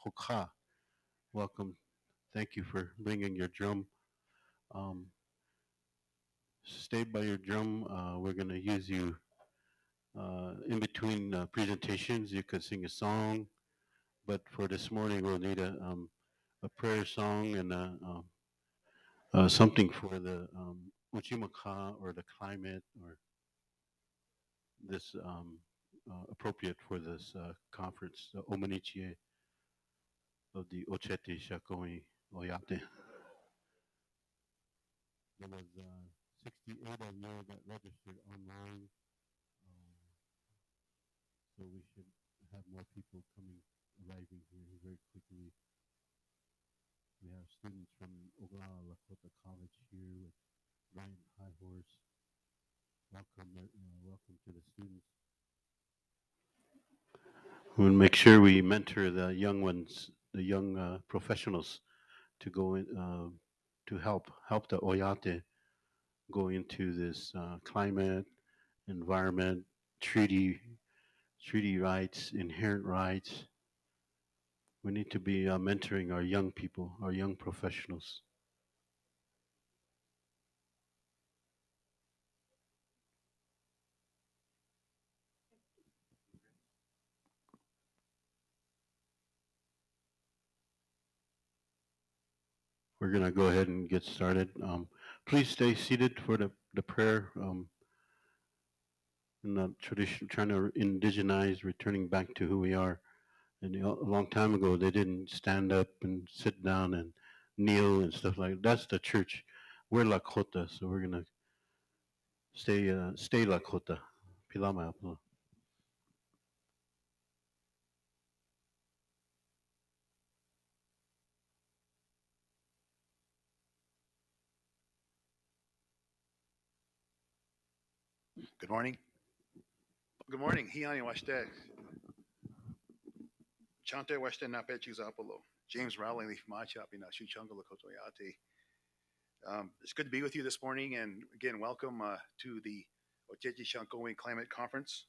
Hoka. Welcome. Thank you for bringing your drum. Um, Stay by your drum. We're going to use you in between presentations. You could sing a song, but for this morning, we'll need a prayer song and something for the Uchimaka or the climate or this appropriate for this conference, the Omanichie of the Oceti Sakowin Oyate. There was 68 of you that registered online, so we should have more people arriving here very quickly. We have students from Oglala Lakota College here with Ryan Highhorse. Welcome to the students. We'll make sure we mentor the young ones, the young professionals, to go in to help the Oyate go into this climate, environment, treaty rights, inherent rights. We need to be mentoring our young people, our young professionals. We're going to go ahead and get started. Please stay seated for the prayer. In the tradition, trying to indigenize, returning back to who we are. And a long time ago, they didn't stand up and sit down and kneel and stuff like that. That's the church. We're Lakota, so we're gonna stay Lakota. Pilama. Good morning. Good morning. Hiani Washtek. Chante Washtek Napechu Zapolo. James Rowling Leaf Machapi Nashu Chunga Lakotoyate. It's good to be with you this morning, and again, welcome to the Oceti Sakowin Climate Conference.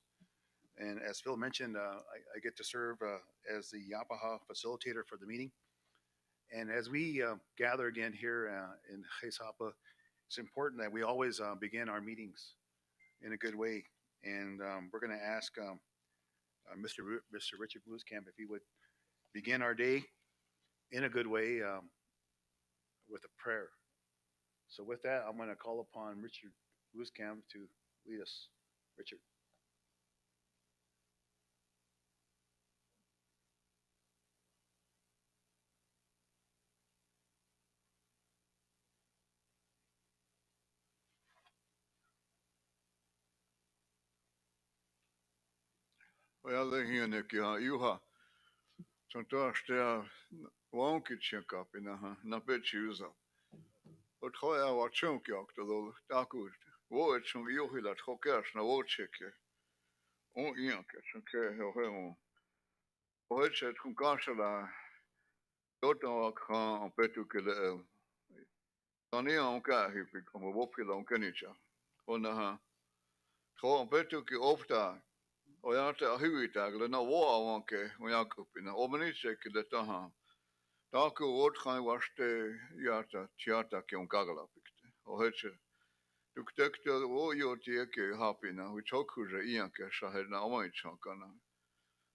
And as Phil mentioned, I get to serve as the Yapaha facilitator for the meeting. And as we gather again here in Chesapa, it's important that we always begin our meetings in a good way. And we're going to ask Mr. Richard Bluescamp if he would begin our day in a good way with a prayer. So with that, I'm going to call upon Richard Bluescamp to lead us. Richard. Well, they hear Nick, you ha. Sometimes they won't get check up in a bit choose up. But how I watch chunk yak to those dark. What some you hear that hookers na watch check. Oh, yank, okay, oh, what said Constellations. Don't know better que le. Tony on car hippie come wopil on Kenicha. On the ha. How better que ofta. O ia te ahui tagle na woa wanke o ia kupina. O mani se ki le taha. Tāku o tkai waste iata tiata ki on kagala pikte. O heche. Tuk tekte o io tie ke hapina. Hui toku re ianke sa he na omai chankana.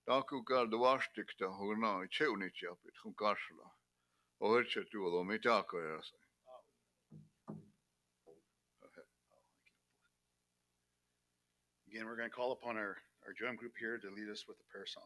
Tāku ka de wastikta ho na I cheuni tiapit. Hun kasla. O heche tu o mi tāko e asa. Again, we're going to call upon our drum group here to lead us with the prayer song.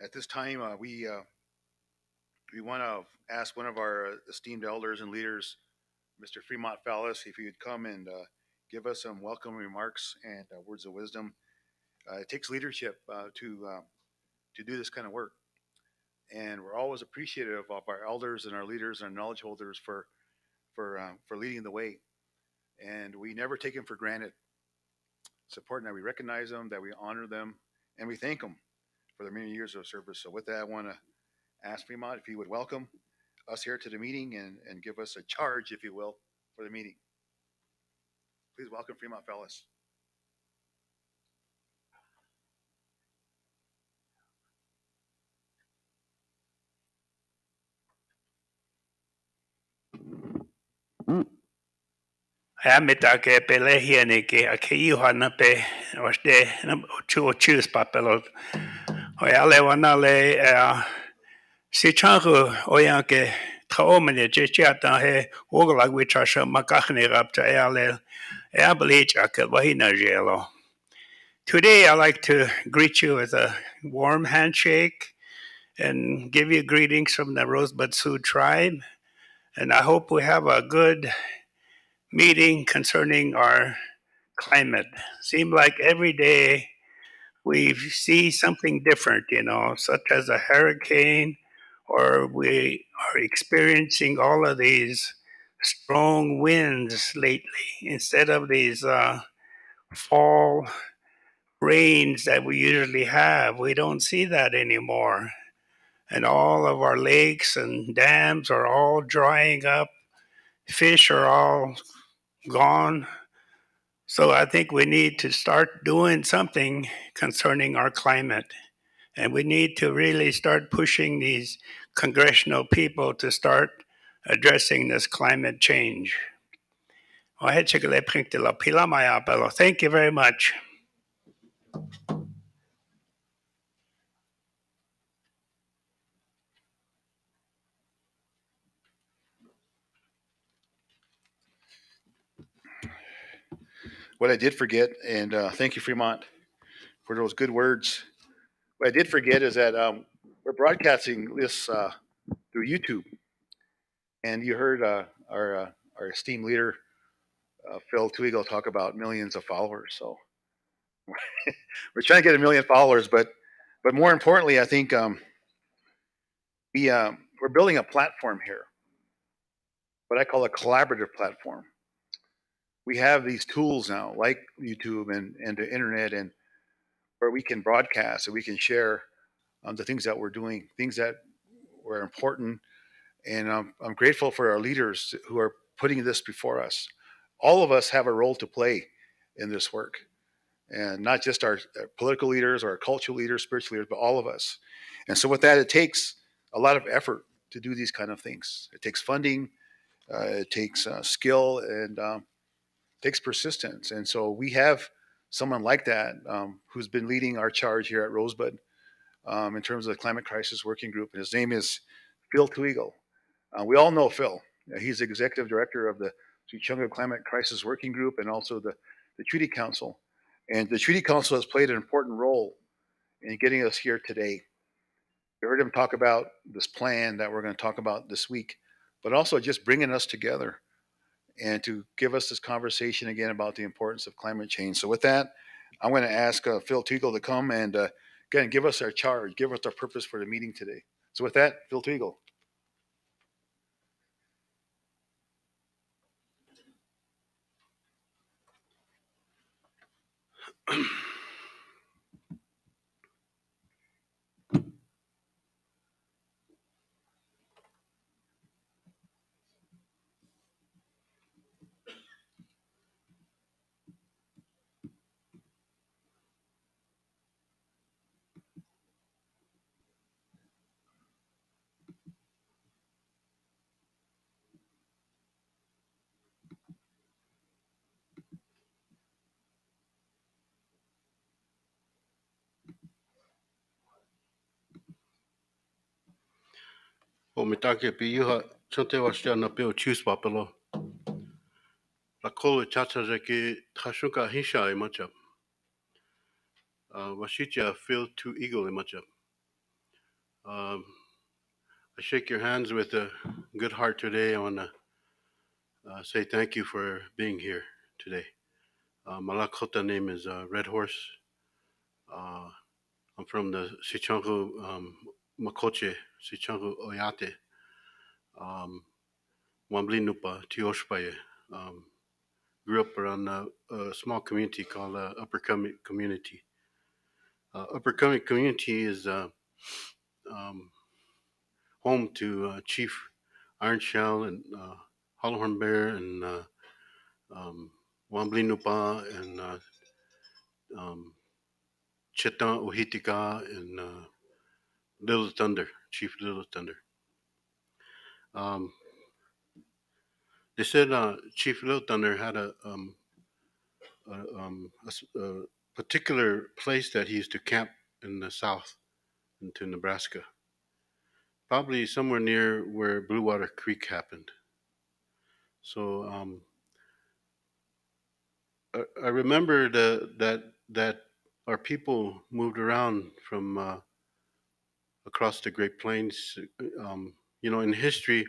At this time, we want to ask one of our esteemed elders and leaders, Mr. Fremont Fallis, if he would come and give us some welcome remarks and words of wisdom. It takes leadership to do this kind of work, and we're always appreciative of our elders and our leaders and our knowledge holders for leading the way, and we never take them for granted. It's important that we recognize them, that we honor them, and we thank them for their many years of service. So with that, I want to ask Fremont if he would welcome us here to the meeting and give us a charge, if you will, for the meeting. Please welcome Fremont Fallis. Amita ke pelehiani ke akiuhana pe osde choose papelo. Oyale wanale sichangu oyanke traumene jechata he ogla wichasha makachne rapta ale abelich akel wahina jelo. Today I like to greet you with a warm handshake and give you greetings from the Rosebud Sioux tribe. And I hope we have a good meeting concerning our climate. Seems like every day we see something different, such as a hurricane, or we are experiencing all of these strong winds lately instead of these fall rains that we usually have. We don't see that anymore. And all of our lakes and dams are all drying up. Fish are all gone. So I think we need to start doing something concerning our climate. And we need to really start pushing these congressional people to start addressing this climate change. Thank you very much. What I did forget, and thank you, Fremont, for those good words. What I did forget is that we're broadcasting this through YouTube, and you heard our esteemed leader Phil Twigo talk about millions of followers. So we're trying to get 1 million followers, but more importantly, I think we're building a platform here, what I call a collaborative platform. We have these tools now, like YouTube and the internet, and where we can broadcast and we can share the things that we're doing, things that were important. And I'm grateful for our leaders who are putting this before us. All of us have a role to play in this work, and not just our political leaders or our cultural leaders, spiritual leaders, but all of us. And so with that, it takes a lot of effort to do these kind of things. It takes funding, it takes skill, and takes persistence. And so we have someone like that who's been leading our charge here at Rosebud in terms of the Climate Crisis Working Group. And his name is Phil Twigo. We all know Phil. He's the executive director of the Chicunga Climate Crisis Working Group and also the Treaty Council. And the Treaty Council has played an important role in getting us here today. We heard him talk about this plan that we're going to talk about this week, but also just bringing us together and to give us this conversation again about the importance of climate change. So with that, I'm going to ask Phil Twigo to come and again, give us our charge, give us our purpose for the meeting today. So with that, Phil Twigo. O mitake pi yuha chante washtia na peo choose papelo. La kolo chacha ki tashuka hisha e much up. Washicha feel too eagle e much up. I shake your hands with a good heart today. I want to say thank you for being here today. My Lakota name is Red Horse. I'm from the Sichangu Makoche, Sichangu Oyate, Wambli Nupa, Tioshpaye. Grew up around a small community called Upper Community. Upper Community is um, home to Chief Iron Shell and Hollowhorn Bear and Wambli Nupa and um, Chetan Ohitika and Little Thunder, Chief Little Thunder. They said Chief Little Thunder had a particular place that he used to camp in the south into Nebraska, probably somewhere near where Blue Water Creek happened. So I remember that our people moved around from across the Great Plains. In history,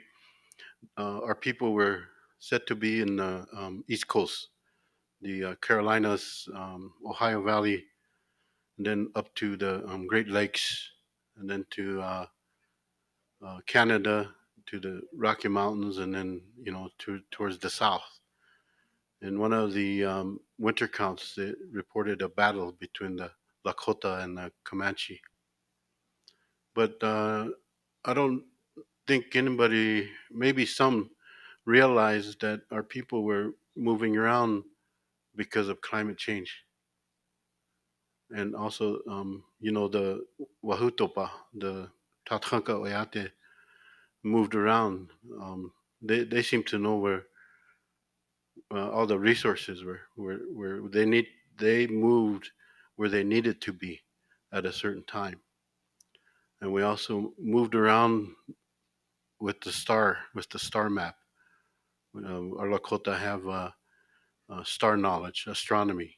our people were said to be in the East Coast, the Carolinas, Ohio Valley, and then up to the Great Lakes, and then to Canada, to the Rocky Mountains, and then towards the south. In one of the winter counts, it reported a battle between the Lakota and the Comanche. But I don't think anybody, maybe some, realized that our people were moving around because of climate change. And also, the Wahutopa, the Tathanka Oyate, moved around. They seem to know where all the resources where they moved where they needed to be at a certain time. And we also moved around with the star map. Our Lakota have star knowledge, astronomy.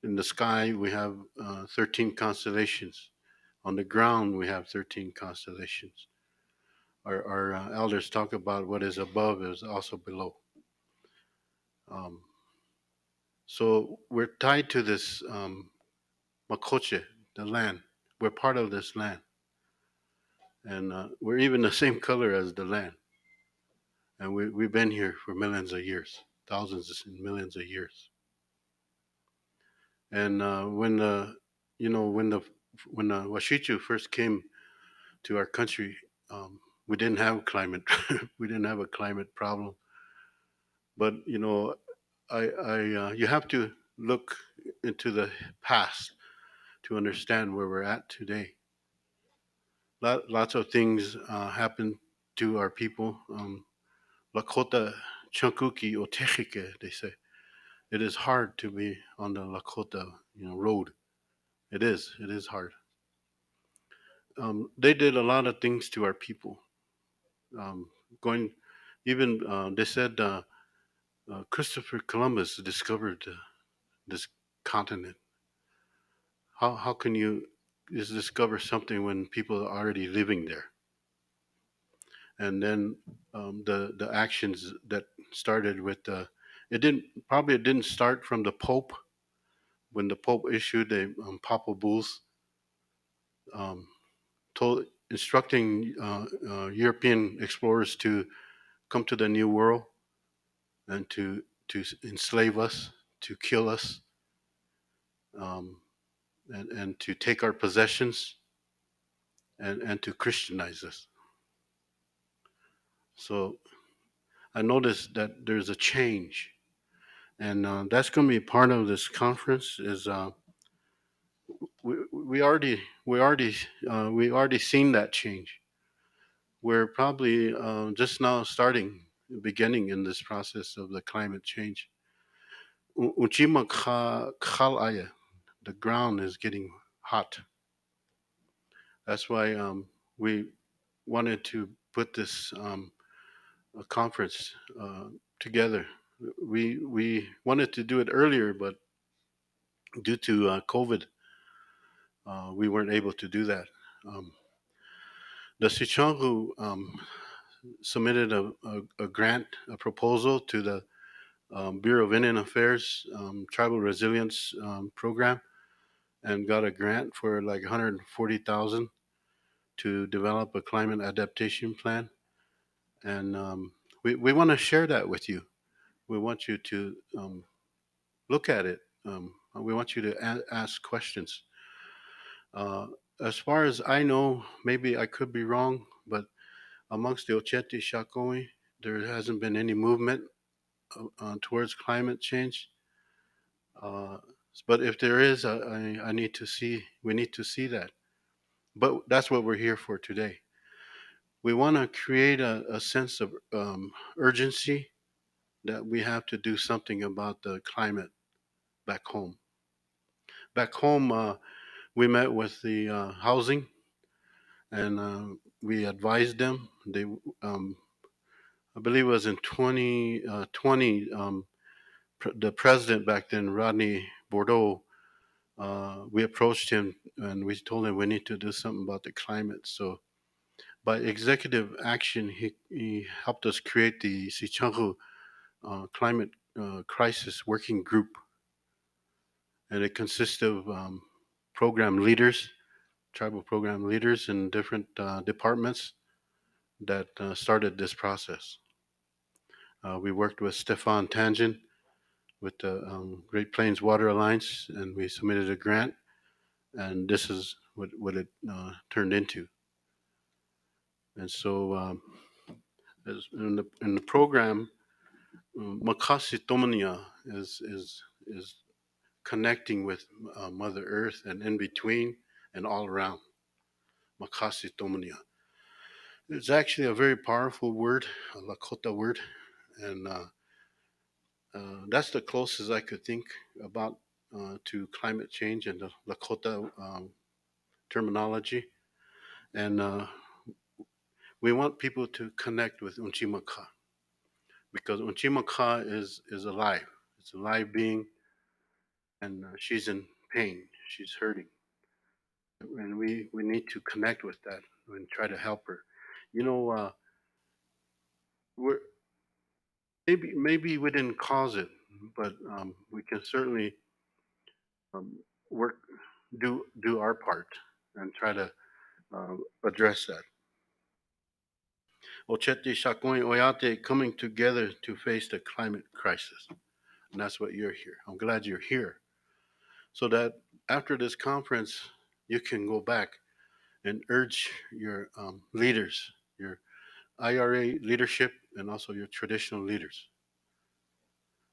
In the sky, we have 13 constellations. On the ground, we have 13 constellations. Our elders talk about what is above is also below. So we're tied to this Makoche, the land. We're part of this land. And we're even the same color as the land. And we've been here for millions of years, thousands and millions of years. And when the Washichu first came to our country, we didn't have climate. We didn't have a climate problem. But you have to look into the past to understand where we're at today. Lots of things happen to our people. Lakota Chankuki Otechike, they say. It is hard to be on the Lakota road. It is hard. They did a lot of things to our people. Going, even they said Christopher Columbus discovered this continent. How can you just discover something when people are already living there? And then the actions that started with it didn't start from the Pope when the Pope issued the Papal bulls um, instructing European explorers to come to the New World and to enslave us, to kill us, um, and to take our possessions and to Christianize us. So I noticed that there's a change, and that's going to be part of this conference. Is we already seen that change. We're probably just now beginning in this process of the climate change. Uchima Khalaya, the ground is getting hot. That's why we wanted to put this a conference together. We wanted to do it earlier, but due to COVID, we weren't able to do that. Um, the Sichongu submitted a grant, a proposal to the Bureau of Indian Affairs Tribal Resilience Program, and got a grant for like 140,000 to develop a climate adaptation plan. And we want to share that with you. We want you to look at it. We want you to ask questions. Uh, as far as I know, maybe I could be wrong, but amongst the Oceti Sakowin, there hasn't been any movement towards climate change. Uh, but if there is, I need to see. We need to see that. But that's what we're here for today. We want to create a sense of urgency that we have to do something about the climate back home. Back home, we met with the housing, and we advised them. They, I believe, it was in 2020. The president back then, Rodney Bordeaux, we approached him and we told him we need to do something about the climate. So by executive action, he helped us create the Sichangu Climate Crisis Working Group, and it consists of program leaders, tribal program leaders in different departments that started this process. We worked with Stefan Tangent with the Great Plains Water Alliance, and we submitted a grant, and this is what it turned into. And so, as in the program, Maka Sitomni is connecting with Mother Earth and in between and all around. Maka Sitomni. It's actually a very powerful word, a Lakota word, and that's the closest I could think about to climate change and the Lakota terminology. And we want people to connect with Unchimaka because Unchimaka is alive. It's a live being, and she's in pain. She's hurting, and we need to connect with that and try to help her. You know, we're maybe we didn't cause it, but we can certainly um, work do our part and try to address that. Oceti Sakowin Oyate coming together to face the climate crisis. And that's what you're here. I'm glad you're here. So that after this conference, you can go back and urge your leaders, your IRA leadership, and also your traditional leaders.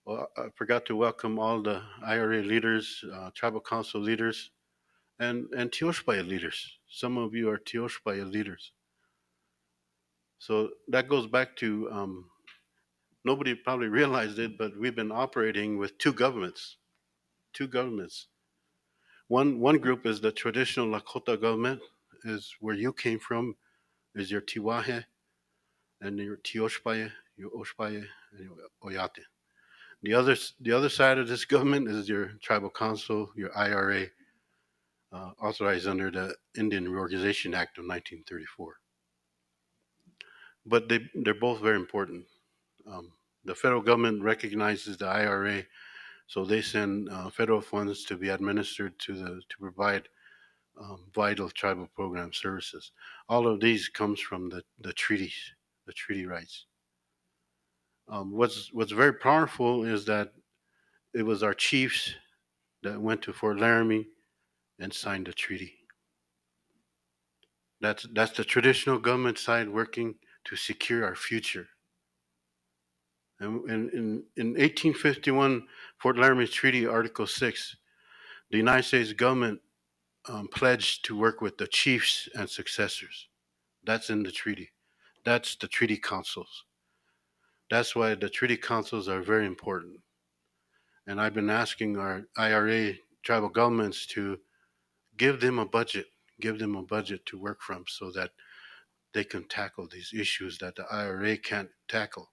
Well, I forgot to welcome all the IRA leaders, tribal council leaders, and Tioshpaya leaders. Some of you are Tioshpaya leaders. So that goes back to nobody probably realized it, but we've been operating with two governments. Two governments. One group is the traditional Lakota government, is where you came from, is your Tiwahe and your Tioshpaya, your Oshpaya, and your Oyate. The other side of this government is your tribal council, your IRA, authorized under the Indian Reorganization Act of 1934. But they're both very important. The federal government recognizes the IRA, so they send federal funds to be administered to provide vital tribal program services. All of these comes from the treaties, the treaty rights. What's very powerful is that it was our chiefs that went to Fort Laramie and signed the treaty. That's the traditional government side working to secure our future. And in 1851, Fort Laramie Treaty, Article 6, the United States government pledged to work with the chiefs and successors. That's in the treaty. That's the treaty councils. That's why the treaty councils are very important. And I've been asking our IRA tribal governments to give them a budget to work from so that they can tackle these issues that the IRA can't tackle.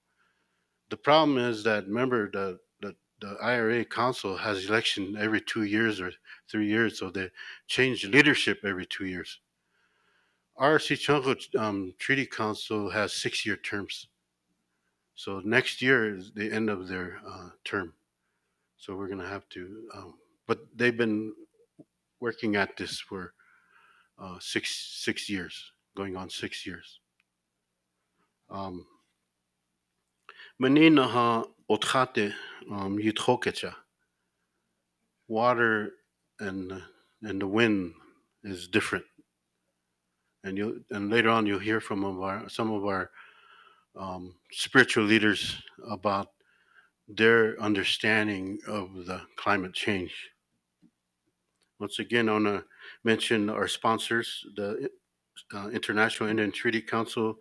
The problem is that, remember, the IRA council has election every 2 years or 3 years, so they change leadership every 2 years. Our Sichongo Treaty Council has 6 year terms. So next year is the end of their term. So we're going to have to, but they've been working at this for 6 years, going on 6 years. Manina ha otkate yithokecha. Water and the wind is different, and later on you'll hear from some of our spiritual leaders about their understanding of the climate change. Once again, I want to mention our sponsors, the International Indian Treaty Council.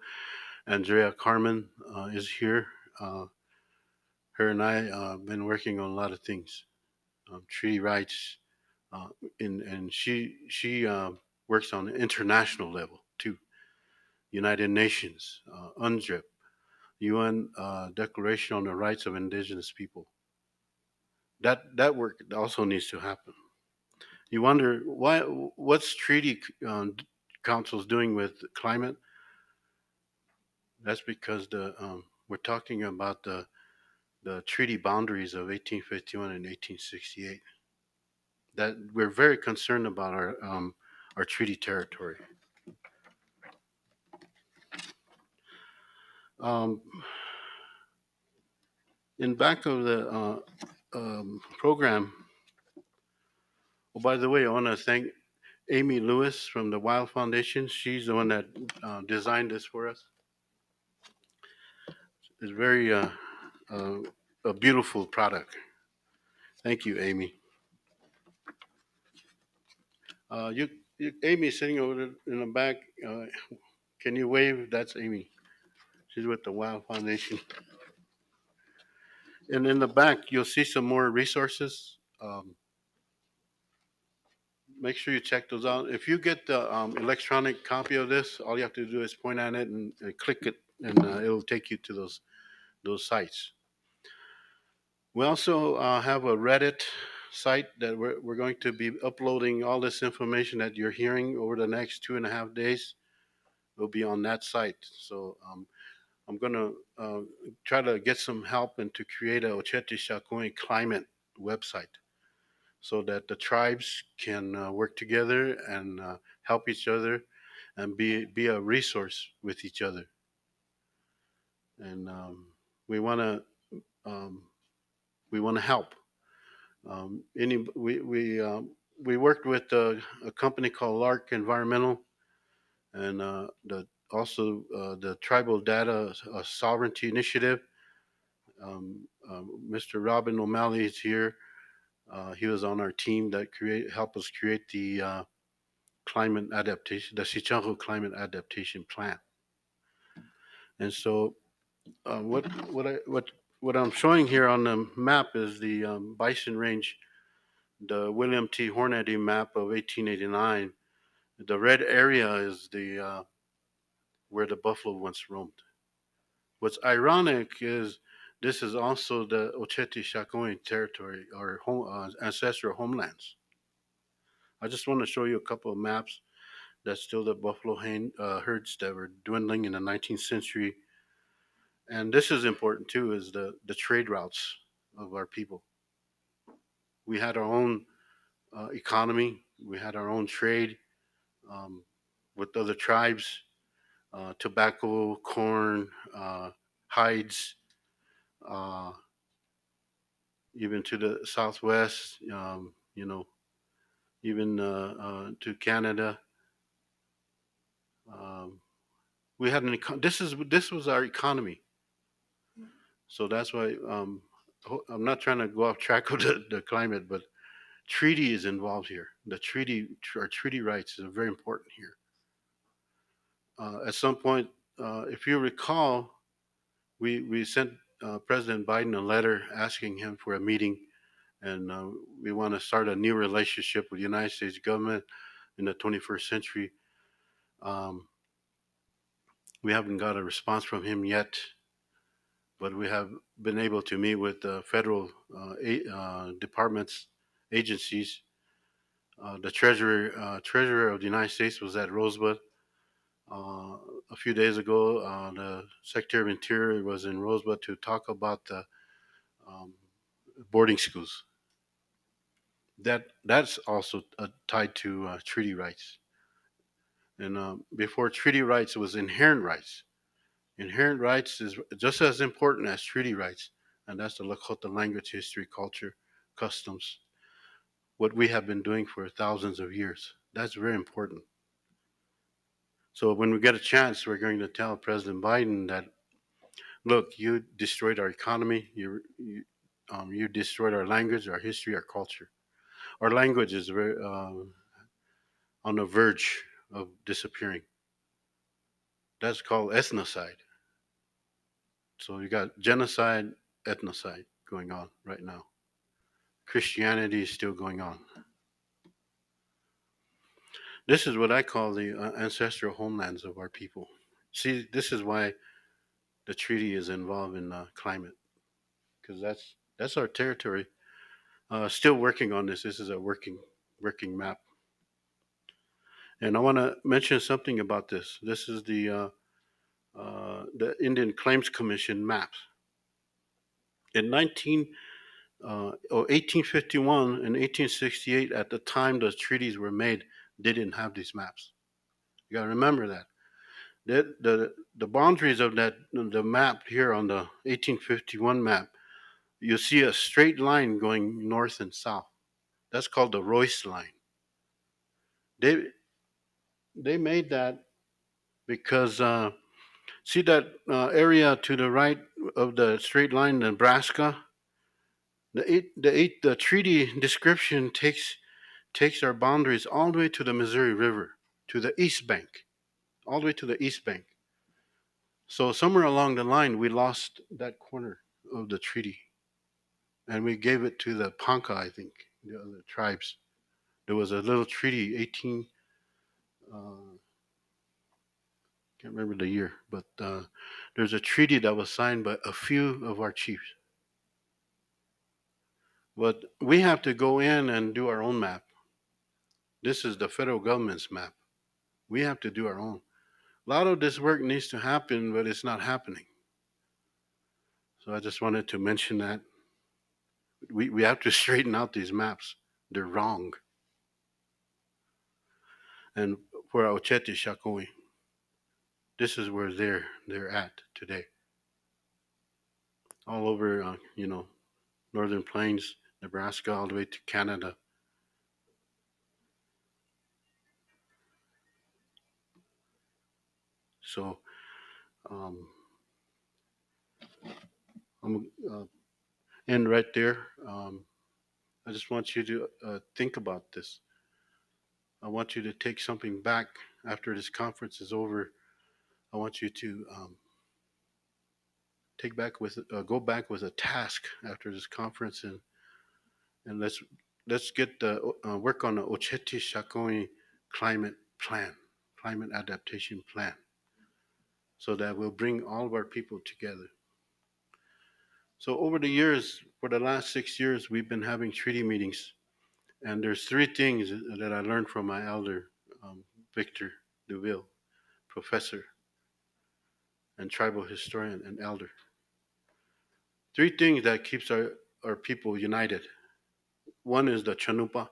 Andrea Carmen is here. Her and I have been working on a lot of things, treaty rights, and she works on an international level too. United Nations, UNDRIP, UN Declaration on the Rights of Indigenous People. That work also needs to happen. You wonder what's treaty councils doing with climate? That's because we're talking about the treaty boundaries of 1851 and 1868. That we're very concerned about our treaty territory. In back of the program. Oh, by the way, I want to thank Amy Lewis from the Wild Foundation. She's the one that designed this for us. It's very a beautiful product. Thank you, Amy. Amy sitting over there in the back. Can you wave? That's Amy. She's with the Wild Foundation. And in the back, you'll see some more resources. Make sure you check those out. If you get the electronic copy of this, all you have to do is point at it and click it, and it'll take you to those sites. We also have a Reddit site that we're going to be uploading all this information that you're hearing over the next 2.5 days. Will be on that site. So I'm going to try to get some help and to create a Oceti Sakowin climate website so that the tribes can work together and help each other and be a resource with each other. And we want to help. We worked with a company called Lark Environmental, and the Tribal Data Sovereignty Initiative. Mr. Robin O'Malley is here. He was on our team that helped us create the climate adaptation, the Sichongo Climate Adaptation Plan. And so, what I'm showing here on the map is the Bison Range, the William T. Hornady map of 1889. The red area is the where the buffalo once roamed. What's ironic is this is also the Oceti Sakowin territory, or ancestral homelands. I just want to show you a couple of maps. That's still the buffalo herds that were dwindling in the 19th century. And this is important too, is the trade routes of our people. We had our own economy. We had our own trade with other tribes, tobacco, corn, hides, even to the southwest, even to Canada. We had this was our economy. So that's why I'm not trying to go off track of the climate, but treaty is involved here. Our treaty rights are very important here. At some point, if you recall, we sent President Biden a letter asking him for a meeting, and we want to start a new relationship with the United States government in the 21st century. We haven't got a response from him yet, but we have been able to meet with the federal departments, agencies. The treasurer of the United States was at Rosebud a few days ago. The Secretary of Interior was in Rosebud to talk about the um, boarding schools. That's also tied to treaty rights. And before treaty rights, it was inherent rights. Inherent rights is just as important as treaty rights, and that's the Lakota language, history, culture, customs, what we have been doing for thousands of years. That's very important. So when we get a chance, we're going to tell President Biden that, look, you destroyed our economy, you destroyed our language, our history, our culture. Our language is very on the verge of disappearing. That's called ethnocide. So you got genocide, ethnocide going on right now. Christianity is still going on. This is what I call the ancestral homelands of our people. See, this is why the treaty is involved in climate, because that's our territory. Still working on this. This is a working map, and I want to mention something about this. This is the Indian Claims Commission maps. In 1851 and 1868, at the time those treaties were made, they didn't have these maps. You got to remember that. The boundaries of the map here on the 1851 map, you see a straight line going north and south. That's called the Royce line. They made that because see that area to the right of the straight line, Nebraska. The treaty description takes our boundaries all the way to the Missouri River, to the east bank, all the way to the east bank. So somewhere along the line, we lost that corner of the treaty, and we gave it to the Ponca, I think, the other tribes. There was a little treaty, 18, can't remember the year, but there's a treaty that was signed by a few of our chiefs. But we have to go in and do our own map. This is the federal government's map. We have to do our own. A lot of this work needs to happen, but it's not happening. So I just wanted to mention that. We have to straighten out these maps. They're wrong. And for Oceti Sakowin, this is where they're at today. All over, Northern Plains, Nebraska, all the way to Canada. So I'm going to end right there. I just want you to think about this. I want you to take something back after this conference is over. I want you to go back with a task after this conference, and let's get the work on the Oceti Sakowin climate adaptation plan, so that we'll bring all of our people together. So over the years, for the last 6 years, we've been having treaty meetings, and there's 3 things that I learned from my elder, Victor Deville, professor and tribal historian and elder. 3 things that keeps our people united. 1 is the Chanupa,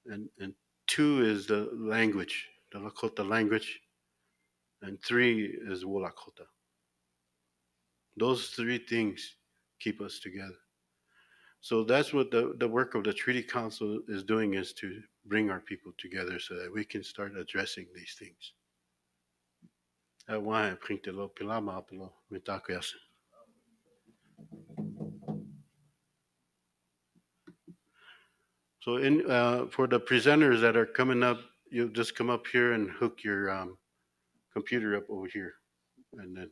and 2 is the language, the Lakota language, and 3 is Wolakota. Those 3 things keep us together. So that's what the work of the Treaty Council is doing, is to bring our people together so that we can start addressing these things. So for the presenters that are coming up, you'll just come up here and hook your computer up over here, and then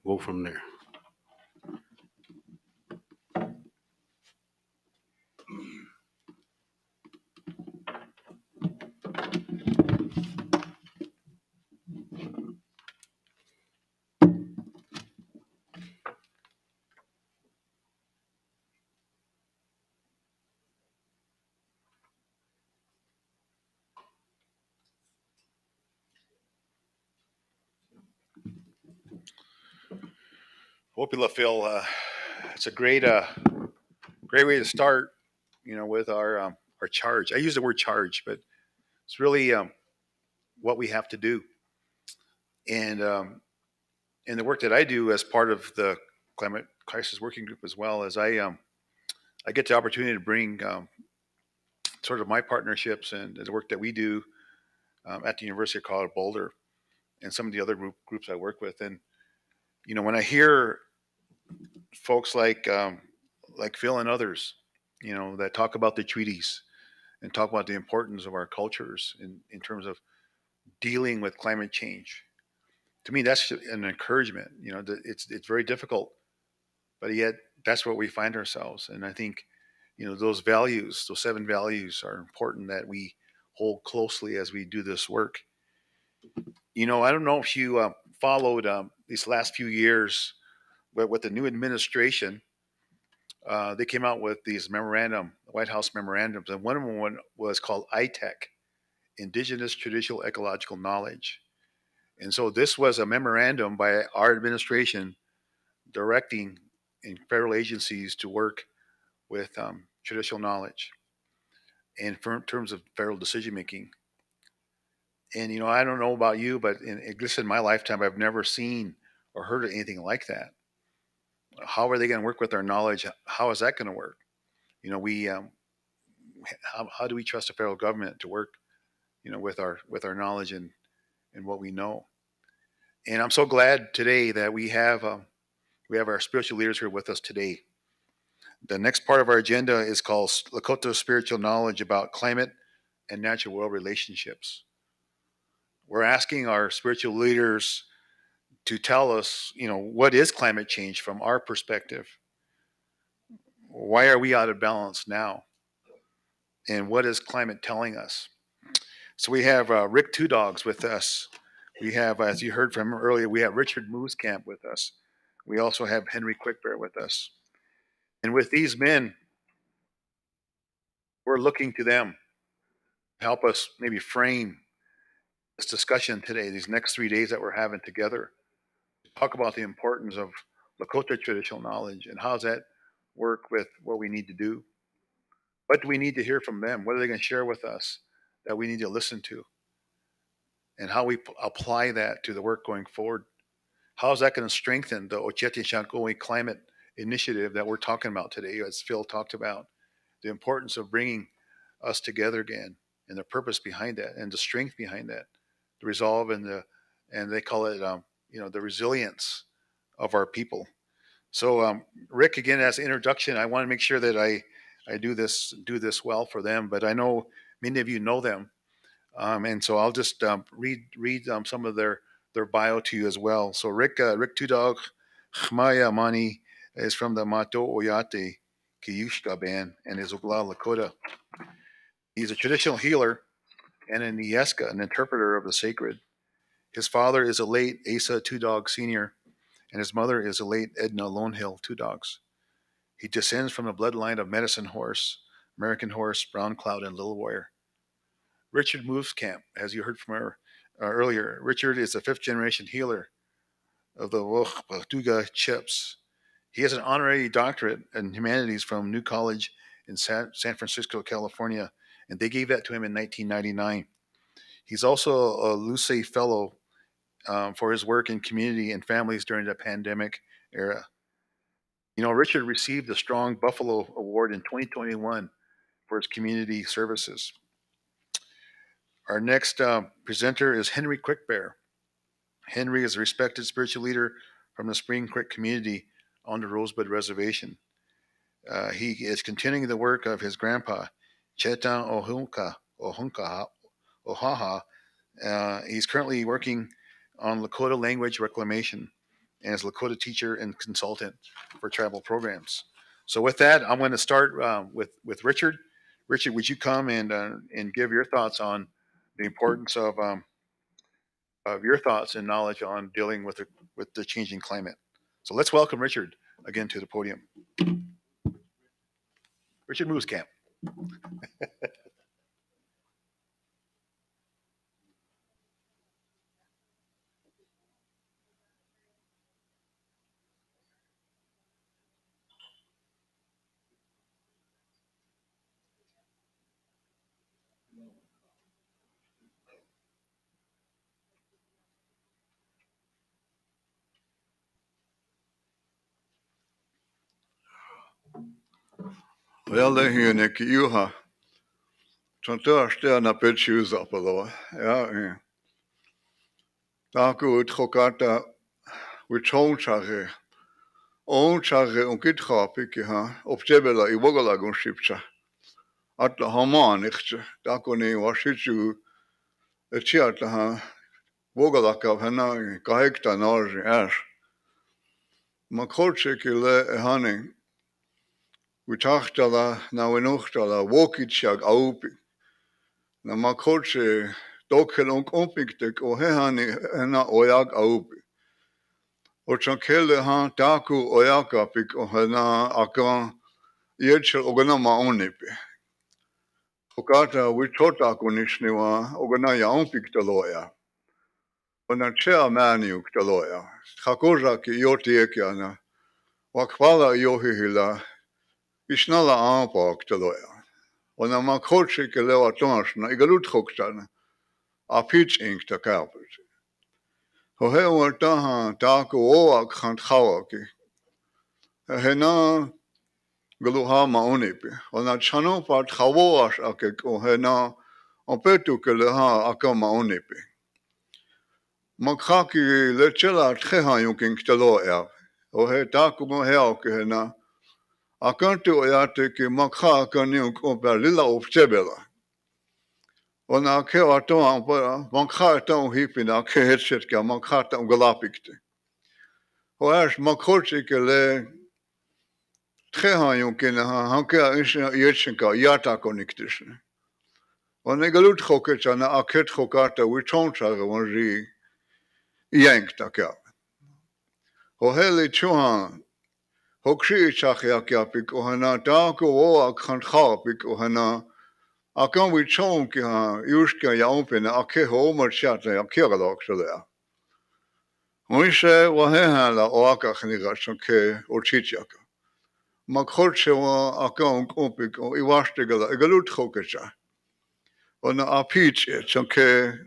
go from there. Hope you feel it's a great way to start. With our charge. I use the word charge, but it's really what we have to do. And in the work that I do as part of the climate crisis working group, as well as I get the opportunity to bring sort of my partnerships and the work that we do at the University of Colorado Boulder and some of the other groups I work with. And when I hear folks like Phil and others, that talk about the treaties and talk about the importance of our cultures in terms of dealing with climate change. To me, that's an encouragement. It's very difficult, but yet that's where we find ourselves. And I think, those values, those 7 values, are important that we hold closely as we do this work. I don't know if you followed these last few years, but with the new administration, they came out with these White House memorandums, and one of them was called ITEC, Indigenous Traditional Ecological Knowledge. And so this was a memorandum by our administration directing in federal agencies to work with traditional knowledge in terms of federal decision making. And I don't know about you, but in my lifetime, I've never seen or heard of anything like that. How are they going to work with our knowledge? How is that going to work? We how do we trust the federal government to work, with our knowledge and what we know? And I'm so glad today that we have our spiritual leaders here with us today. The next part of our agenda is called Lakota Spiritual Knowledge about Climate and Natural World Relationships. We're asking our spiritual leaders to tell us, what is climate change from our perspective? Why are we out of balance now? And what is climate telling us? So we have Rick Two Dogs with us. We have, as you heard from him earlier, we have Richard Mooskamp with us. We also have Henry Quickbear with us. And with these men, we're looking to them to help us maybe frame this discussion today, these next 3 days that we're having together, to talk about the importance of Lakota traditional knowledge and how does that work with what we need to do. What do we need to hear from them? What are they going to share with us that we need to listen to? And how we apply that to the work going forward. How is that going to strengthen the Oceti Sakowin climate initiative that we're talking about today, as Phil talked about? The importance of bringing us together again and the purpose behind that and the strength behind that, the resolve and they call it, the resilience of our people. So, Rick, again, as an introduction, I want to make sure that I do this well for them, but I know many of you know them. And so I'll just read some of their bio to you as well. So Rick Two Dog Khmaya Mani is from the Mato Oyate Kiyushka band and is Oglala Lakota. He's a traditional healer and an Ieska, an interpreter of the sacred. His father is a late Asa Two Dog Sr., and his mother is a late Edna Lone Hill Two Dogs. He descends from the bloodline of Medicine Horse, American Horse, Brown Cloud, and Little Warrior. Richard Mooskamp, as you heard from her earlier, Richard is a 5th-generation healer of the Wokpatuga Chips. He has an honorary doctorate in humanities from New College in San Francisco, California, and they gave that to him in 1999. He's also a Luce Fellow for his work in community and families during the pandemic era. Richard received the Strong Buffalo Award in 2021 for his community services. Our next presenter is Henry Quickbear. Henry is a respected spiritual leader from the Spring Creek community on the Rosebud Reservation. He is continuing the work of his grandpa, Chetan Ohaha. He's currently working on Lakota language reclamation and is a Lakota teacher and consultant for tribal programs. So with that, I'm going to start with Richard. Richard, would you come and give your thoughts on the importance of your thoughts and knowledge on dealing with the changing climate? So let's welcome Richard again to the podium. Richard Mooskamp. Well, they hear Nick, you ha. Chantar na pitches up a lot. Yeah. Taku trokata with chare. On chare on kit hapik ha. Of Jebela, Iwogalagon shipcha. At the Haman, Takoni, Washichu, a chiata ha. Wogalaka, Hana, Kahekta, Norge, Ash. Makolchik, a honey. We talked a la, now in Uchtala, Wokitchag, Aupi. Na Makolche, Dokelong Ompiktek, O Hehani, Hena Oyag Aupi. O Chankele Han, Taku Oyakapik, O Hena Akan, Yetchel Ogana Maonipi. Okata, we Chotaku Nishniwa, Ogana Yaompik the lawyer. Ona Chea Maniuk the lawyer. Hakozaki Yotiekiana, Wakvala Yohila, Ishnala Ampak the lawyer. Ona Makolche Kelewa Tonshna, Igalut Hoktana, a pitch ink the carpet. Hohe Taha, Taku Oak Hunt Hawaki. Hena Galuha Maonipi. Ona Chano Part Hawash Akek, O Hena, Opetu Keleha Aka Maonipi. Makaki lechela tcheha yunking taloya. O he taku mo hea ke hena. Akantu oyate ki makha kanyunk opa lila ofchebela. Ona ke ato ampa makha ato hipina ke hetchet ka makha ato galapikte. O ash makochi ke le tcheha yunkina hanke isha yetchenka yata koniktish. Ona galut chokechana aket chokata wichoncha wanji yankta ka. O hele chuhan. Hokshi chachiakiapik ohana taku o akhankhapik ohana akan we chonki ha yushka yaompina akeho marchata akiraloxelea. Moishe wahehala o akakhniga chonke o chichaka. Makhorche wa akan kompik o iwashtegala igalut khokecha. Ona apich chonke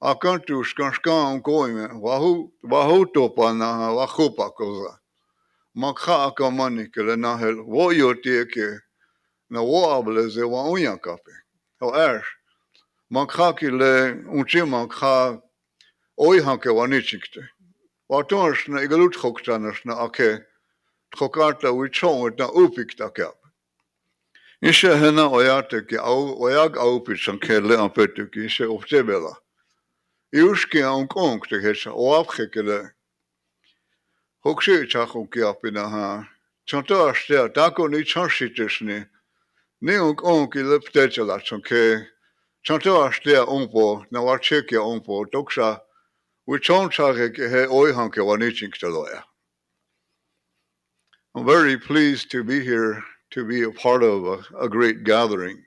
akan tu skanskan goime wahu topana wahupa koza. Makha akamani ke le nahel wo yotie ke na wo ableze wa unya kape. O ash makha ki le unchi makha oi hanke wanichikte. Wa tonsh na igalut khoktanas na ake khokata wichon na upikta kap. Ishe hena oyate ki au oyag au pitsan ke le ampetu ki ishe ofjebela. Iushki an konk te hesha o afgeke le Hokshi chachonki apina ha. Chanto ashtea tako ni chanshitishni. Ni onki leptechela chonke. Chanto ashtea onpo na warchekia onpo doksha. Wichonchare he oihanke wanichink teloya. I'm very pleased to be here to be a part of a great gathering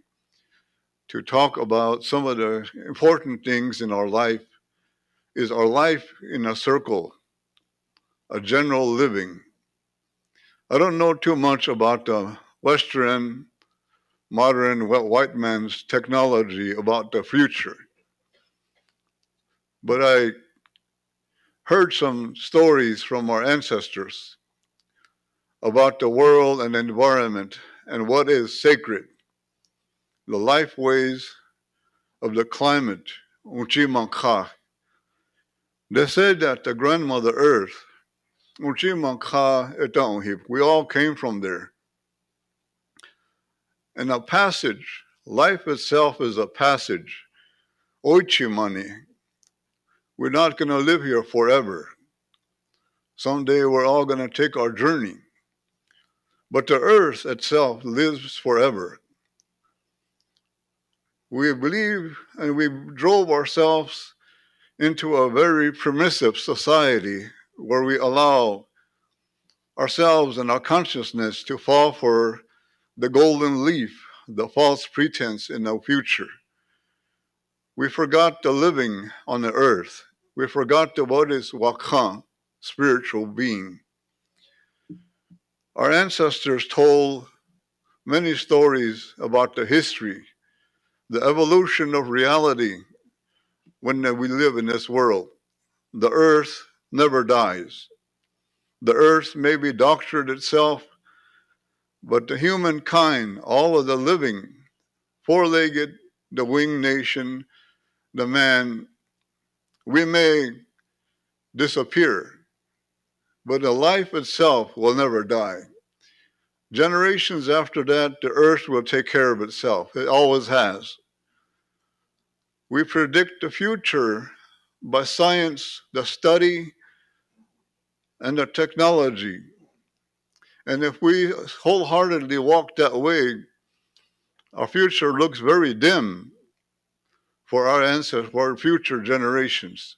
to talk about some of the important things in our life. Is our life in a circle, a general living. I don't know too much about the Western, modern white man's technology about the future. But I heard some stories from our ancestors about the world and environment and what is sacred, the life ways of the climate, Maka. They said that the grandmother Earth, Maka etanhip, we all came from there. And a passage, life itself is a passage. Oichimani. We're not going to live here forever. Someday we're all going to take our journey. But the earth itself lives forever. We believe and we drove ourselves into a very permissive society where we allow ourselves and our consciousness to fall for the golden leaf, the false pretense in the future. We forgot the living on the earth. We forgot what is wakhan, spiritual being. Our ancestors told many stories about the history, the evolution of reality when we live in this world. The earth never dies. The earth may be doctored itself, But the humankind, all of the living, four-legged, the winged nation, the man, we may disappear, but the life itself will never die. Generations after that, the earth will take care of itself. It always has. We predict the future by science, the study, and the technology. And if we wholeheartedly walk that way, our future looks very dim for our ancestors, for our future generations.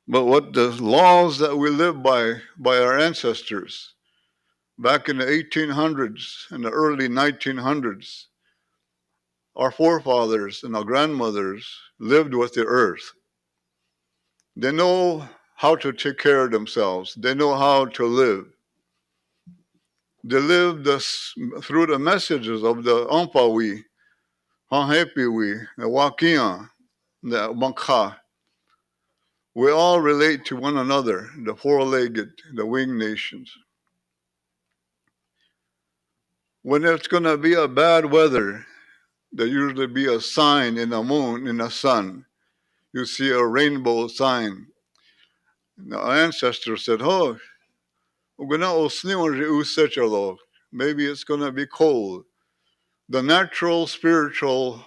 But what the laws that we live by our ancestors, back in the 1800s and the early 1900s, our forefathers and our grandmothers lived with the earth. They know how to take care of themselves. They know how to live. They live through the messages of the Ampawi, Hanhepiwi, the Wakian, the Maka. We all relate to one another, the four-legged, the winged nations. When it's going to be a bad weather, there usually be a sign in the moon, in the sun. You see a rainbow sign. The ancestors said, oh, maybe it's going to be cold. The natural, spiritual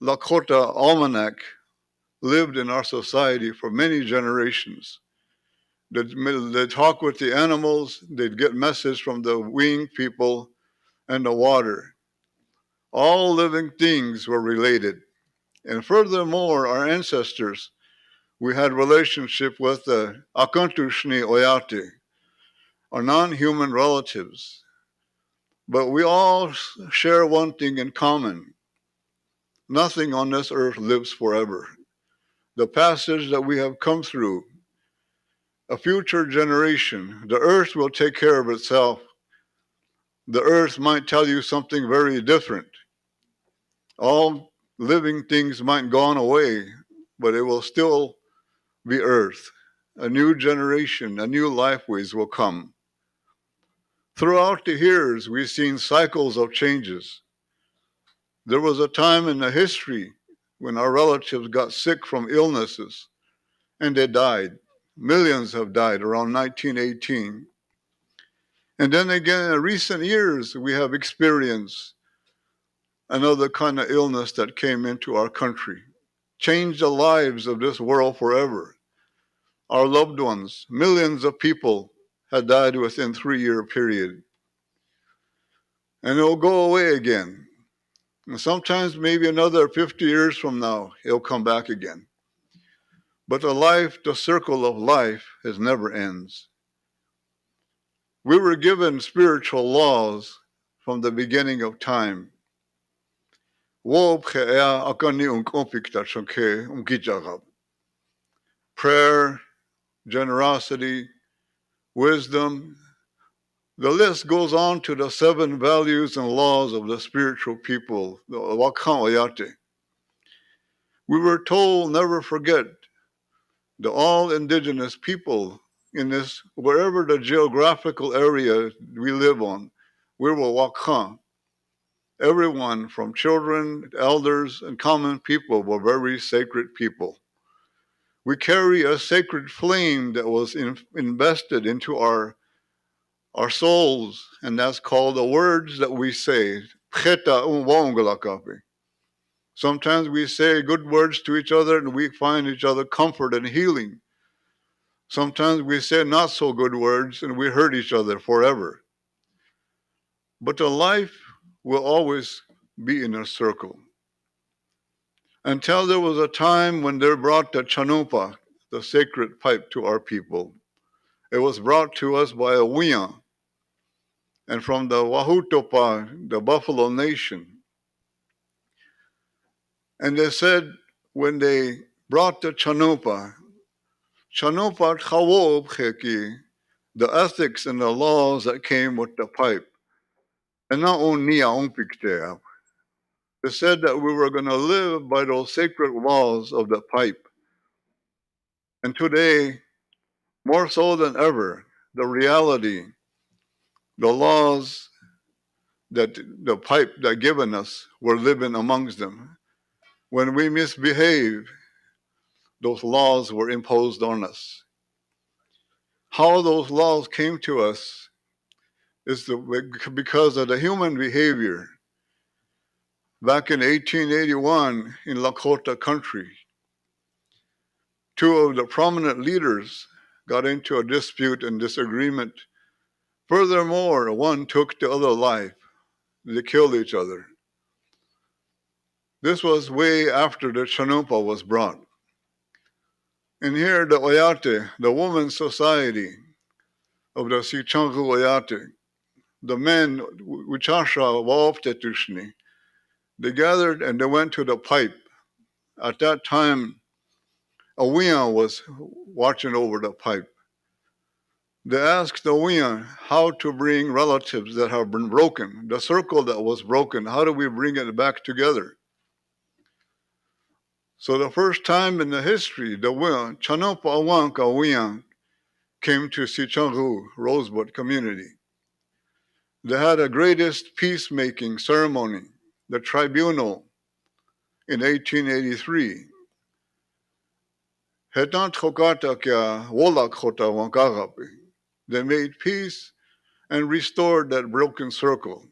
Lakota almanac lived in our society for many generations. They'd talk with the animals, they'd get messages from the winged people and the water. All living things were related. And furthermore, our ancestors, we had relationship with the Akantushni Oyate, our non-human relatives. But we all share one thing in common. Nothing on this earth lives forever. The passage that we have come through, a future generation, the earth will take care of itself. The earth might tell you something very different. All living things might gone away, but it will still be earth. A new generation, a new lifeways will come. Throughout the years, we've seen cycles of changes. There was a time in the history when our relatives got sick from illnesses and they died. Millions have died around 1918. And then again, in recent years, we have experienced another kind of illness that came into our country, changed the lives of this world forever. Our loved ones, millions of people had died within a 3-year period. And it'll go away again. And sometimes maybe another 50 years from now, it'll come back again. But the circle of life never ends. We were given spiritual laws from the beginning of time. Prayer, generosity, wisdom. The list goes on to the 7 values and laws of the spiritual people, the Wakan Oyate. We were told never forget the all indigenous people in this, wherever the geographical area we live on, we were Wakan. Everyone from children, elders, and common people were very sacred people. We carry a sacred flame that was invested into our souls, and that's called the words that we say. Sometimes we say good words to each other and we find each other comfort and healing. Sometimes we say not so good words and we hurt each other forever. But the life will always be in a circle. Until there was a time when they brought the chanupa, the sacred pipe, to our people. It was brought to us by a Wiya, and from the Wahutopa, the Buffalo Nation. And they said when they brought the chanupa chawob cheki, the ethics and the laws that came with the pipe. And not only they said that we were going to live by those sacred laws of the pipe. And today, more so than ever, the reality The laws that the pipe that given us were living amongst them. When we misbehave, those laws were imposed on us. How those laws came to us is because of the human behavior. Back in 1881 in Lakota Country, two of the prominent leaders got into a dispute and disagreement. Furthermore, one took the other life. They killed each other. This was way after the Chanumpa was brought. And here the Oyate, the Women's Society of the Sichangu Oyate, the men, Wichasha Waoptetushni, they gathered and they went to the pipe. At that time, a Wian was watching over the pipe. They asked the Wian how to bring relatives that have been broken, the circle that was broken, how do we bring it back together? So the first time in the history, the Wian, Chanumpa Awanka Wian, came to Sichangu Rosebud community. They had a greatest peacemaking ceremony, the tribunal, in 1883. They made peace and restored that broken circle.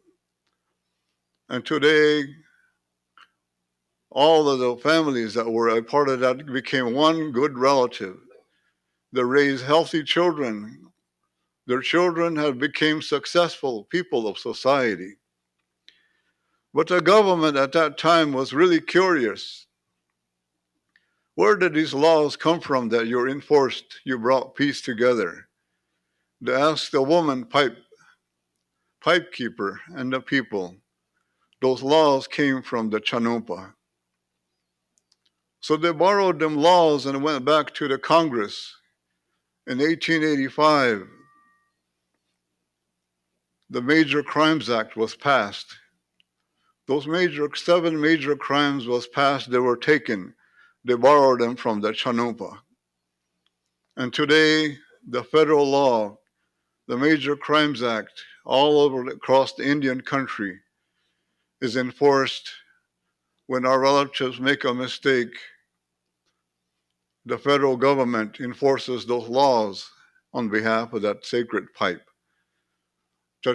And today, all of the families that were a part of that became one good relative. They raised healthy children. Their children have become successful people of society. But the government at that time was really curious. Where did these laws come from that you're enforced, you brought peace together? They asked the woman pipekeeper and the people. Those laws came from the Chanumpa. So they borrowed them laws and went back to the Congress. In 1885, the Major Crimes Act was passed. Those 7 major crimes was passed, they were taken. They borrowed them from the Chanumpa. And today, the federal law, the Major Crimes Act, all over across the Indian country, is enforced. When our relatives make a mistake, the federal government enforces those laws on behalf of that sacred pipe. So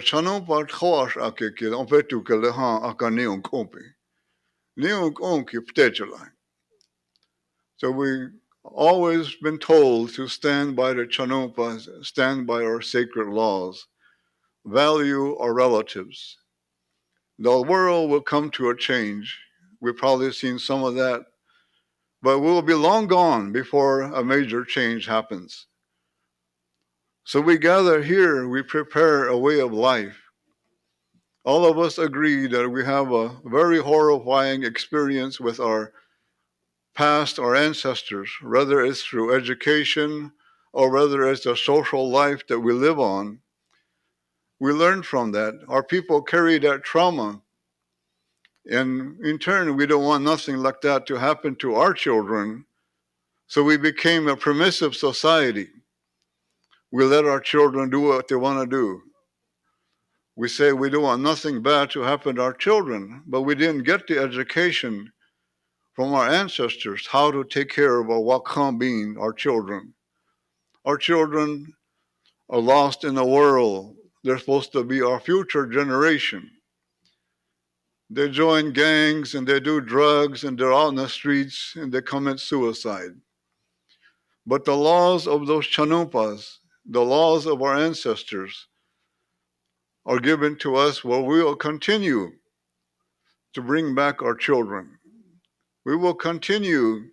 we've always been told to stand by the Chanumpas, stand by our sacred laws, value our relatives. The world will come to a change. We've probably seen some of that, but we'll be long gone before a major change happens. So we gather here, we prepare a way of life. All of us agree that we have a very horrifying experience with our past, our ancestors, whether it's through education or whether it's a social life that we live on. We learn from that. Our people carry that trauma. And in turn, we don't want nothing like that to happen to our children. So we became a permissive society. We let our children do what they want to do. We say we don't want nothing bad to happen to our children, but we didn't get the education from our ancestors how to take care of our Wakam being, our children. Our children are lost in the world. They're supposed to be our future generation. They join gangs and they do drugs and they're out in the streets and they commit suicide. But the laws of those Chanumpas, the laws of our ancestors, are given to us where we will continue to bring back our children. We will continue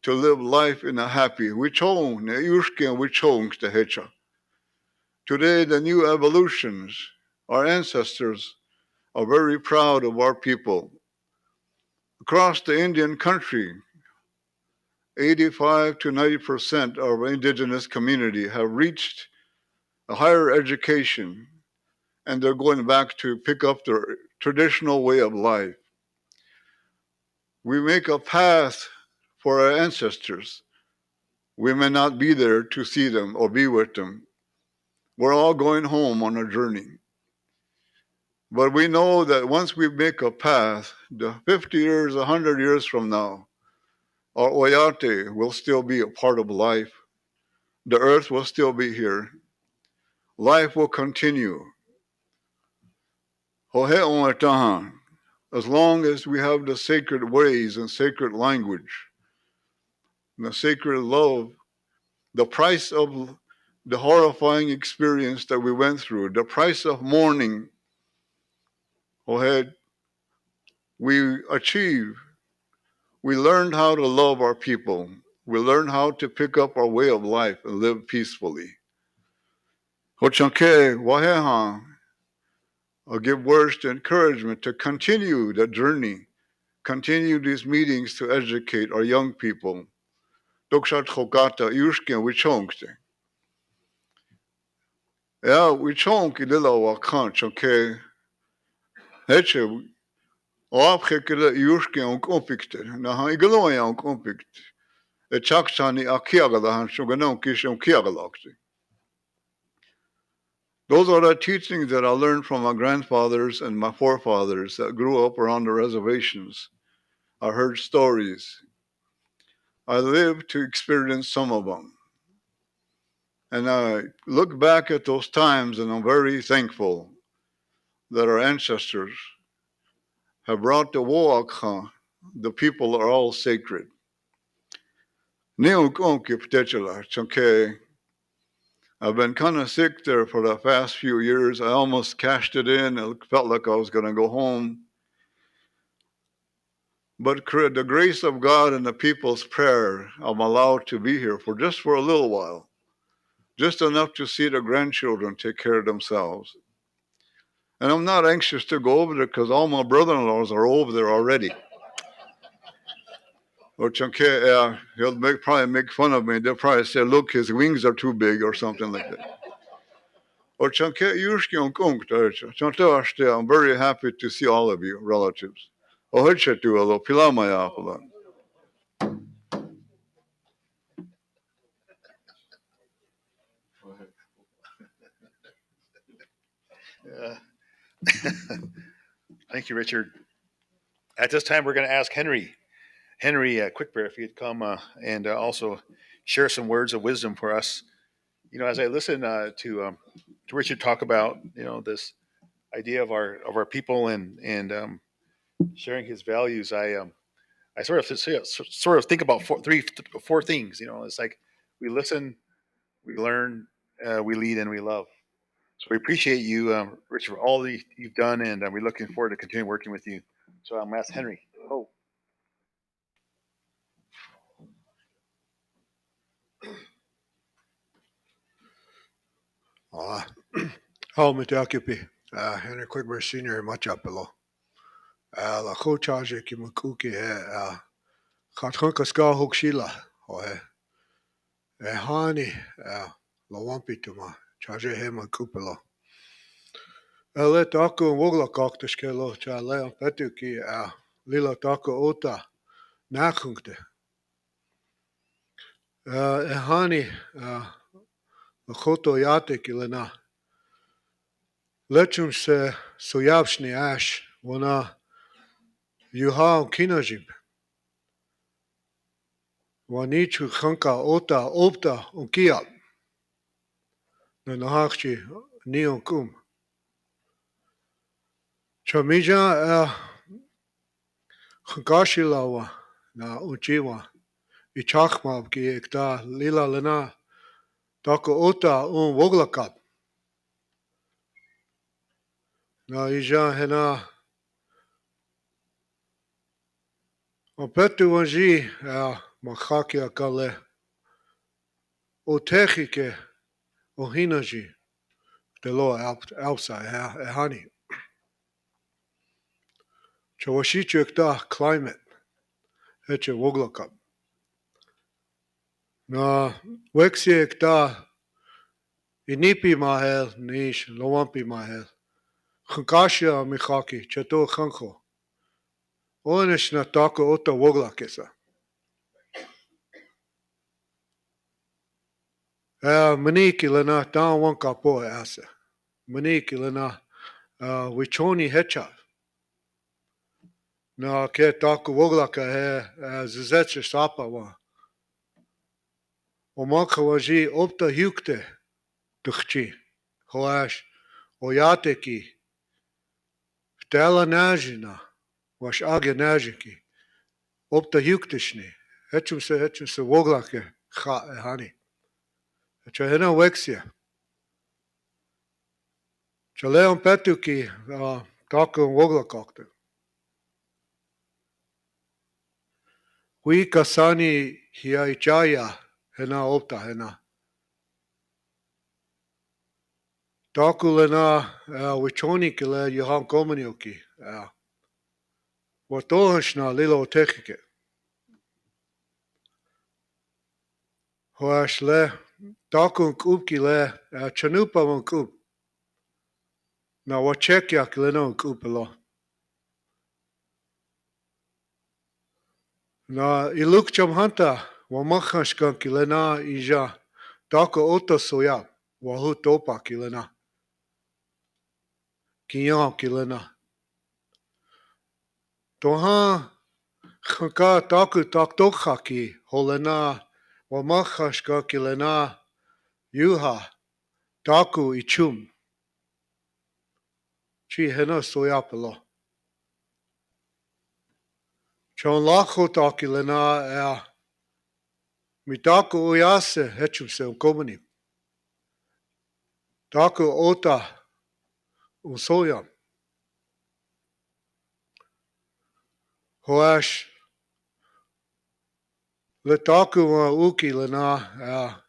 to live life in a happy. Today, the new evolutions, our ancestors are very proud of our people. Across the Indian country, 85 to 90% of our indigenous community have reached a higher education, and they're going back to pick up their traditional way of life. We make a path for our ancestors. We may not be there to see them or be with them. We're all going home on a journey. But we know that once we make a path, the 50 years, 100 years from now, our Oyate will still be a part of life. The earth will still be here. Life will continue. As long as we have the sacred ways and sacred language, and the sacred love, the price of the horrifying experience that we went through, the price of mourning, we achieve. We learned how to love our people. We learned how to pick up our way of life and live peacefully. I'll give words to encouragement to continue the journey, continue these meetings to educate our young people. Ja, we chonk lila wa kan chonke. Heche, oapkele yushke on kompikte. Na ha igelo ya on kompikte. E chakchani akiagala han shoganon kishon kiagalakte. Those are the teachings that I learned from my grandfathers and my forefathers that grew up around the reservations. I heard stories. I lived to experience some of them. And I look back at those times and I'm very thankful that our ancestors have brought the Woakha. The people are all sacred. I've been kind of sick there for the past few years. I almost cashed it in. It felt like I was going to go home. But the grace of God and the people's prayer, I'm allowed to be here for a little while. Just enough to see the grandchildren take care of themselves. And I'm not anxious to go over there because all my brother-in-laws are over there already. Or he'll probably make fun of me. They'll probably say, look, his wings are too big or something like that. Or I'm very happy to see all of you, relatives. Thank you, Richard. At this time, we're going to ask Henry Quickbear, if he'd come and also share some words of wisdom for us. As I listen to Richard talk about this idea of our people and sharing his values, I sort of think about four things. It's like we listen, we learn, we lead, and we love. So we appreciate you, Richard, for all that you've done, and we're looking forward to continuing working with you. So I'm going to ask Henry. Mitakipi, Henry Quickbear Senior, Machapelo. Lakota ki Mukuki, Katunka Ska Hokshila, Hani, Lawampituma, Charge him and Kupelo. Let Taku and Wogla Cocktaskelo, Chale, Petuki, Lila Taku Ota, Nakunkte. Hani, Lakoto Yatik Ilena. Lechum se Soyabshni Ash, Wana Yuha Kinajib. Wanichu Khanka Ota Opta Unkiab. Nahakchi Neokum. Chamija Khankashilawa na Uchiwa. Ichakma ki ekta Lila Lena Taka Ota Woglakap. Na Ija Hena Opetu Wanji Makhakia Kale Otechike Ohinaji the lower outside Hani. Chawashichukta climate Heche Woglakap. Na Wexiekta Inipi Mahel Nish Lowampi Mahel. Khankashia Mikhaki Chato Khanko. Onish na Taka Ota Woglakesa. Maniki Lena down one kapo asa. Maniki Lena Wichoni hecha. Na ke taku woglaka he zezeche sapa wa. O Maka waji opta hukte tuchchi. Hoash oyate ki. Ftela najina. Wash age najiki. Opta hukteshni. Hechum se woglake hani. Hecha hena wexia. Chaleon petuki taku woglakakte. Hui kasani hiaichaya hena opta hena. Taku lena wichoni kile yohan komanioki. Watohashna lilo techike. Hoash le taku kubki le chanupa wan kub. Na wachekia kileno kubelo. Na iluk chamhanta wamachashkan kilena ija. Taku ota soya. Wahu topa kilena. Kiyan kilena. Toha Chaka taku taktokaki holena wamachashka kilena yuha taku ichum chi hena soyapalo. Chon lacho takilena mitaku uyase hechumse ukomani. Taku ota usoyam. Hoash le taku wa uki lena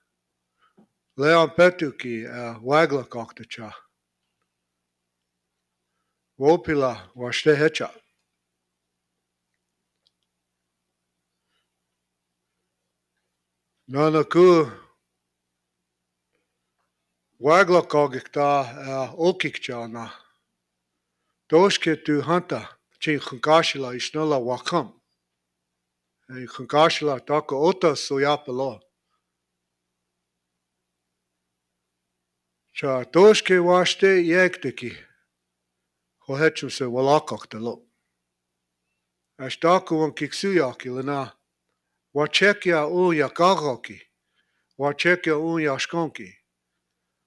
leon petuki wagla kaktacha. Wopila washte hecha. Nanaku wagla kagikta okikchana. Doshke tu hanta chi khankashila ishnola wakam. Khankashila taka ota soyapalo. Cha doshke washte yekteki. Hohechu se walakaktalo. Ashtaku wan kiksuyaki lana. Wachekia un yakagaki. Wachekia un yashkonki.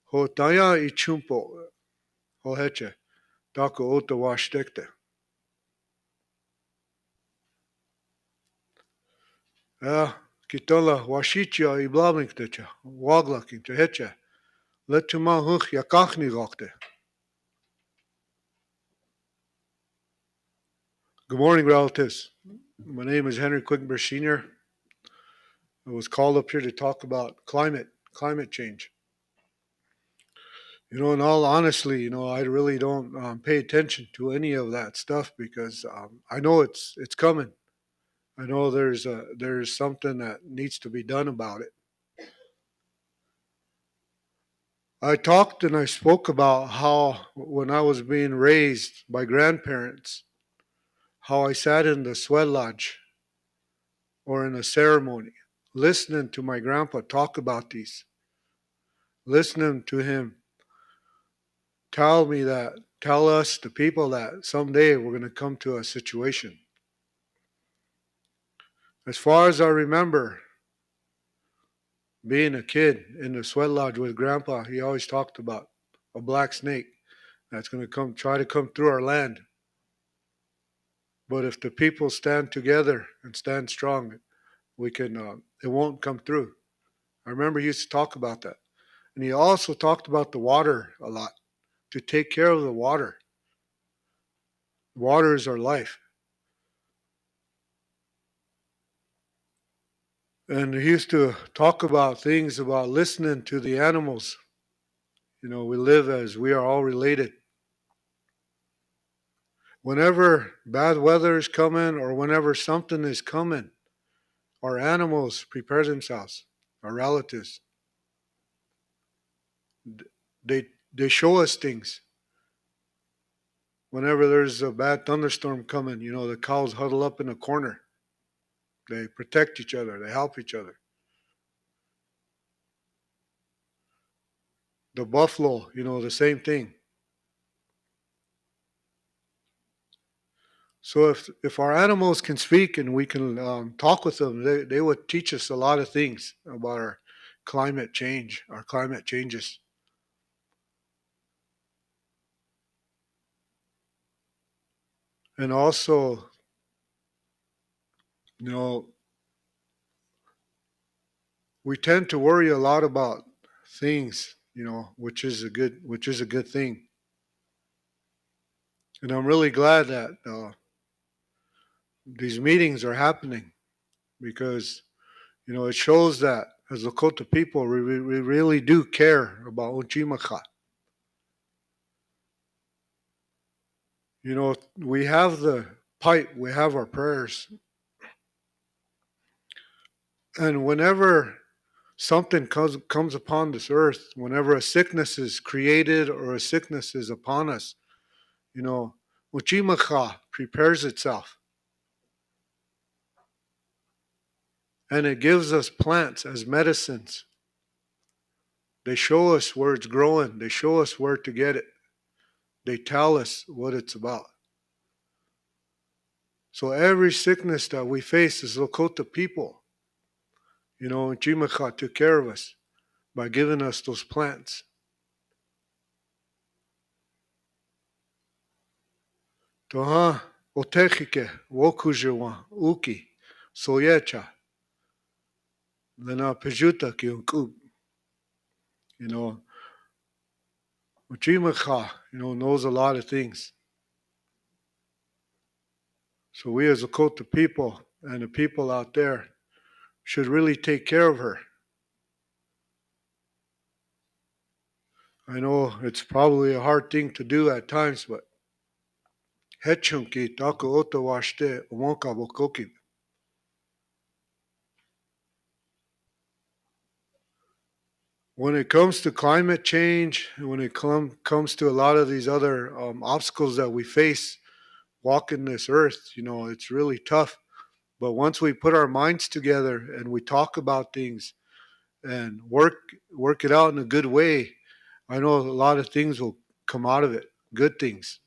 Ho taya ichumpo. Hoheche. Taka ota washtekte. Kitola washichia iblamiktecha. Waglakincha heche. Letuma huch yakachni gakte. Good morning, relatives. My name is Henry Quickbear Sr. I was called up here to talk about climate change. In all honesty, I really don't pay attention to any of that stuff because I know it's coming. I know there's something that needs to be done about it. I talked and I spoke about how when I was being raised by grandparents, how I sat in the sweat lodge or in a ceremony, listening to my grandpa talk about these, listening to him tell us, the people, that someday we're going to come to a situation. As far as I remember, being a kid in the sweat lodge with grandpa, he always talked about a black snake that's going to try to come through our land. But if the people stand together and stand strong, we can. It won't come through. I remember he used to talk about that. And he also talked about the water a lot, to take care of the water. Water is our life. And he used to talk about things about listening to the animals. We live as we are all related. Whenever bad weather is coming or whenever something is coming, our animals prepare themselves, our relatives. They show us things. Whenever there's a bad thunderstorm coming, the cows huddle up in a corner. They protect each other. They help each other. The buffalo, the same thing. So if our animals can speak and we can talk with them, they would teach us a lot of things about our climate change, our climate changes. And also, you know, we tend to worry a lot about things, you know, which is a good thing. And I'm really glad that these meetings are happening because, you know, it shows that as Lakota people, we really do care about Unchimaka. You know, we have the pipe, we have our prayers. And whenever something comes upon this earth, whenever a sickness is created or a sickness is upon us, you know, Uchimacha prepares itself. And it gives us plants as medicines. They show us where it's growing. They show us where to get it. They tell us what it's about. So every sickness that we face as Lakota people, you know, Uchimacha took care of us by giving us those plants. Toha otechike wokujewa uki soyecha lena pejuta ki unkub. You know, Uchimacha, you know, knows a lot of things. So we as Lakota people and the people out there should really take care of her. I know it's probably a hard thing to do at times, but hechunki taku oto washte omonka bokoki. When it comes to climate change, when it comes to a lot of these other obstacles that we face walking this earth, you know, it's really tough. But once we put our minds together and we talk about things and work it out in a good way, I know a lot of things will come out of it, good things.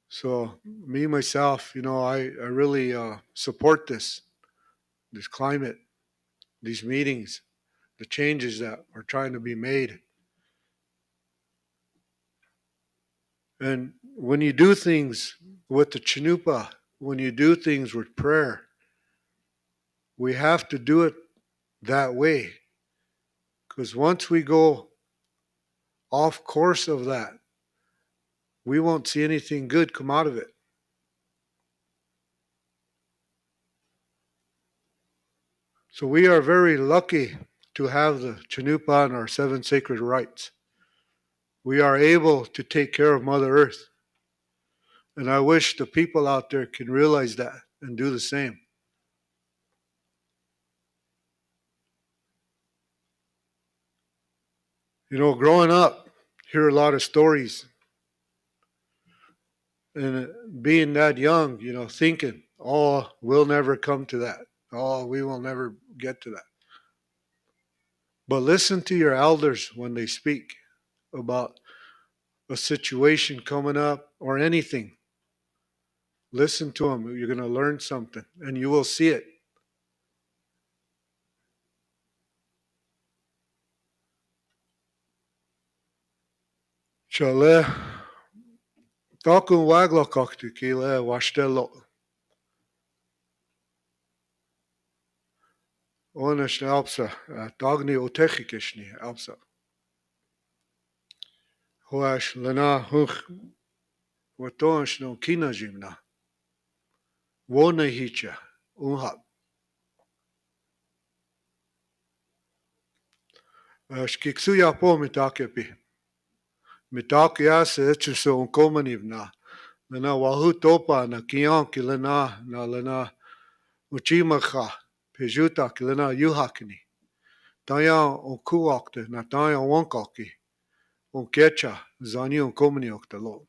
So me myself, you know, I really support this climate, these meetings, the changes that are trying to be made. And when you do things with the Chinupa, when you do things with prayer, we have to do it that way. Because once we go off course of that, we won't see anything good come out of it. So we are very lucky to have the Chinupa and our 7 sacred rites. We are able to take care of Mother Earth. And I wish the people out there can realize that and do the same. You know, growing up, hear a lot of stories. And being that young, you know, thinking, oh, we'll never come to that. Oh, we will never get to that. But listen to your elders when they speak about a situation coming up or anything. Listen to them. You're going to learn something and you will see it. Chale, takun wagla koktu kile washtelo. Onesh alpsa, dagni otechikishni alpsa. Hoash lena huch watonsh no kina jimna. Wone hicha, unhab. Shkiksuya po mitakepi. Mitakia se echuso unkomanivna. Lena wahu topa na kianki lena na lena uchimacha. Pejuta ki lena yuhakini. Taya onkuakte na taya wankaki. Onkecha zani unkomani oktalo.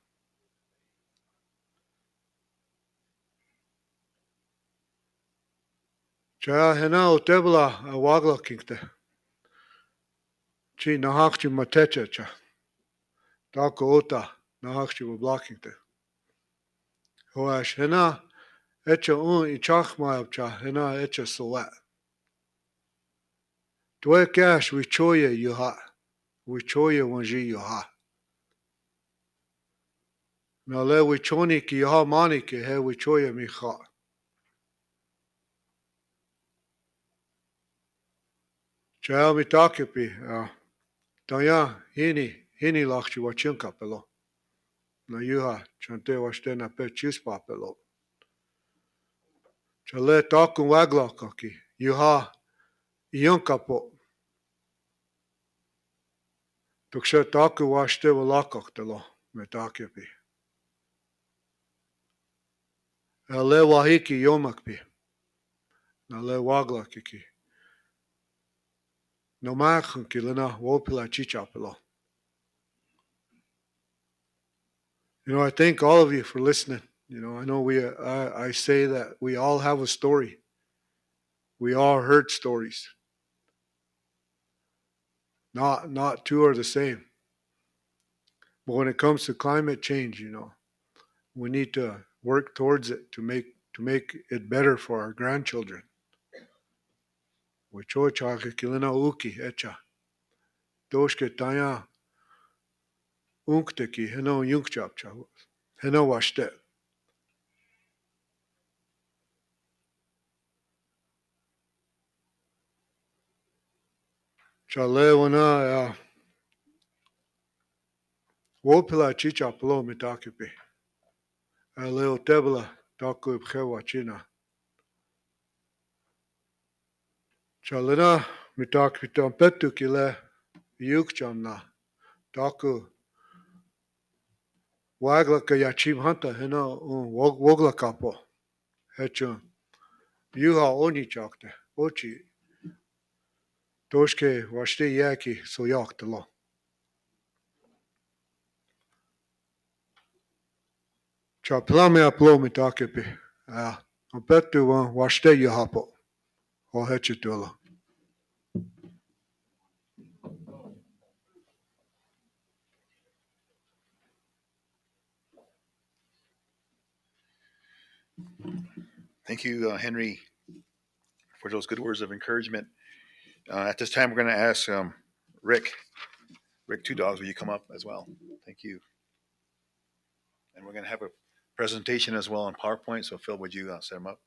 Chaya hena otebla wagla kinkte. Chi nahakchi matecha cha. Tako ota na hakšivo blakinte. Hoaš hena echa I chachmaevcha hena echa solat. Tue cash we choye yuha. We choye wanji yuha. Na le we choni ki yuha manike he we choye micha. Chaya mi takepi. Tanya hini lakchi wachinka pelo. Na yuha chante washte na pe chispa pelo. Chale takun waglakaki. Yuha yunkapo. Tukshe taku washte walakaktelo me takepi. Le wahiki yomakpi. Na le waglakiki. No machanki lena wopila chichapelo. You know, I thank all of you for listening. You know, I know I say that we all have a story. We all heard stories. Not two are the same. But when it comes to climate change, you know, we need to work towards it to make it better for our grandchildren. Wichochake kilena uki echa. Doshke tanya unkteki heno yunkchapcha. Heno washte. Chale wana wopila chichapelo mitakipi. Leo tebla taku ibchewa china. Chalena mitak mitampetu kile yukchamna taku wagla ka yachim hanta hena wogla kapo hechun yuha oni chakte ochi toshke washte yaki so yaktelo. Chaplame aplo mitakepi ampetu washte yuhapo o hechitulo. Thank you, Henry, for those good words of encouragement. At this time, we're going to ask Rick, Two Dogs, will you come up as well? Thank you. And we're going to have a presentation as well on PowerPoint. So, Phil, would you set them up?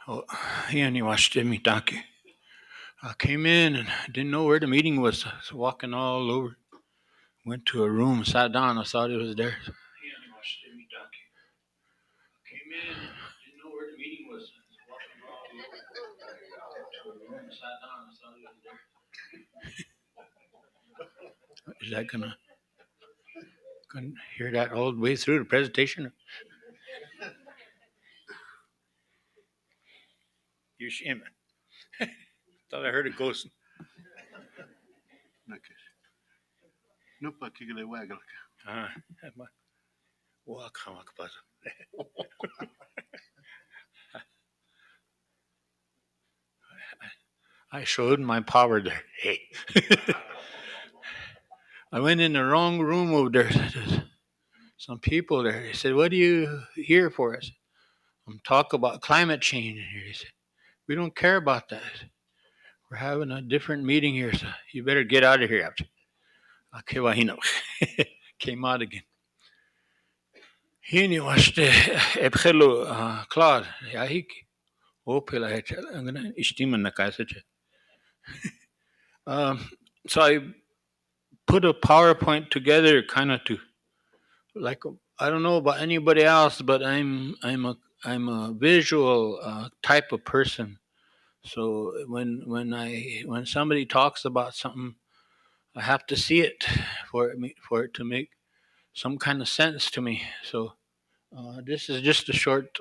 Oh, yani watched me donkey. I came in and didn't know where the meeting was. I was walking all over. Went to a room, sat down. I thought it was there. Yani watched me donkey. I came in and didn't know where the meeting was. I was walking all over. Went to a room, sat down. I thought it was there. Is that gonna hear that all the way through the presentation? You're shaming. Thought I heard a ghost. No pa kigile wagel. I showed my power there. Hey. I went in the wrong room over there. There's some people there. They said, "What are you here for?" I said, "I'm talking about climate change in here." He said, "We don't care about that. We're having a different meeting here, so you better get out of here." Okay, well, he know. Came out again. Hini washte ebkhelo Claude yahiki opela hechel angana ishtiman nakasache. So I put a PowerPoint together kind of to like I don't know about anybody else, but I'm a visual type of person. So when somebody talks about something, I have to see it for it to make some kind of sense to me. So this is just a short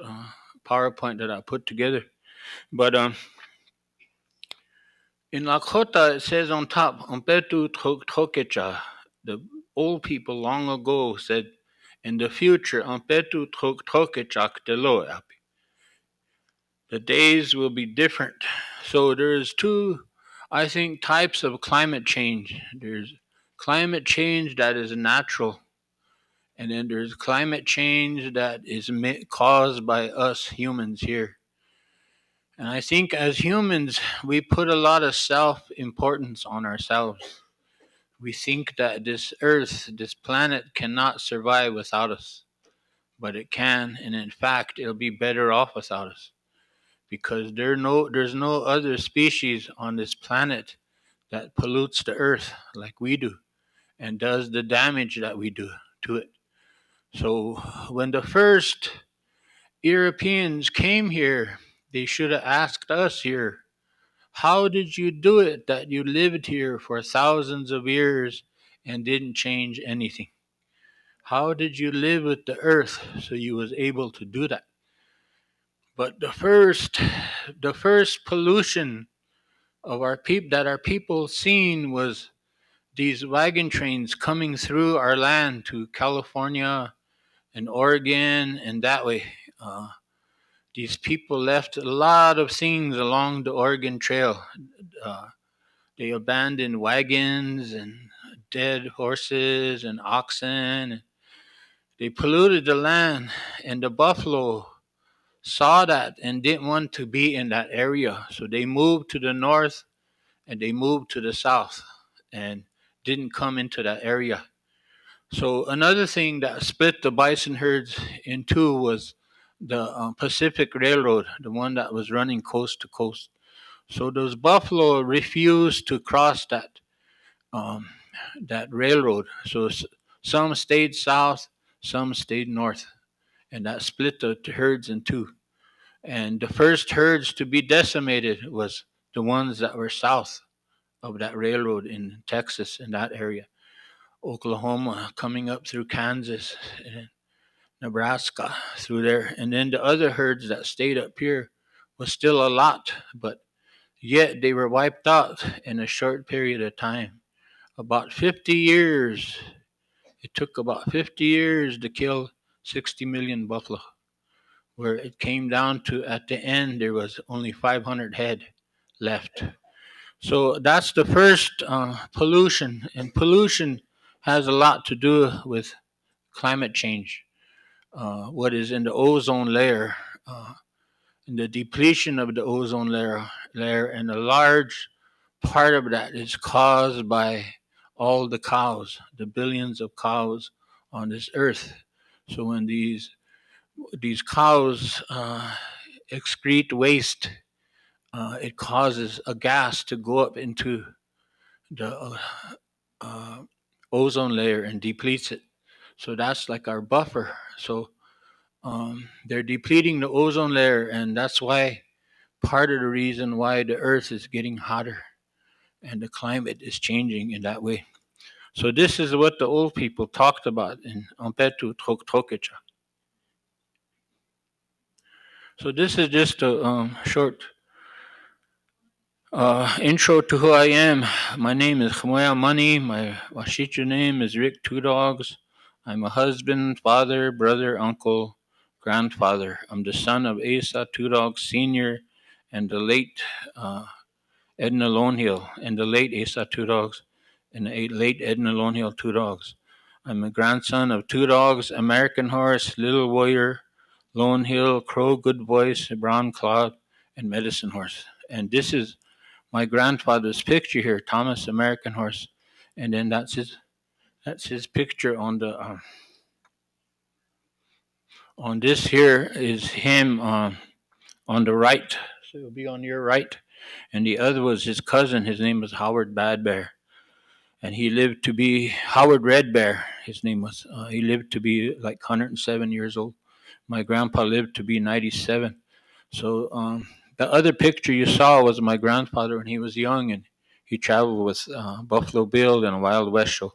PowerPoint that I put together. But in Lakota, it says on top, "Ampetu trokecha." The old people long ago said, "In the future, Ampetu trokechak delo api." The days will be different. So there's two, I think, types of climate change. There's climate change that is natural, and then there's climate change that is caused by us humans here. And I think as humans, we put a lot of self importance on ourselves. We think that this earth, this planet cannot survive without us, but it can, and in fact, it'll be better off without us because there's no other species on this planet that pollutes the earth like we do and does the damage that we do to it. So when the first Europeans came here, they should have asked us here, how did you do it that you lived here for thousands of years and didn't change anything? How did you live with the earth so you was able to do that? But the first pollution of our people seen was these wagon trains coming through our land to California and Oregon and that way. These people left a lot of things along the Oregon Trail. They abandoned wagons and dead horses and oxen. They polluted the land, and the buffalo saw that and didn't want to be in that area. So they moved to the north and they moved to the south and didn't come into that area. So another thing that split the bison herds in two was the Pacific Railroad, the one that was running coast to coast. So those buffalo refused to cross um, that railroad. So some stayed south, some stayed north, and that split the herds in two. And the first herds to be decimated was the ones that were south of that railroad in Texas, in that area. Oklahoma, coming up through Kansas, and Nebraska, through there. And then the other herds that stayed up here was still a lot, but yet they were wiped out in a short period of time. About 50 years. It took about 50 years to kill 60 million buffalo, where it came down to at the end there was only 500 head left. So that's the first pollution, and pollution has a lot to do with climate change. What is in the ozone layer, and the depletion of the ozone layer, and a large part of that is caused by all the cows, the billions of cows on this earth. So when these cows excrete waste, it causes a gas to go up into the uh, ozone layer and depletes it. So that's like our buffer. So they're depleting the ozone layer, and that's why part of the reason why the earth is getting hotter and the climate is changing in that way. So this is what the old people talked about in Ampetu Trokecha. So this is just a short intro to who I am. My name is Khmoya Money. My Washichu name is Rick Two Dogs. I'm a husband, father, brother, uncle, grandfather. I'm the son of Asa Two Dogs Sr. and the late Edna Lonehill, and the late Asa Two Dogs, and the late Edna Lonehill Two Dogs. I'm a grandson of Two Dogs, American Horse, Little Warrior, Lone Hill, Crow, Good Voice, Brown Cloud, and Medicine Horse. And this is my grandfather's picture here, Thomas American Horse, and then that's his picture on the on this here is him on the right. So it'll be on your right. And the other was his cousin. His name was Howard Bad Bear. And he lived to be Howard Red Bear. His name was. He lived to be like 107 years old. My grandpa lived to be 97. So the other picture you saw was my grandfather when he was young, and he traveled with Buffalo Bill and a Wild West show.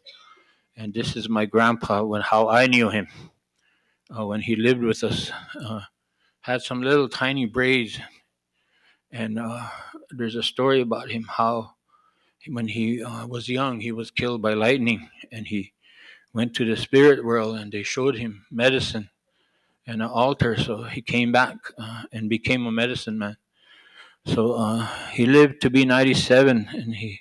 And this is my grandpa when how I knew him when he lived with us. Had some little tiny braids, and there's a story about him how when he was young he was killed by lightning, and he went to the spirit world, and they showed him medicine and an altar. So he came back and became a medicine man. So he lived to be 97, and he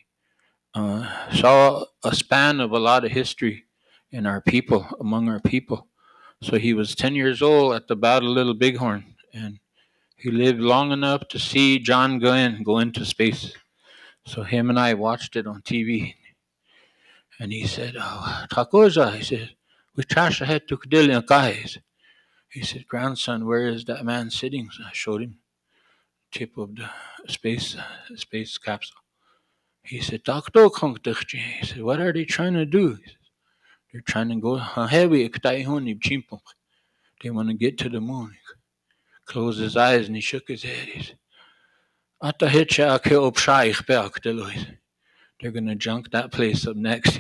saw a span of a lot of history in our people, among our people. So he was 10 years old at the Battle of Little Bighorn, and he lived long enough to see John Glenn go into space. So him and I watched it on TV, and he said, Takoza, he said, we trash ahead to Kadilian guys. He said, grandson, where is that man sitting? So I showed him the tip of the space capsule. He said, Doctor, he said, what are they trying to do? He said, they're trying to go heavy. They want to get to the moon. He closed his eyes and he shook his head. He said, they're going to junk that place up next.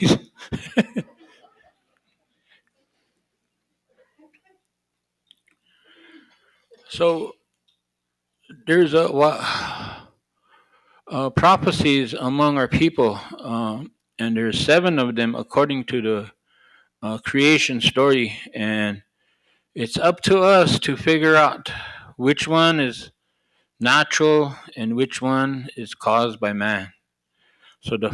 So there's prophecies among our people, and there's 7 of them according to the creation story, and it's up to us to figure out which one is natural and which one is caused by man. So the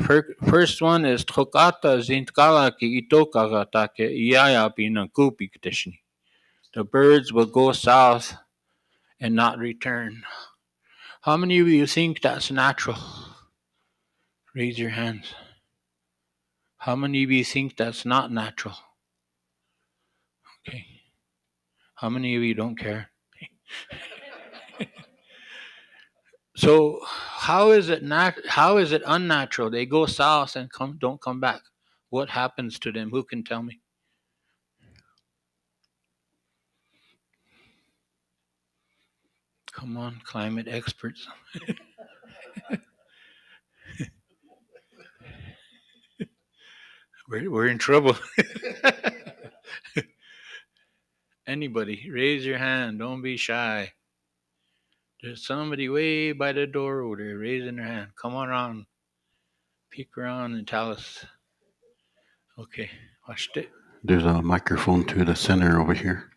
first one is Trokata Zintkala ki Itokagata ke Iaya Pina Kupi Ktishni. The birds will go south and not return. How many of you think that's natural? Raise your hands. How many of you think that's not natural? Okay. How many of you don't care? So how is it unnatural? They go south and don't come back. What happens to them? Who can tell me? Come on, climate experts. We're in trouble. Anybody, raise your hand. Don't be shy. There's somebody way by the door over there raising their hand. Come on around. Peek around and tell us. Okay, watch it. There's a microphone to the center over here.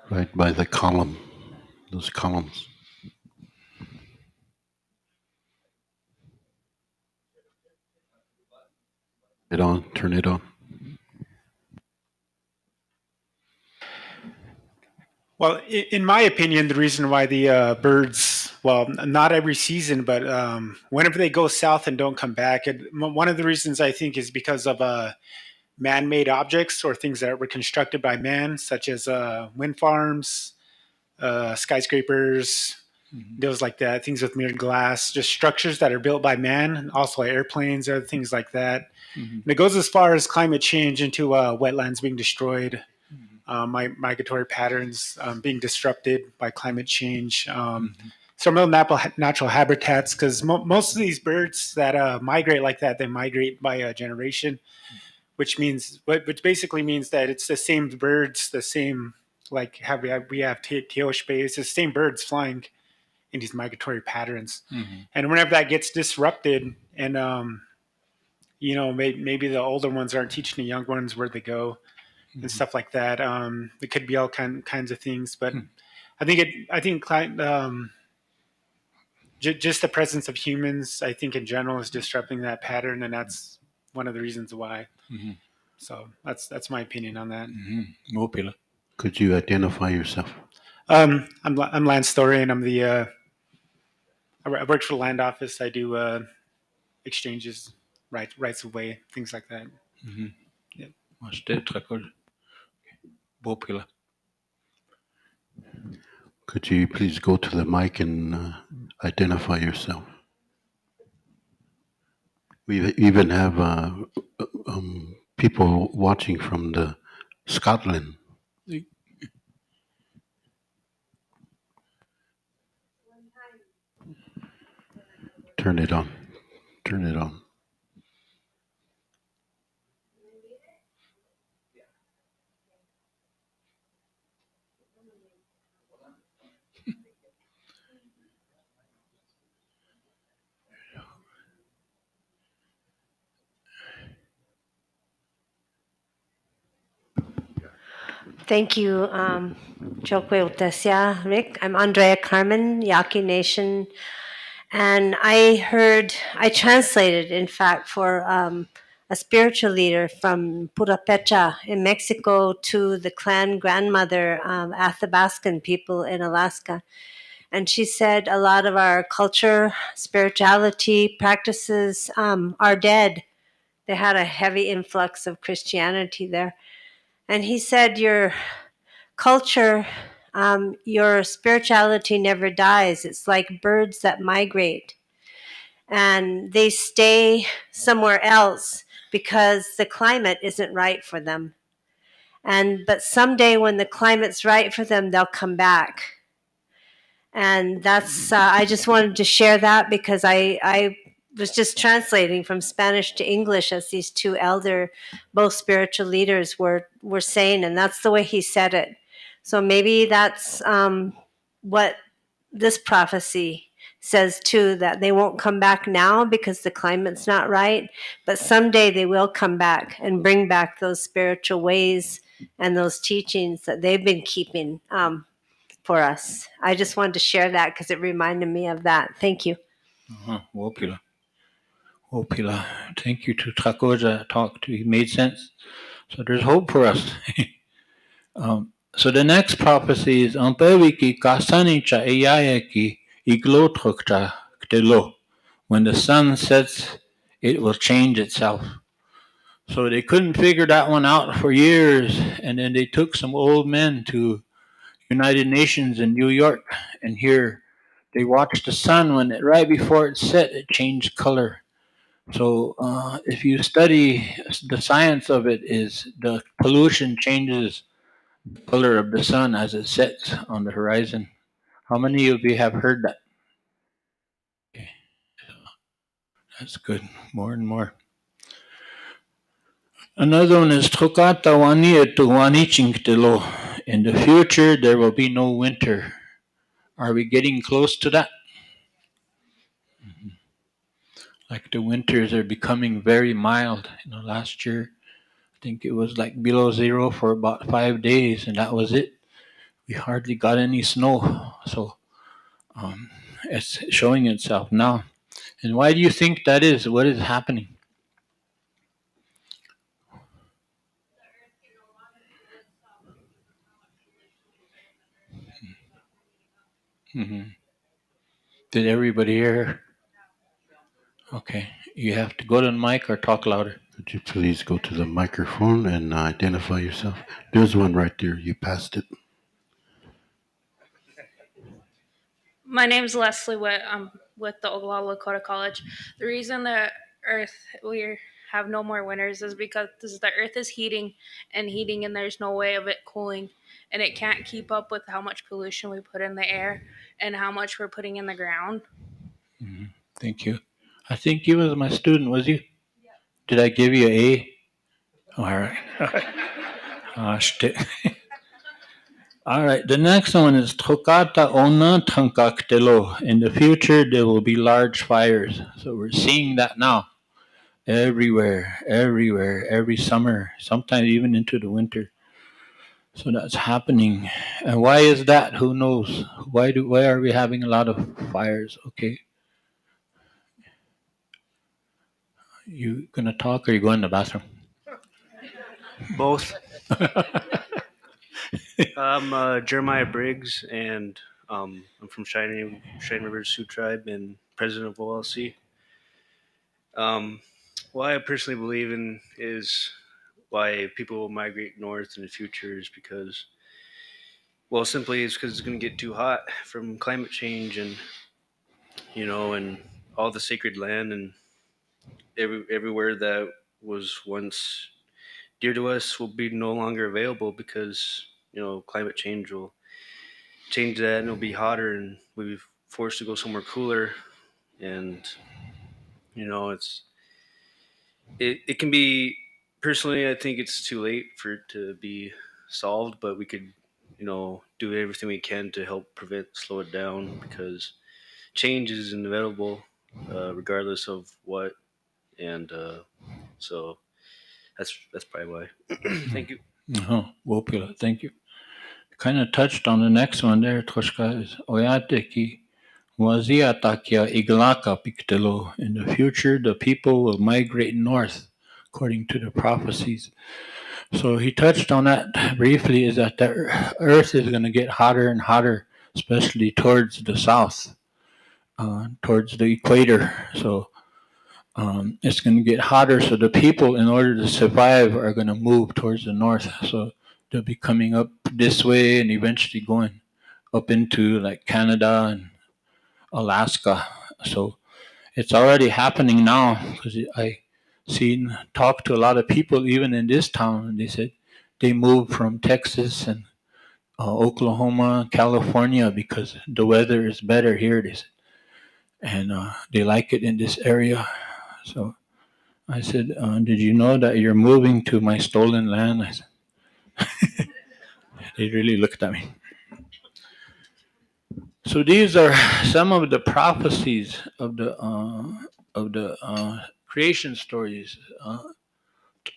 Right by the column, those columns. Turn it on. Well, in my opinion, the reason why the birds, well, not every season, but whenever they go south and don't come back, one of the reasons I think is because of man-made objects or things that were constructed by man, such as wind farms, skyscrapers, those like that, things with mirrored glass, just structures that are built by man, and also airplanes, other things like that. And it goes as far as climate change into wetlands being destroyed. Migratory patterns being disrupted by climate change. Some of the natural habitats, because most of these birds that migrate like that, they migrate by a generation, which basically means that it's the same birds, the same, like we have teosh bays, the same birds flying in these migratory patterns. And whenever that gets disrupted, and maybe the older ones aren't teaching the young ones where they go, and stuff like that. It could be all kinds of things, but I think just the presence of humans, I think in general, is disrupting that pattern, and that's one of the reasons why. So that's my opinion on that. Could you identify yourself? I'm Lance Story, and I'm the I work for the land office. I do exchanges, rights of way, things like that. Could you please go to the mic and identify yourself? We even have people watching from the Scotland. Turn it on. Turn it on. Thank you, Chokwe Utesia, Rick. I'm Andrea Carmen, Yaqui Nation. And I translated, in fact, for a spiritual leader from Purepecha in Mexico to the clan grandmother of Athabascan people in Alaska. And she said a lot of our culture, spirituality practices are dead. They had a heavy influx of Christianity there. And he said, your culture, your spirituality never dies. It's like birds that migrate and they stay somewhere else because the climate isn't right for them. But someday when the climate's right for them, they'll come back. And that's, I just wanted to share that because I was just translating from Spanish to English as these two elder, both spiritual leaders were saying, and that's the way he said it. So maybe that's what this prophecy says too, that they won't come back now because the climate's not right, but someday they will come back and bring back those spiritual ways and those teachings that they've been keeping for us. I just wanted to share that because it reminded me of that. Thank you. Wopila. Thank you to Takoja talk to. He made sense. So there's hope for us. So the next prophecy is Ampeviki Kasanicha Eyayaki Iglotrokta Ktelo. When the sun sets, it will change itself. So they couldn't figure that one out for years, and then they took some old men to United Nations in New York, and here they watched the sun right before it set, it changed color. So if you study the science of it, is the pollution changes the color of the sun as it sets on the horizon. How many of you have heard that? Okay. That's good. More and more. Another one is Trokata Wanietu Wanichingtelo. In the future, there will be no winter. Are we getting close to that? Like the winters are becoming very mild. Last year, I think it was like below zero for about 5 days, and that was it. We hardly got any snow. So it's showing itself now. And why do you think that is? What is happening? Mm-hmm. Did everybody hear? Okay. You have to go to the mic or talk louder. Could you please go to the microphone and identify yourself? There's one right there. You passed it. My name's Leslie Witt. I'm with the Oglala Lakota College. The reason the Earth, we have no more winters is because the Earth is heating and there's no way of it cooling. And it can't keep up with how much pollution we put in the air and how much we're putting in the ground. Mm-hmm. Thank you. I think you was my student, was you? Yeah. Did I give you an A? Oh, all right. Shit. All right. The next one is Tokata Ona Tankaktelo. In the future, there will be large fires. So we're seeing that now. Everywhere, every summer, sometimes even into the winter. So that's happening. And why is that? Who knows? Why are we having a lot of fires? Okay. You gonna talk or you go in the bathroom? Both. I'm Jeremiah Briggs, and I'm from Cheyenne River Sioux Tribe and president of OLC. What I personally believe in is why people will migrate north in the future is because, well, simply it's because it's going to get too hot from climate change, and and all the sacred land and everywhere that was once dear to us will be no longer available because climate change will change that, and it'll be hotter, and we'll be forced to go somewhere cooler, and it can be, personally I think it's too late for it to be solved, but we could do everything we can to help slow it down, because change is inevitable, regardless of what, and so that's probably why. Thank you. Wopila, thank you. Kind of touched on the next one there, Toshka, is Oyate ki Wazia takia iglaka piktelo. In the future, the people will migrate north, according to the prophecies. So he touched on that briefly, is that the earth is going to get hotter and hotter, especially towards the south, towards the equator. So it's going to get hotter. So the people, in order to survive, are going to move towards the north. So they'll be coming up this way and eventually going up into like Canada and Alaska. So it's already happening now, because I talked to a lot of people even in this town, and they said they moved from Texas and Oklahoma, California, because the weather is better here. They said, and they like it in this area. So I said, "Did you know that you're moving to my stolen land?" I said, they really looked at me. So these are some of the prophecies of the creation stories.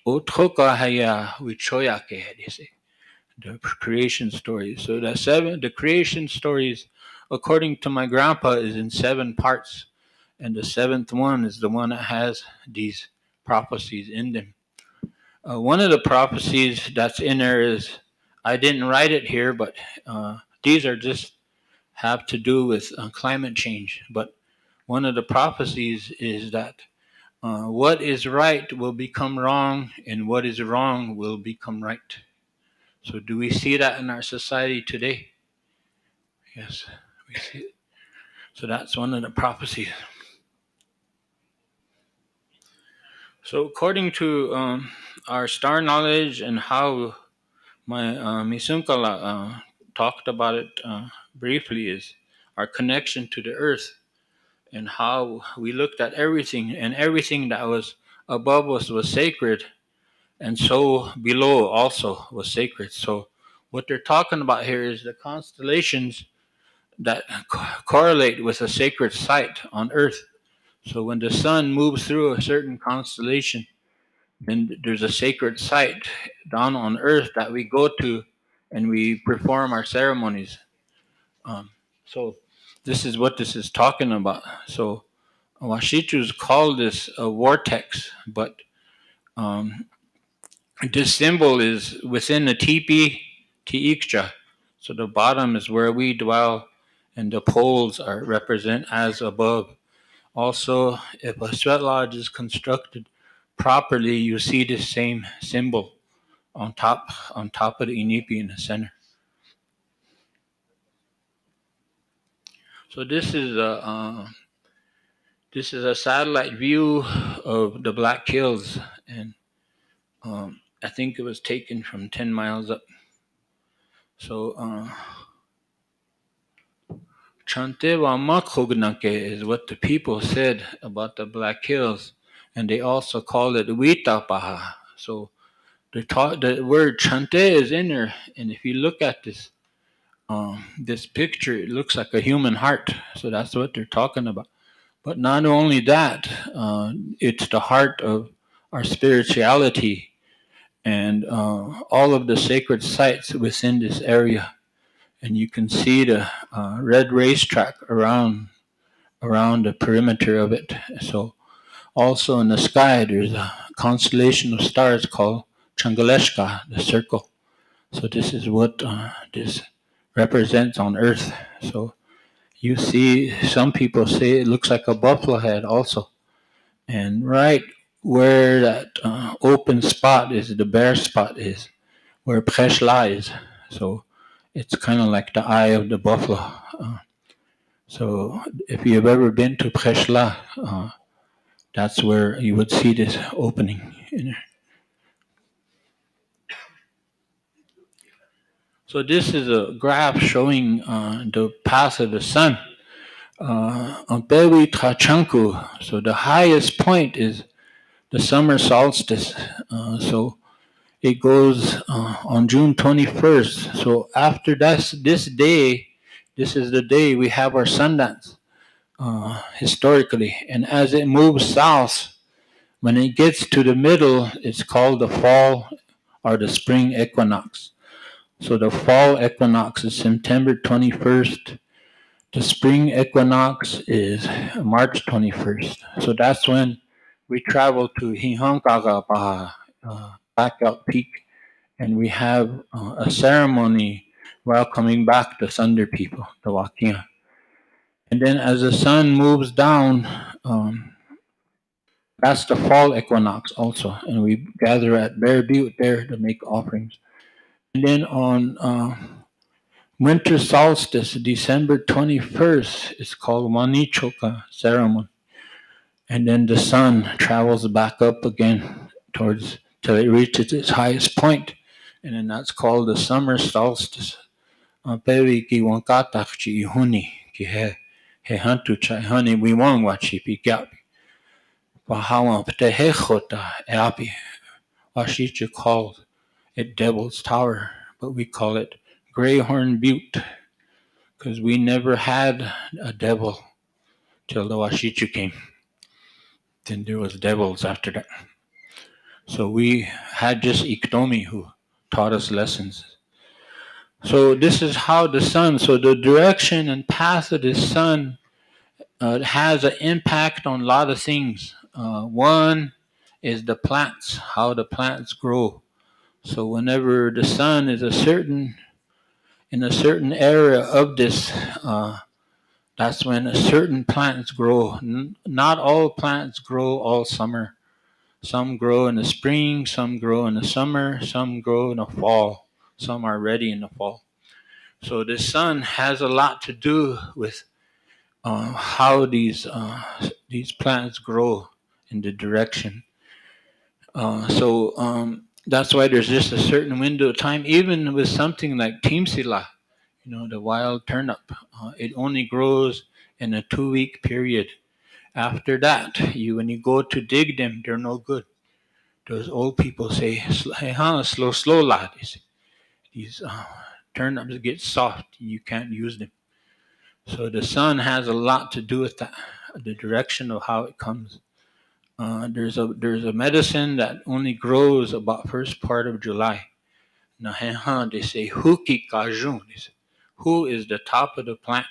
Otroka haya wichoyake, they say, the creation stories. So the creation stories, according to my grandpa, is in 7 parts, and the 7th one is the one that has these prophecies in them. One of the prophecies that's in there is, I didn't write it here, but these are just have to do with climate change. But one of the prophecies is that what is right will become wrong, and what is wrong will become right. So do we see that in our society today? Yes, we see it. So that's one of the prophecies. So according to our star knowledge and how my Misunkala talked about it briefly, is our connection to the earth, and how we looked at everything, and everything that was above us was sacred, and so below also was sacred. So what they're talking about here is the constellations that correlate with a sacred site on earth. So when the sun moves through a certain constellation, then there's a sacred site down on earth that we go to, and we perform our ceremonies. So this is what this is talking about. So Washitus call this a vortex, but this symbol is within the teepee, Tiiksha. So the bottom is where we dwell, and the poles are represent as above. Also, if a sweat lodge is constructed properly, you see the same symbol on top of the inipi in the center. So this is a satellite view of the Black Hills, and I think it was taken from 10 miles up. So Chantewa Makhognake is what the people said about the Black Hills, and they also called it Witapaha. So the word Chante is in there, and if you look at this picture, it looks like a human heart. So that's what they're talking about. But not only that, it's the heart of our spirituality and all of the sacred sites within this area. And you can see the red racetrack around the perimeter of it. So also in the sky, there's a constellation of stars called Changaleshka, the circle. So this is what this represents on Earth. So you see, some people say it looks like a buffalo head also. And right where that open spot is, the bare spot is, where Preshla is. So it's kind of like the eye of the buffalo. So if you've ever been to Preshla, that's where you would see this opening in there. So this is a graph showing the path of the sun. On Bewi Trachanku, so the highest point is the summer solstice. So it goes on June 21st. So after this day, this is the day we have our Sundance historically. And as it moves south, when it gets to the middle, it's called the fall or the spring equinox. So the fall equinox is September 21st. The spring equinox is March 21st. So that's when we travel to Hihankagapaha, Blackout Peak, and we have a ceremony welcoming back the Thunder people, the Wakia. And then as the sun moves down, that's the fall equinox also, and we gather at Bear Butte there to make offerings. And then on winter solstice, December 21st, it's called Wanichoka ceremony. And then the sun travels back up again towards till it reaches its highest point, and then that's called the summer solstice. Pewi ki wankatak chi ihuni ki he hantu chai honey we wong wachi pi gap. Wahawa pte hechota eapi. Washicha called it Devil's Tower, but we call it Greyhorn Butte because we never had a devil till the Washichu came. Then there was devils after that. So we had just Iktomi who taught us lessons. So this is how the sun, so the direction and path of the sun has an impact on a lot of things. One is the plants, how the plants grow. So whenever the sun is in a certain area of this, that's when certain plants grow. Not all plants grow all summer. Some grow in the spring, some grow in the summer, some grow in the fall, some are ready in the fall. So the sun has a lot to do with how these plants grow in the direction. So that's why there's just a certain window of time, even with something like Timsila, the wild turnip. It only grows in a 2-week period. After that, when you go to dig them, they're no good. Those old people say, "Hey, slow, lad." These turnips get soft. You can't use them. So the sun has a lot to do with that, the direction of how it comes. There's a medicine that only grows about first part of July. They say huki kajun. Hu is the top of the plant.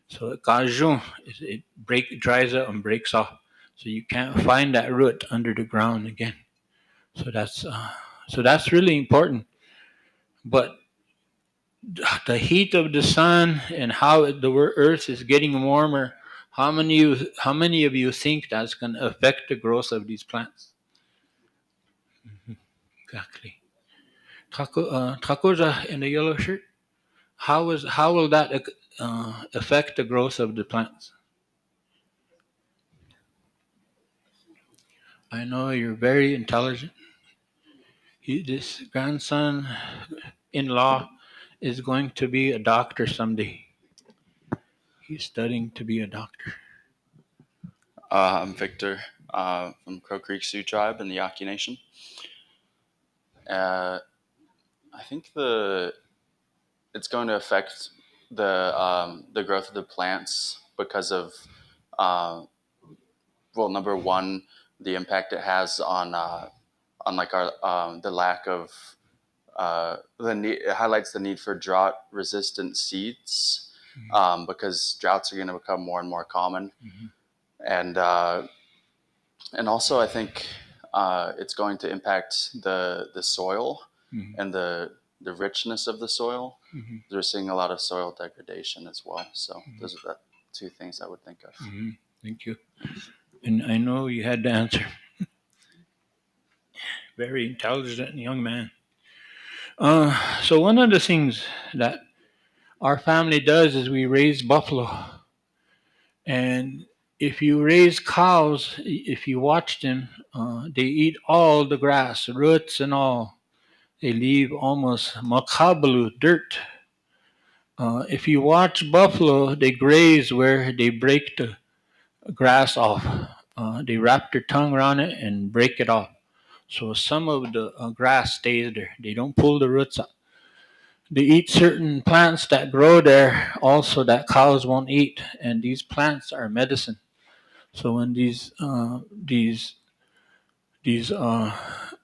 So kajun it dries up and breaks off. So you can't find that root under the ground again. So that's really important. But the heat of the sun and how the earth is getting warmer, how many of you think that's going to affect the growth of these plants? Exactly. Takoza in the yellow shirt, how will that affect the growth of the plants? I know you're very intelligent. This grandson-in-law is going to be a doctor someday. He's studying to be a doctor. I'm Victor from Crow Creek Sioux Tribe in the Yaqui Nation. I think it's going to affect the growth of the plants because of number one, the impact it has on like our the lack of it highlights the need for drought resistant seeds because droughts are going to become more and more common. And also I think it's going to impact the soil and the richness of the soil. We're seeing a lot of soil degradation as well. So those are the two things I would think of. Thank you. And I know you had to answer. Very intelligent young man. So one of the things that our family does is we raise buffalo. And if you raise cows, if you watch them, they eat all the grass, roots and all. They leave almost makabalu, dirt. If you watch buffalo, they graze where they break the grass off. They wrap their tongue around it and break it off. So some of the grass stays there. They don't pull the roots up. They eat certain plants that grow there also that cows won't eat, and these plants are medicine. So when these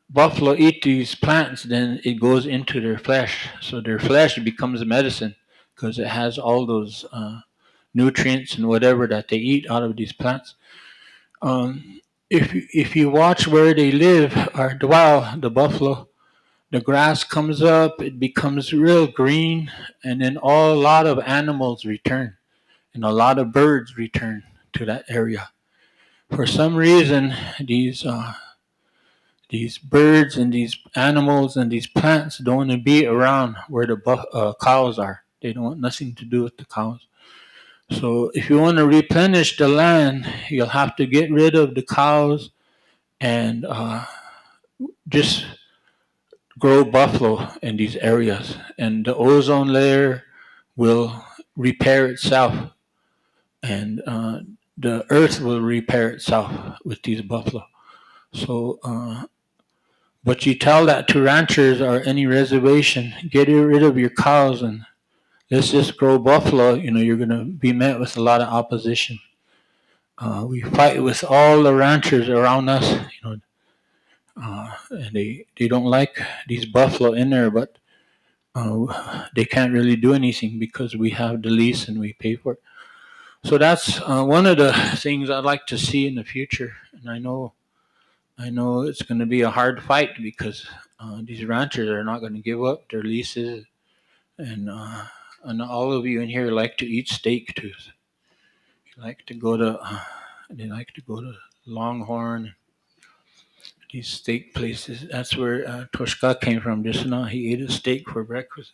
buffalo eat these plants, then it goes into their flesh. So their flesh becomes medicine because it has all those nutrients and whatever that they eat out of these plants. If you watch where they live or dwell, the buffalo, the grass comes up, it becomes real green, and then a lot of animals return, and a lot of birds return to that area. For some reason, these birds and these animals and these plants don't want to be around where the cows are. They don't want nothing to do with the cows. So if you want to replenish the land, you'll have to get rid of the cows and just grow buffalo in these areas. And the ozone layer will repair itself, and the earth will repair itself with these buffalo. So, but you tell that to ranchers or any reservation, get rid of your cows and let's just grow buffalo. You're going to be met with a lot of opposition. We fight with all the ranchers around us, and they don't like these buffalo in there, but they can't really do anything because we have the lease and we pay for it. So that's one of the things I'd like to see in the future. And I know it's going to be a hard fight because these ranchers are not going to give up their leases, and all of you in here like to eat steak too. You like to go to they like to go to Longhorn, these steak places. That's where Toshka came from just now. He ate a steak for breakfast.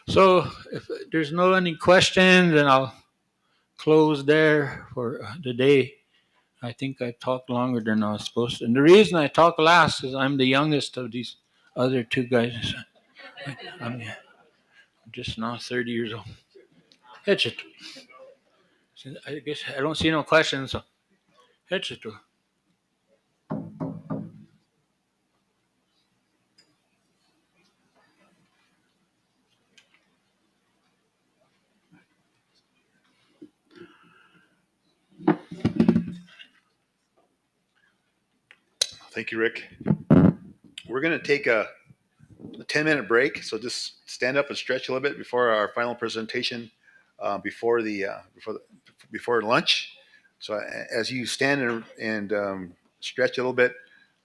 So if there's no any questions, then I'll close there for the day. I think I talked longer than I was supposed to. And the reason I talk last is I'm the youngest of these other two guys. I'm just now 30 years old. That's it. I guess I don't see no questions. So that's it. Thank you, Rick. We're going to take a 10-minute break. So just stand up and stretch a little bit before our final presentation, before lunch. So as you stand and stretch a little bit,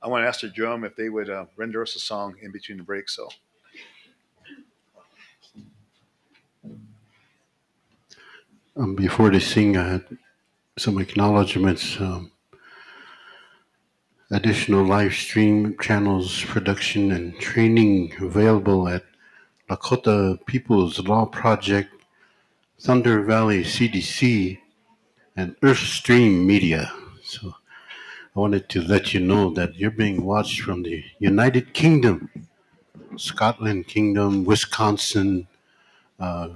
I want to ask the drum if they would render us a song in between the breaks. So. Before they sing, I had some acknowledgments. Additional live stream channels, production, and training available at Lakota People's Law Project, Thunder Valley CDC, and Earthstream Media. So I wanted to let you know that you're being watched from the United Kingdom, Scotland Kingdom, Wisconsin. A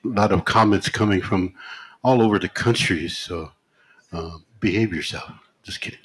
lot of comments coming from all over the country. So behave yourself. Just kidding.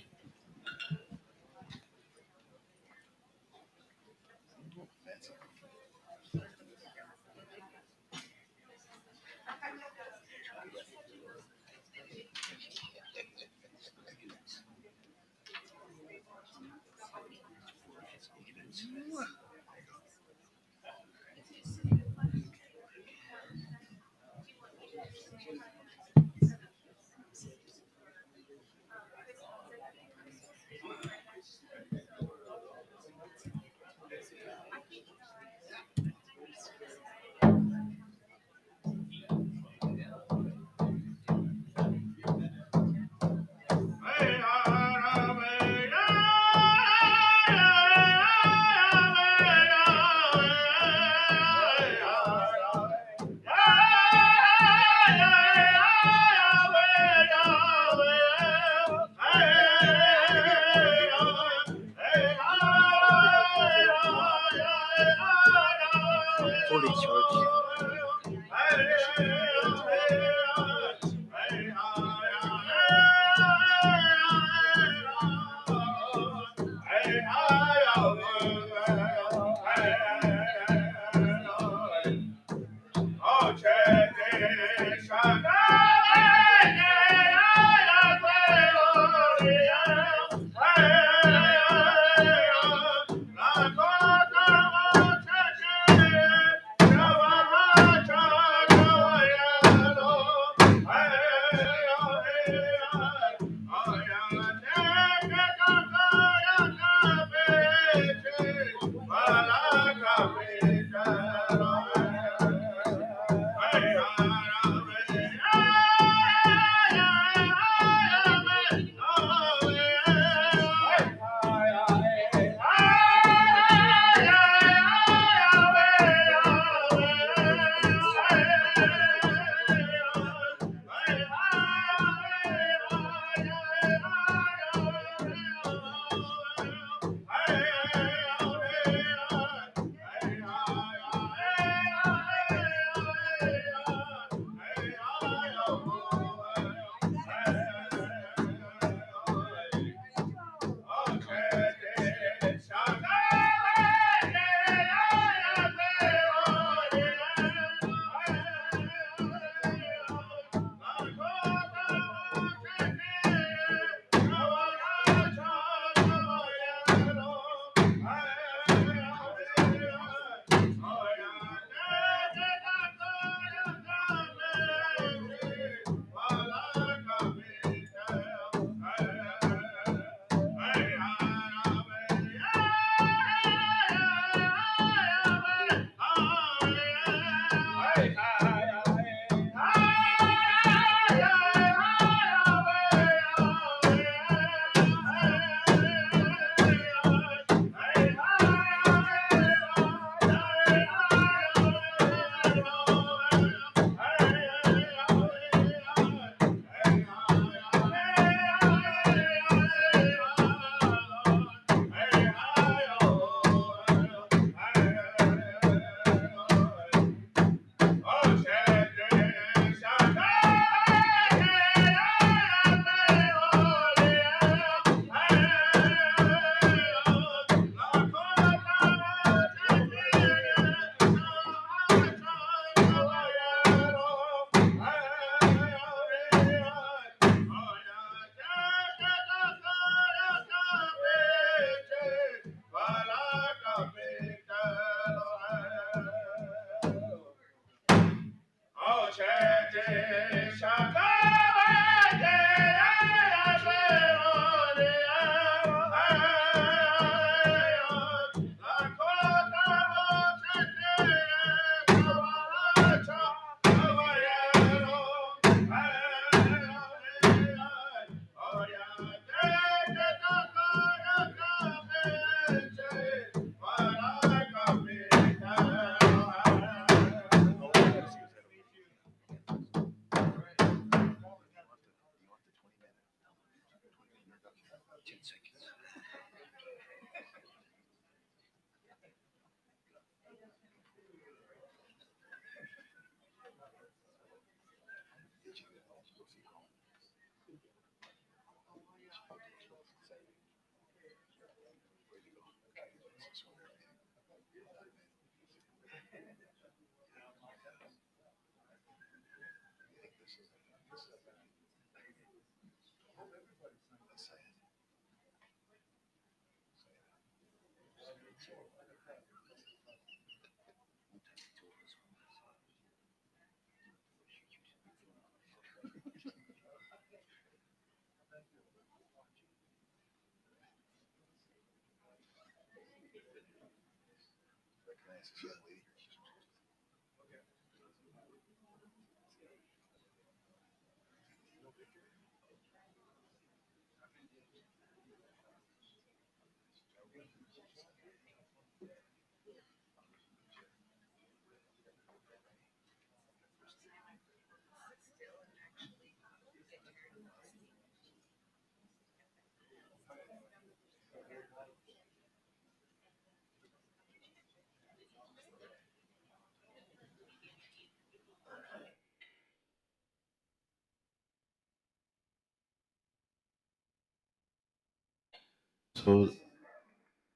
So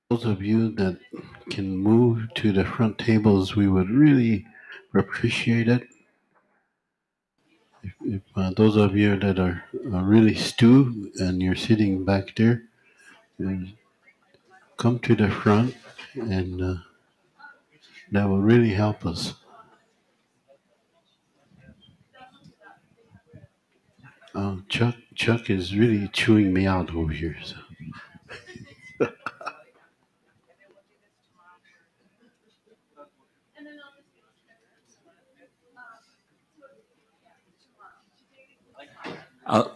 those of you that can move to the front tables, we would really appreciate it. If those of you that are really stew and you're sitting back there, come to the front, and that will really help us. Chuck is really chewing me out over here. So.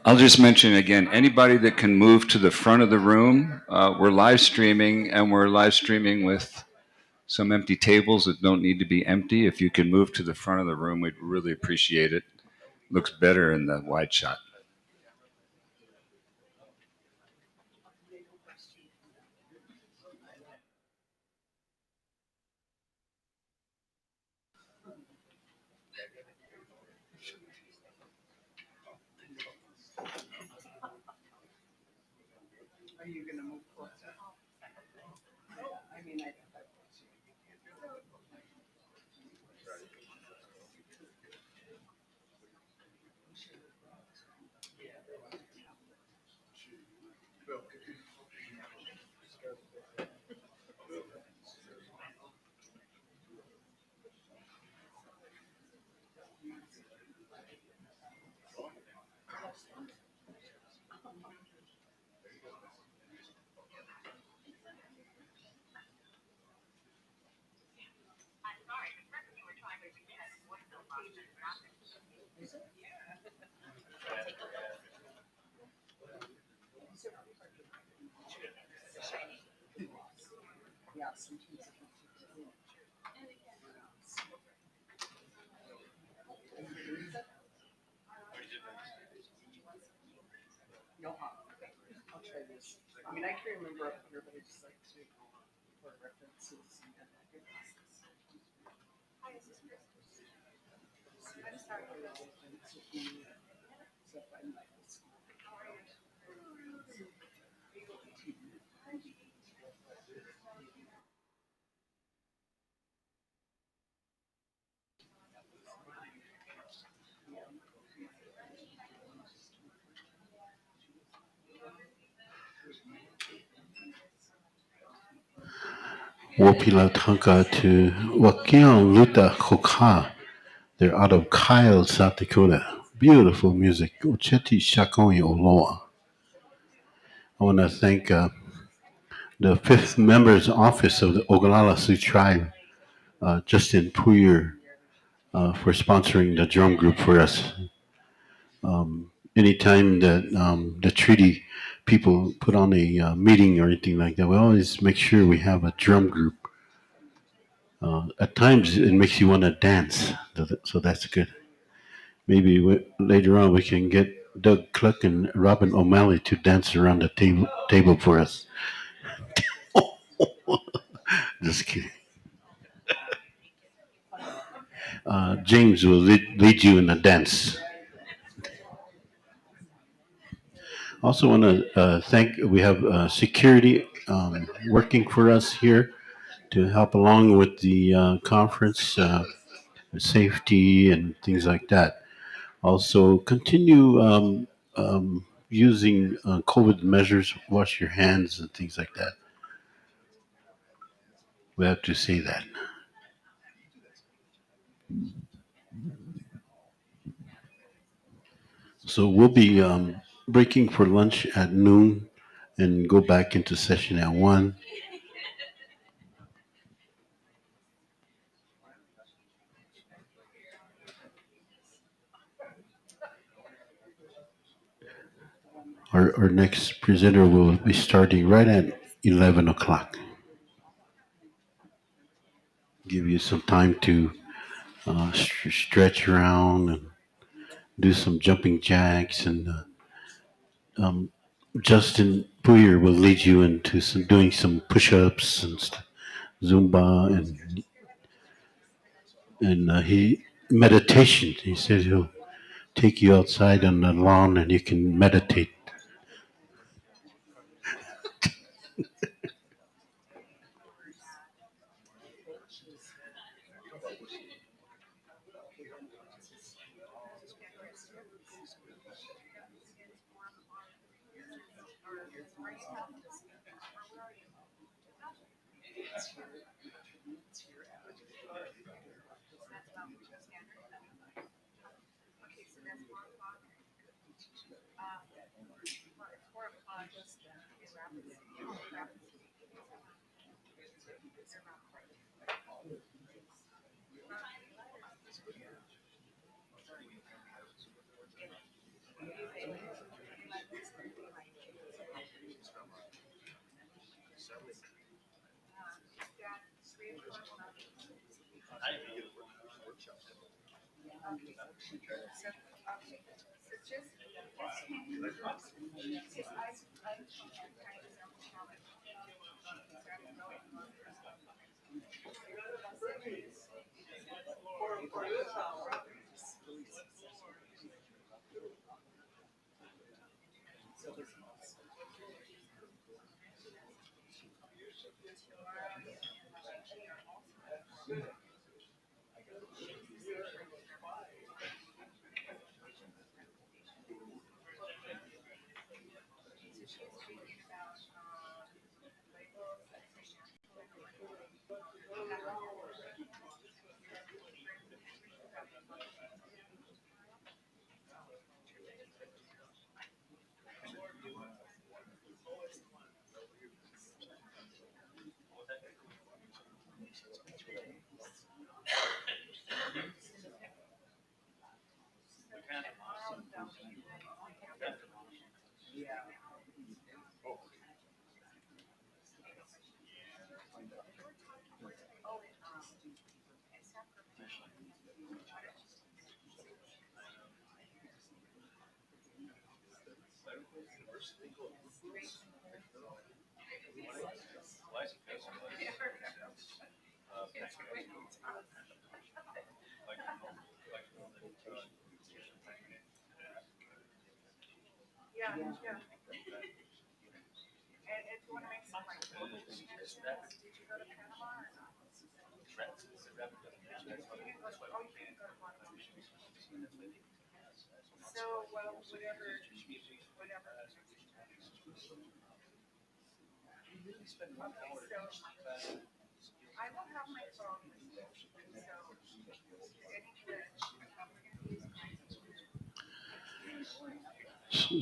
I'll just mention again, anybody that can move to the front of the room, we're live streaming, and we're live streaming with some empty tables that don't need to be empty. If you can move to the front of the room, we'd really appreciate it. Looks better in the wide shot. Are you going to move closer? I mean, I'll try this. I mean, I can remember up here, but I just like to for references. Wopila Tanka to Wakion Luta Koka. They're out of Kyle, South Dakota. Beautiful music. Oceti Sakowin Oloa. I want to thank the 5th Member's Office of the Oglala Sioux Tribe, Justin Puyer, for sponsoring the drum group for us. Anytime that the treaty people put on a meeting or anything like that, we always make sure we have a drum group. At times, it makes you want to dance, so that's good. Maybe later on we can get Doug Cluck and Robin O'Malley to dance around the table for us. Just kidding. James will lead you in a dance. Also want to thank, we have security working for us here to help along with the conference, safety and things like that. Also continue using COVID measures, wash your hands and things like that. We have to say that. So we'll be breaking for lunch at noon and go back into session at 1. Our next presenter will be starting right at 11 o'clock. Give you some time to stretch around and do some jumping jacks, and Justin Puyer will lead you into doing some push-ups and Zumba and meditation. He said he'll take you outside on the lawn and you can meditate.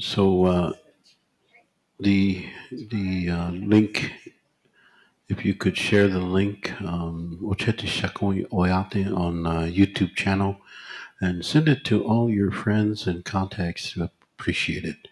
So the link, if you could share the link, Oceti Sakowin Oyate on YouTube channel, and send it to all your friends and contacts who appreciate it.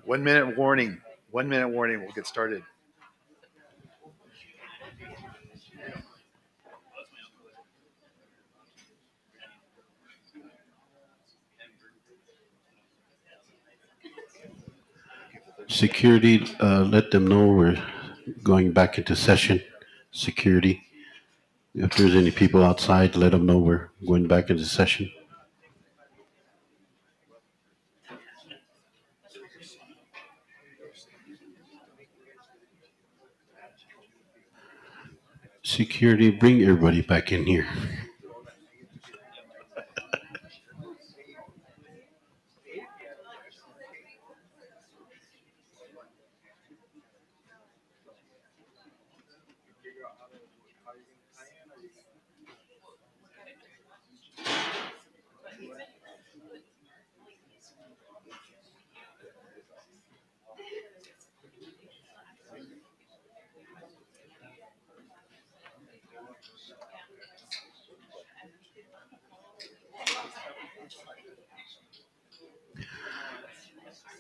1 minute warning. 1 minute warning. We'll get started. Security, let them know we're going back into session. Security, if there's any people outside, let them know we're going back into session. Security, bring everybody back in here.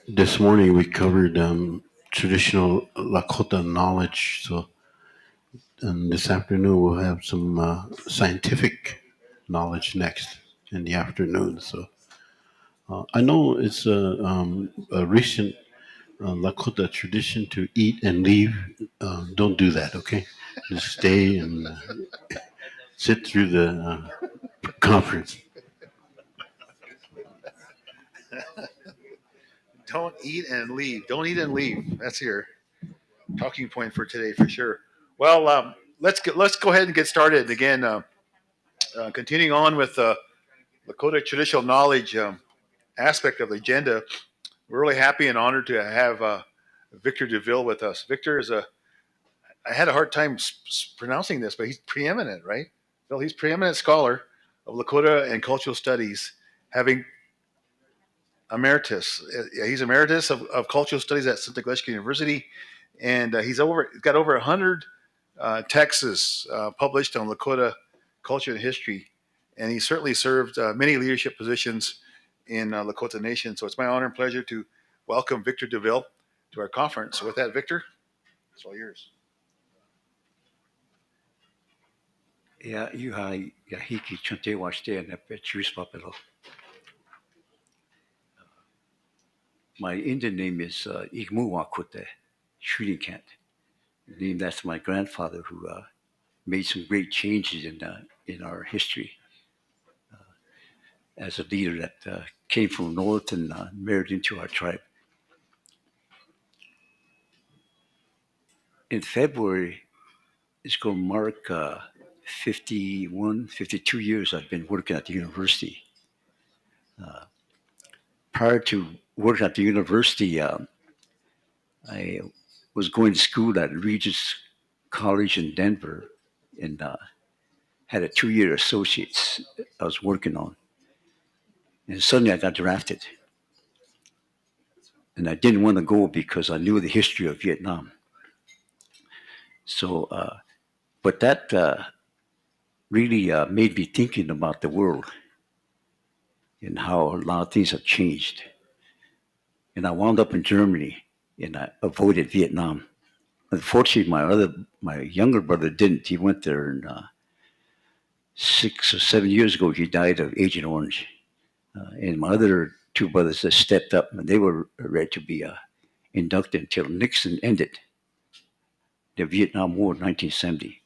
This morning we covered traditional Lakota knowledge. So, and this afternoon we'll have some scientific knowledge next in the afternoon. So, I know it's a recent Lakota tradition to eat and leave. Don't do that, okay? Just stay and sit through the conference. Don't eat and leave. Don't eat and leave. That's your talking point for today, for sure. Well, let's go ahead and get started again. Continuing on with the Lakota traditional knowledge aspect of the agenda, we're really happy and honored to have Victor Deville with us. Victor is I had a hard time pronouncing this, but he's preeminent, right? Phil, he's preeminent scholar of Lakota and cultural studies, having emeritus. He's emeritus of cultural studies at Santa Gleska University, and he's got over 100 texts published on Lakota culture and history, and he certainly served many leadership positions in Lakota Nation. So it's my honor and pleasure to welcome Victor Deville to our conference. So with that, Victor, it's all yours. Ja, ja hiki chante washte na choose papelo. My Indian name is Igmuwakute, shooting cat. Named after my grandfather, who made some great changes in our history as a leader that came from north and married into our tribe. In February, it's going to mark 52 years I've been working at the university. Prior to working at the university, I was going to school at Regis College in Denver and had a 2-year associates I was working on. And suddenly I got drafted. And I didn't want to go because I knew the history of Vietnam. So, but that really made me thinking about the world and how a lot of things have changed. And I wound up in Germany and I avoided Vietnam. Unfortunately, my younger brother didn't. He went there and 6 or 7 years ago, he died of Agent Orange. And my other 2 brothers that stepped up and they were ready to be inducted until Nixon ended the Vietnam War in 1970.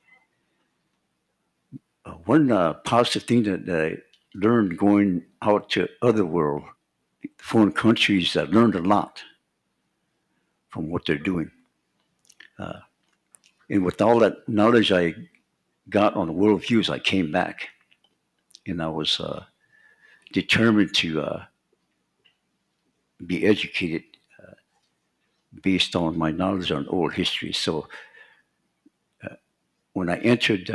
One positive thing that I learned going out to other world, foreign countries, I learned a lot from what they're doing. And with all that knowledge I got on the worldviews, I came back. and I was determined to be educated based on my knowledge on oral history. So when I entered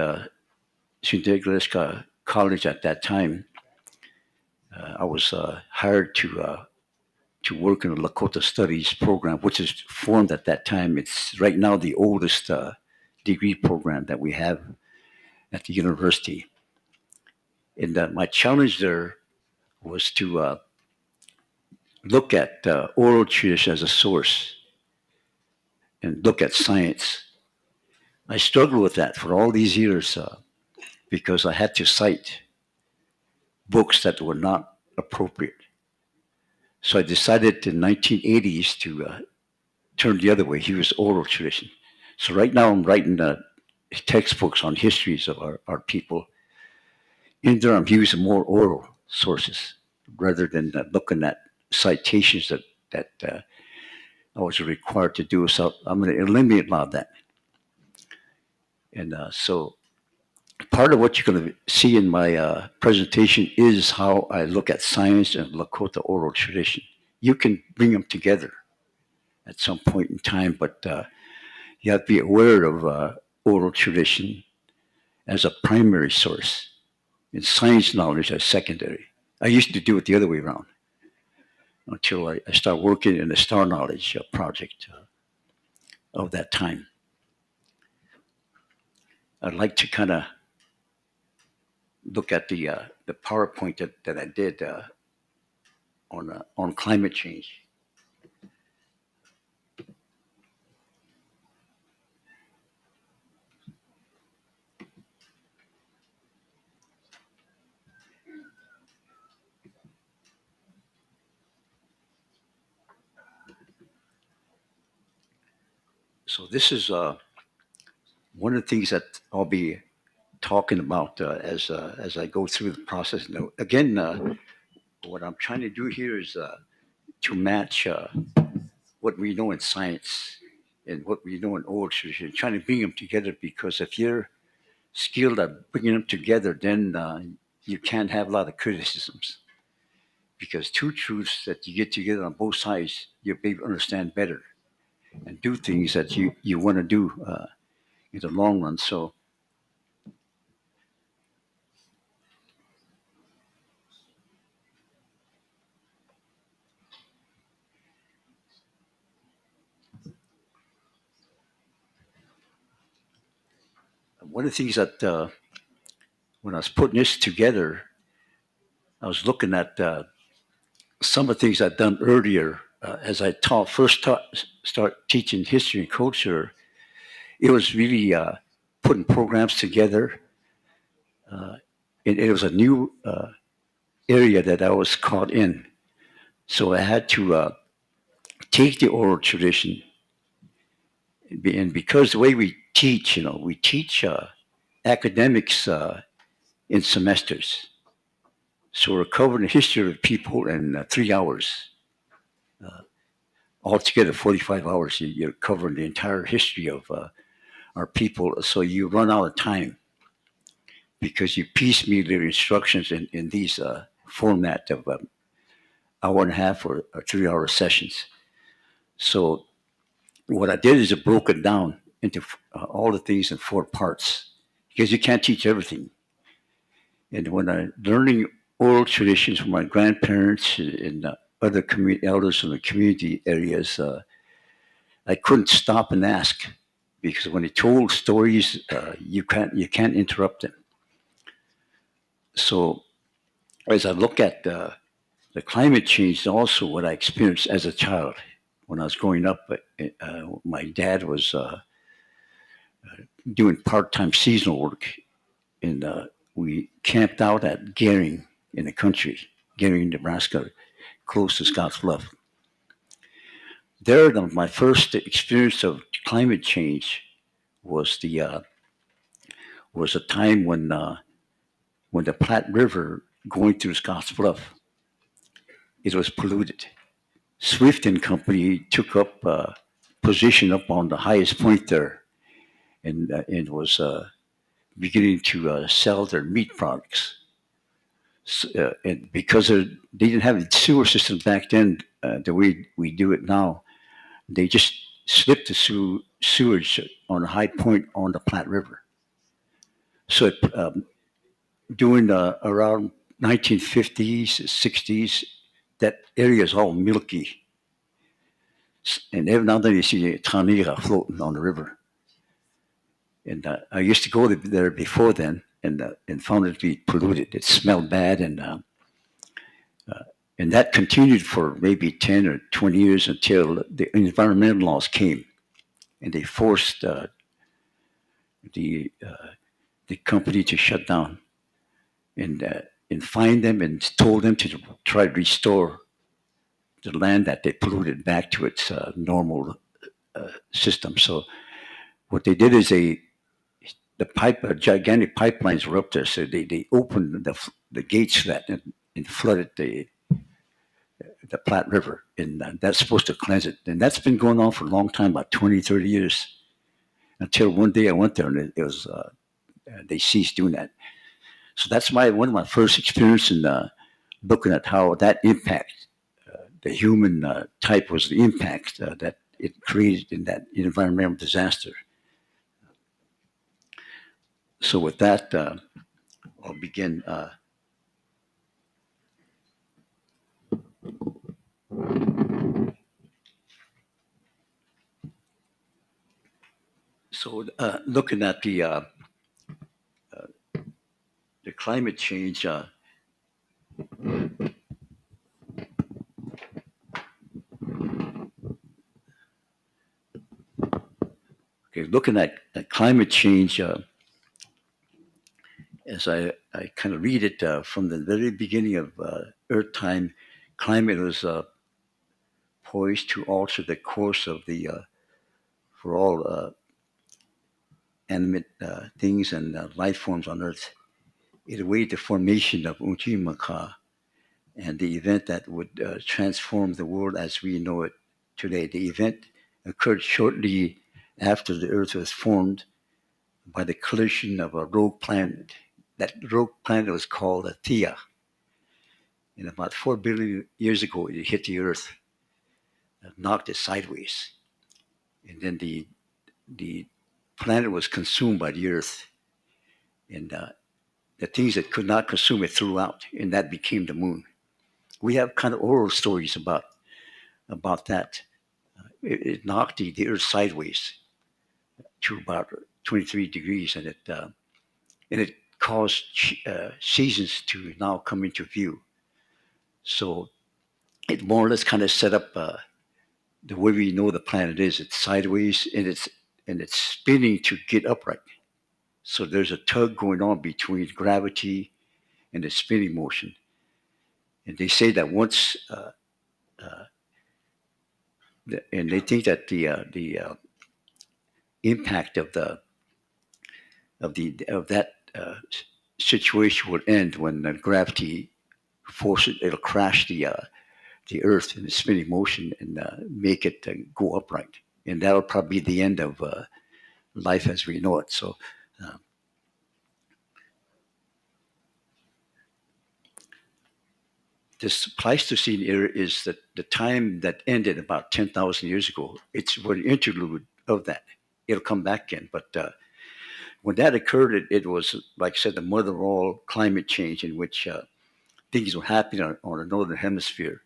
Sunday College at that time, I was hired to work in the Lakota Studies program, which is formed at that time. It's right now the oldest degree program that we have at the university. And my challenge there was to look at oral tradition as a source and look at science. I struggled with that for all these years because I had to cite books that were not appropriate. So I decided in 1980s to turn the other way. Use oral tradition. So right now I'm writing textbooks on histories of our people. In there I'm using more oral sources rather than looking at citations that I was required to do. So I'm going to eliminate a lot of that. And so part of what you're going to see in my presentation is how I look at science and Lakota oral tradition. You can bring them together at some point in time, but you have to be aware of oral tradition as a primary source and science knowledge as secondary. I used to do it the other way around until I started working in the Star Knowledge project of that time. I'd like to kind of look at the PowerPoint that I did on climate change. So this is one of the things that I'll be talking about as I go through the process. Now, again, what I'm trying to do here is to match what we know in science and what we know in oral tradition, trying to bring them together, because if you're skilled at bringing them together, then you can't have a lot of criticisms, because two truths that you get together on both sides, you'll be able to understand better and do things that you want to do in the long run. So one of the things that when I was putting this together, I was looking at some of the things I'd done earlier as I start teaching history and culture. It was really putting programs together. And it was a new area that I was caught in. So I had to take the oral tradition. And because the way we teach, we teach academics in semesters. So we're covering the history of people in 3 hours. Altogether, 45 hours, you're covering the entire history of our people. So you run out of time because you piecemeal their instructions in these format of hour and a half or 3 hour sessions. So what I did is I broke it down into all the things in 4 parts, because you can't teach everything. And when I'm learning oral traditions from my grandparents and other community elders from the community areas, I couldn't stop and ask, because when they told stories, you can't interrupt them. So as I look at the climate change, also what I experienced as a child when I was growing up, my dad was doing part-time seasonal work, and we camped out at Gering in the country, Gering, Nebraska, close to Scotts Bluff. There, my first experience of climate change was a time when the Platte River going through Scotts Bluff, it was polluted. Swift and Company took up position up on the highest point there, and was beginning to sell their meat products And because they didn't have a sewer system back then, the way we do it now, they just slipped the sewage on a high point on the Platte River. So during around 1950s, 60s, that area is all milky. And every now and then you see a tanira floating on the river. And I used to go there before then and found it to be polluted. It smelled bad, and that continued for maybe 10 or 20 years until the environmental laws came, and they forced the company to shut down and fined them and told them to try to restore the land that they polluted back to its normal system. So what they did is gigantic pipelines were up there, so they opened the gates to that and flooded the Platte River, and that's supposed to cleanse it. And that's been going on for a long time, about 20, 30 years, until one day I went there and it was they ceased doing that. So that's one of my first experiences in looking at how that impact, the human type was the impact that it created in that environmental disaster. So with that, I'll begin. So looking at the climate change, looking at climate change, as I kind of read it from the very beginning of Earth time, climate was poised to alter the course of for all animate things and life forms on Earth. It awaited the formation of Maka, and the event that would transform the world as we know it today. The event occurred shortly after the Earth was formed by the collision of a rogue planet. That rogue planet was called Theia. And about 4 billion years ago, it hit the Earth, knocked it sideways. And then the planet was consumed by the Earth. And the things that could not consume it threw out, and that became the moon. We have kind of oral stories about that. It knocked the Earth sideways to about 23 degrees, and it caused seasons to now come into view. So it more or less kind of set up the way we know the planet is. It's sideways, and it's spinning to get upright. So there's a tug going on between gravity and the spinning motion. And they say that once, and they think that the impact of that situation will end when the gravity forces it'll crash the Earth in the spinning motion and make it go upright, and that'll probably be the end of life as we know it. So. This Pleistocene era is the time that ended about 10,000 years ago. It's an interlude of that. It'll come back in. But when that occurred, it was, like I said, the mother of all climate change, in which things were happening on the northern hemisphere.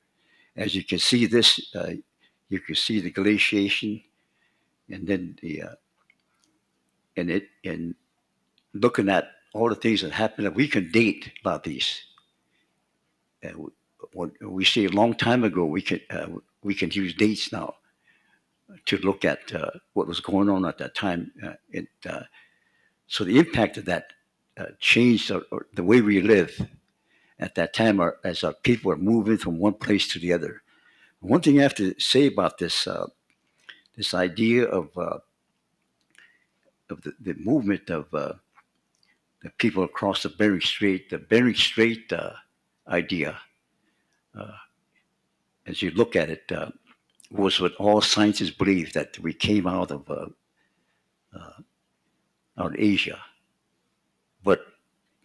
As you can see this, you can see the glaciation, and then and looking at all the things that happened, we can date about these. What we see a long time ago, we can use dates now to look at what was going on at that time. So the impact of that changed the way we live at that time, as our people are moving from one place to the other. One thing I have to say about this idea of the movement of the people across the Bering Strait idea. As you look at it, was what all scientists believe, that we came out of Asia. But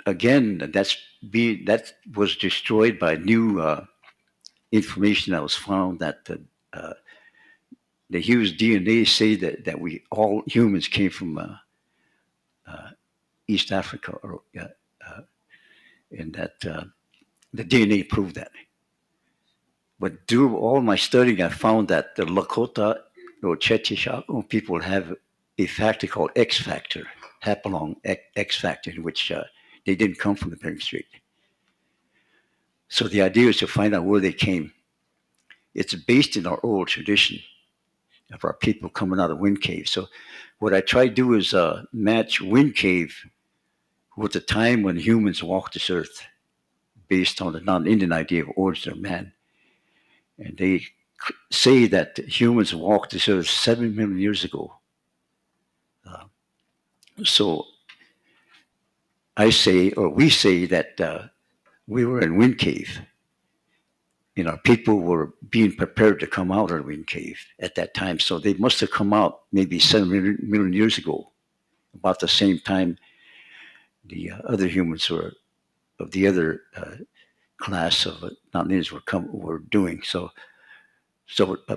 again, that was destroyed by new information that was found that the huge DNA say that we all humans came from East Africa, and that the DNA proved that. But through all my studying, I found that the Lakota or Oceti Sakowin people have a factor called X factor, Hapalong X factor, in which they didn't come from the Bering Strait. So the idea is to find out where they came. It's based in our oral tradition of our people coming out of Wind Cave. So what I try to do is match Wind Cave with the time when humans walked this earth, based on the non-Indian idea of origin of man. And they say that humans walked this earth 7 million years ago. So I say, or we say, that we were in Wind Cave, and our people were being prepared to come out of the Wind Cave at that time. So they must have come out maybe 7 million years ago, about the same time the other humans were of the other class of non-Indians were doing. So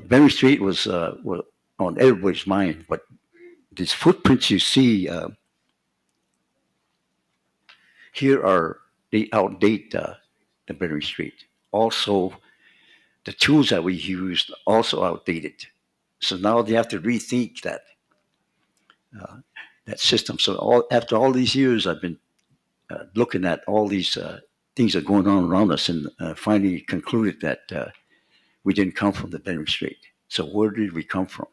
Bering Strait was on everybody's mind. But these footprints you see here they outdate the Bering Strait. Also, the tools that we used also outdated. So now they have to rethink that system. So after all these years, I've been looking at all these things that are going on around us, and finally concluded that we didn't come from the Bering Strait. So where did we come from?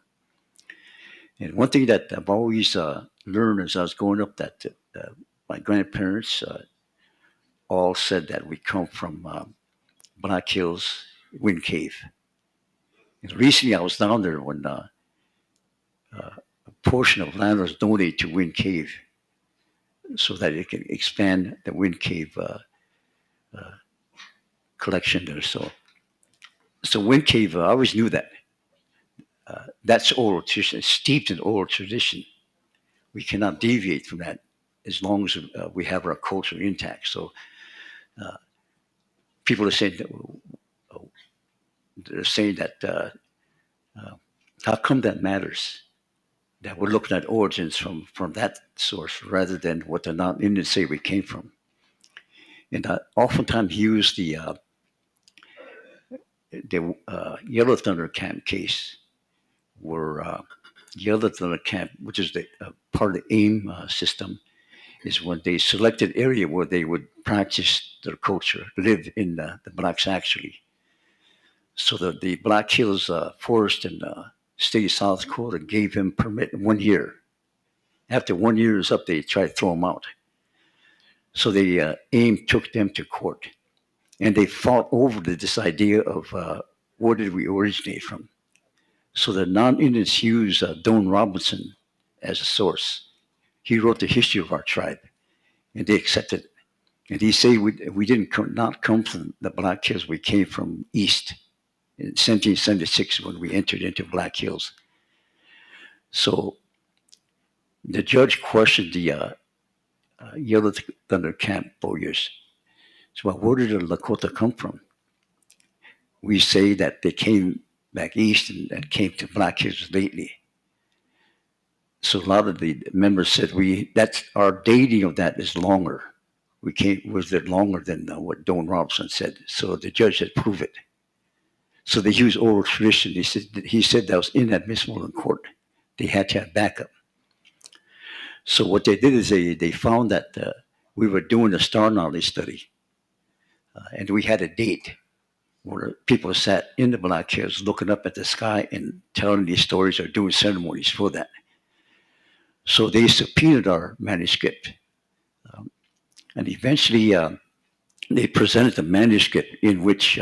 And one thing that I've always learned as I was growing up, that my grandparents all said that we come from Black Hills, Wind Cave. And recently I was down there when a portion of land was donated to Wind Cave so that it can expand the Wind Cave collection there. So Wind Cave, I always knew that. That's oral tradition, it's steeped in oral tradition. We cannot deviate from that as long as we have our culture intact. So people are saying that how come that matters? That we're looking at origins from that source rather than what the non-Indians say we came from. And I oftentimes use the Yellow Thunder Camp case, where Yellow Thunder Camp, which is the part of the AIM system, is when they selected area where they would practice their culture, live in the blacks actually. So the Black Hills Forest in state of South Dakota gave him permit 1 year. After 1 year is up, they tried to throw him out. So the AIM took them to court, and they fought over this idea of where did we originate from. So the non-Indians used Don Robinson as a source. He wrote the history of our tribe, and they accepted it. And he said we didn't not come from the Black Hills, we came from east in 1776 when we entered into Black Hills. So the judge questioned the Yellow Thunder Camp warriors. So, well, where did the Lakota come from? We say that they came back east and came to Black Hills lately. So a lot of the members said that's our dating of that is longer. Was it longer than what Don Robinson said? So the judge said, prove it. So they used oral tradition. He said that was inadmissible in court. They had to have backup. So what they did is they found that we were doing a star knowledge study, and we had a date where people sat in the Black Hills looking up at the sky and telling these stories or doing ceremonies for that. So they subpoenaed our manuscript, and eventually they presented the manuscript in which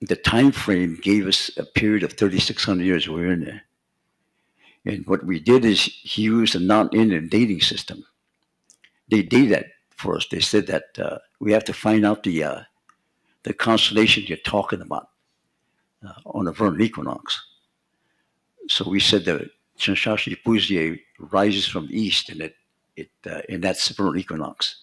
the time frame gave us a period of 3,600 years we were in there. And what we did is use a non-Indian dating system. They did that for us. They said that we have to find out the constellation you're talking about on the vernal equinox. So we said that Chanshasha Epuzier rises from the east, and that's vernal equinox.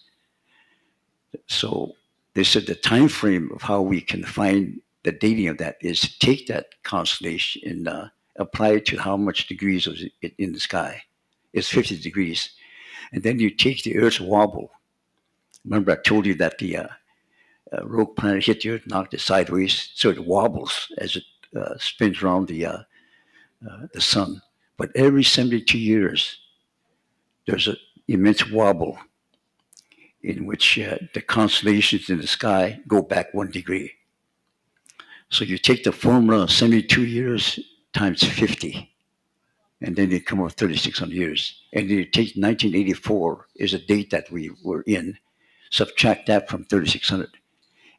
So they said the time frame of how we can find the dating of that is to take that constellation and apply it to how much degrees is it in the sky. It's 50 degrees. And then you take the Earth's wobble. Remember I told you that the rogue planet hit the Earth, knocked it sideways, so it wobbles as it spins around the sun. But every 72 years, there's an immense wobble in which the constellations in the sky go back 1 degree. So you take the formula 72 years times 50, and then you come up with 3,600 years. And then you take 1984 is a date that we were in, subtract that from 3,600,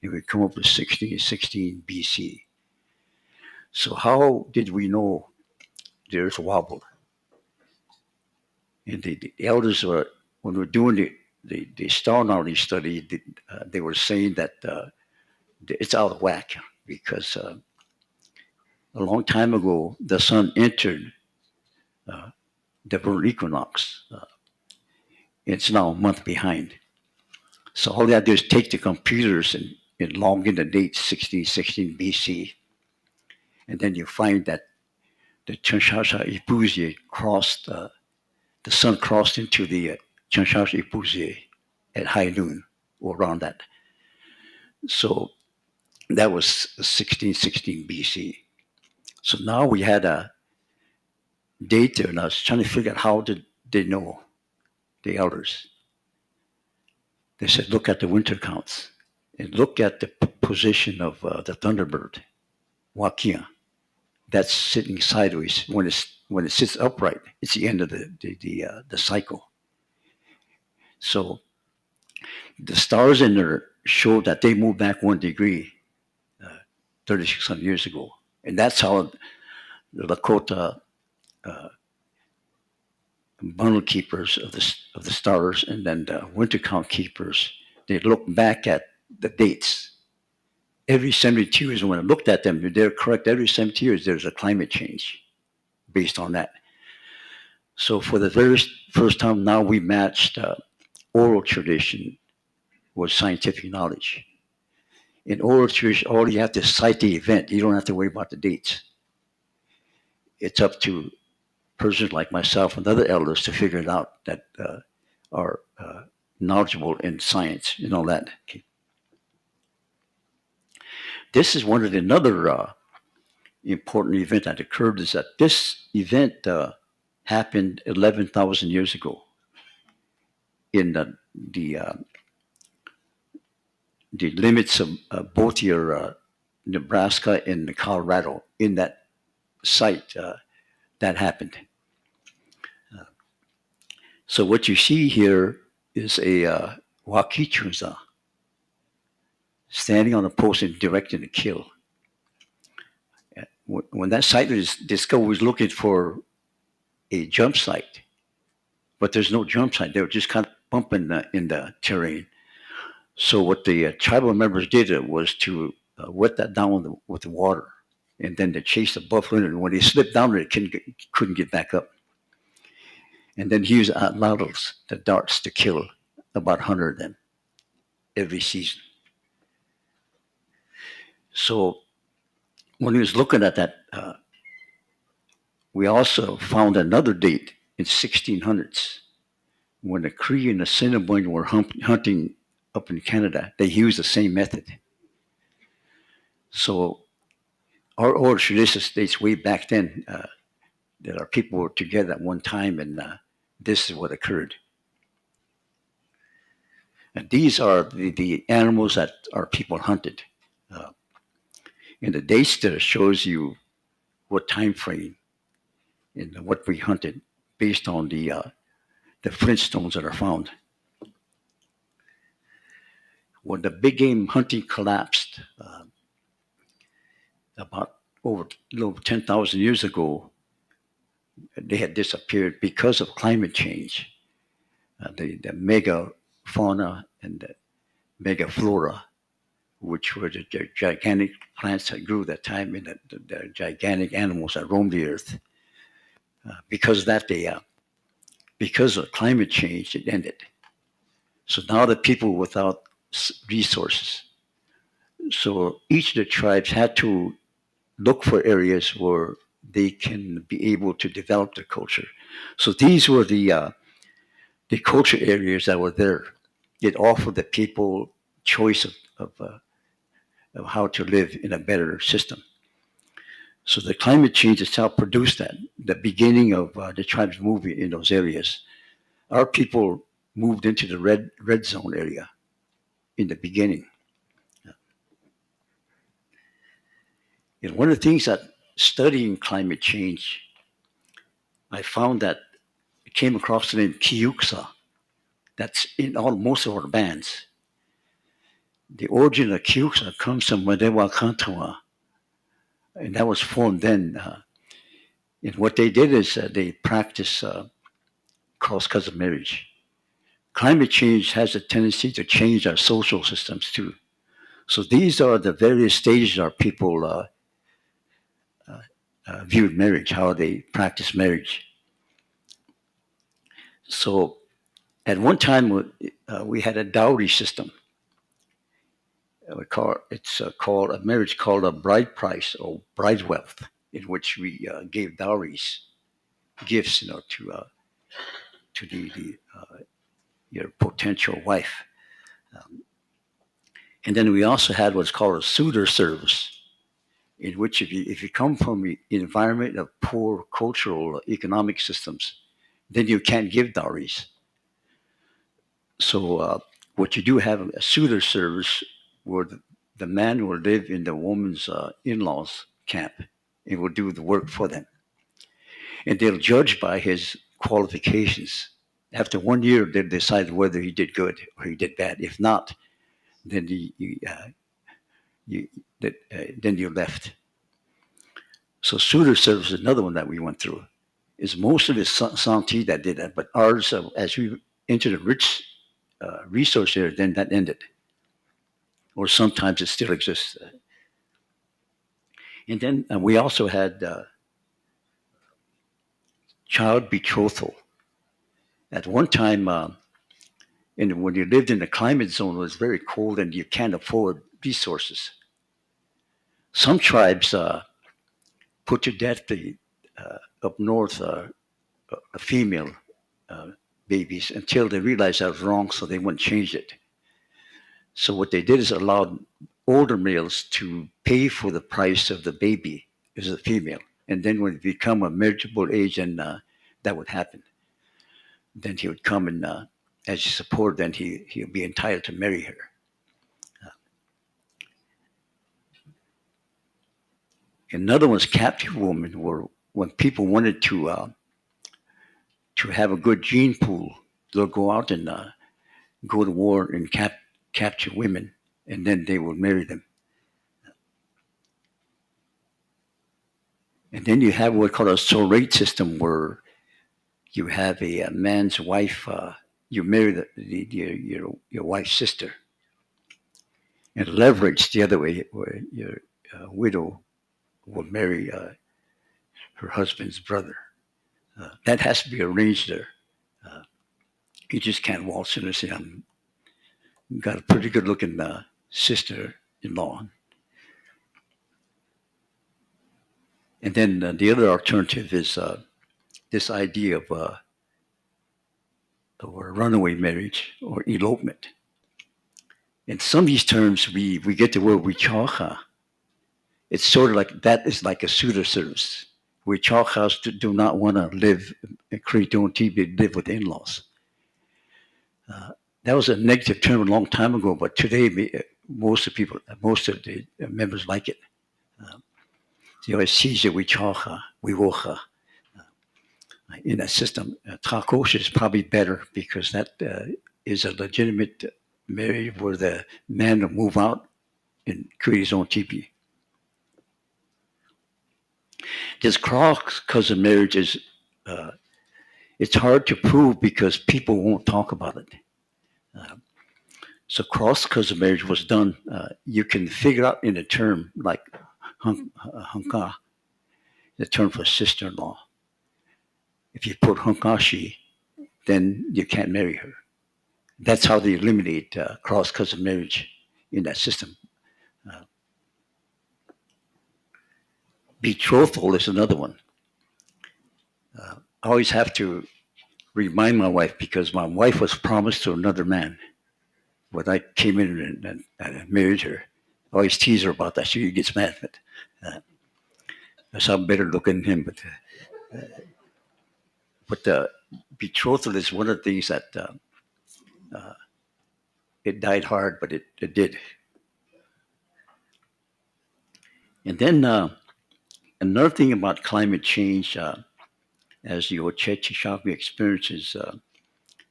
and we come up with 1616 BC. So how did we know the Earth wobbled? And the elders were, when we were doing the star knowledge study, they were saying that it's out of whack because a long time ago, the sun entered the vernal equinox. It's now a month behind. So all they have to do is take the computers and log in the date 1616 BC. And then you find that the Chanshasha Epuzier crossed, the sun crossed into the Chanshasha Epuzier at high noon or around that. So that was 1616 BC. So now we had a date there, and I was trying to figure out how did they know, the elders. They said, look at the winter counts and look at the position of the Thunderbird, Wakia. That's sitting sideways. When it sits upright, it's the end of the cycle. So the stars in there show that they move back 1 degree 3,600 years ago. And that's how the Lakota bundle keepers of the stars and then the winter count keepers, they look back at the dates. Every 72 years, when I looked at them, they're correct. Every 72 years, there's a climate change based on that. So for the very first time now, we matched oral tradition with scientific knowledge. In oral tradition, all you have to cite the event. You don't have to worry about the dates. It's up to persons like myself and other elders to figure it out that are knowledgeable in science and all that. Okay. This is one of the another important event that occurred is that this event happened 11,000 years ago in the limits of both your Nebraska and Colorado. In that site, that happened. So what you see here is a Wakichunza standing on a post and directing a kill. When that site was discovered, was looking for a jump site, but there's no jump site. They were just kind of bumping in the terrain. So what the tribal members did was to wet that down with the water, and then they chased the buffalo. And when he slipped down, it couldn't get back up. And then he used atlatls, the darts, to kill about 100 of them every season. So when he was looking at that, we also found another date in 1600s when the Cree and the Assiniboine were hunting up in Canada. They used the same method. So our oral tradition states way back then that our people were together at one time, and this is what occurred. And these are the animals that our people hunted. And the dates there shows you what time frame and what we hunted based on the flintstones that are found. When the big game hunting collapsed about over 10,000 years ago, they had disappeared because of climate change. The megafauna and the megaflora, which were the gigantic plants that grew at that time, and the gigantic animals that roamed the earth. because because of climate change, it ended. So now the people without resources. So each of the tribes had to look for areas where they can be able to develop their culture. So these were the culture areas that were there. It offered the people choice of how to live in a better system. So the climate change itself produced that. The beginning of the tribes moving in those areas. Our people moved into the red zone area in the beginning. And one of the things that studying climate change, I found that I came across the name Kiuksa. That's in most of our bands. The origin of Kiuksa comes from Madewa Kantawa, and that was formed then. And what they did is they practiced cross-cousin marriage. Climate change has a tendency to change our social systems too. So these are the various stages our people viewed marriage, how they practice marriage. So at one time, we had a dowry system. It's called a marriage called a bride price or bride wealth, in which we gave dowries, gifts, to your potential wife. And then we also had what's called a suitor service, in which if you come from an environment of poor cultural economic systems, then you can't give dowries. So what you do have a suitor service where the man will live in the woman's in-laws camp and will do the work for them. And they'll judge by his qualifications. After 1 year, they'll decide whether he did good or he did bad. If not, then then you're left. So suitor service is another one that we went through. It's most of the Santi that did that, but ours, as we entered the rich resource area, then that ended. Or sometimes it still exists. And then we also had child betrothal. At one time, when you lived in the climate zone, it was very cold and you can't afford resources. Some tribes put to death up north female babies until they realized that was wrong, so they wouldn't change it. So what they did is allowed older males to pay for the price of the baby as a female. And then when it become a marriageable age, and that would happen. Then he would come and as support, then he'll be entitled to marry her. Another one's captive woman, where when people wanted to have a good gene pool, they'll go out and go to war and capture women, and then they will marry them. And then you have what's called a Correlate system, where you have a man's wife, you marry your wife's sister. And leverage the other way, where your widow will marry her husband's brother. That has to be arranged there. You just can't waltz in and say, I've got a pretty good looking sister-in-law. And then the other alternative is this idea of a runaway marriage or elopement. In some of these terms, we get the word wichacha. It's sort of like, that is like a suitor service. Wichachas do not want to live live with in-laws. That was a negative term a long time ago, but today most of the members like it. You always see wichacha, wiwocha in that system. Takosha is probably better because that is a legitimate marriage where the man will move out and create his own teepee. This cross-cousin marriage is, it's hard to prove because people won't talk about it. So cross-cousin marriage was done, you can figure out in a term like hanka, the term for sister-in-law. If you put Hunkashi, then you can't marry her. That's how they eliminate cross-cousin marriage in that system. Betrothal is another one. I always have to remind my wife because my wife was promised to another man. When I came in and married her, I always tease her about that. She gets mad, but that's how better looking than him. But betrothal is one of the things that it died hard, but it did. And then another thing about climate change, as the Oceti Sakowin experiences,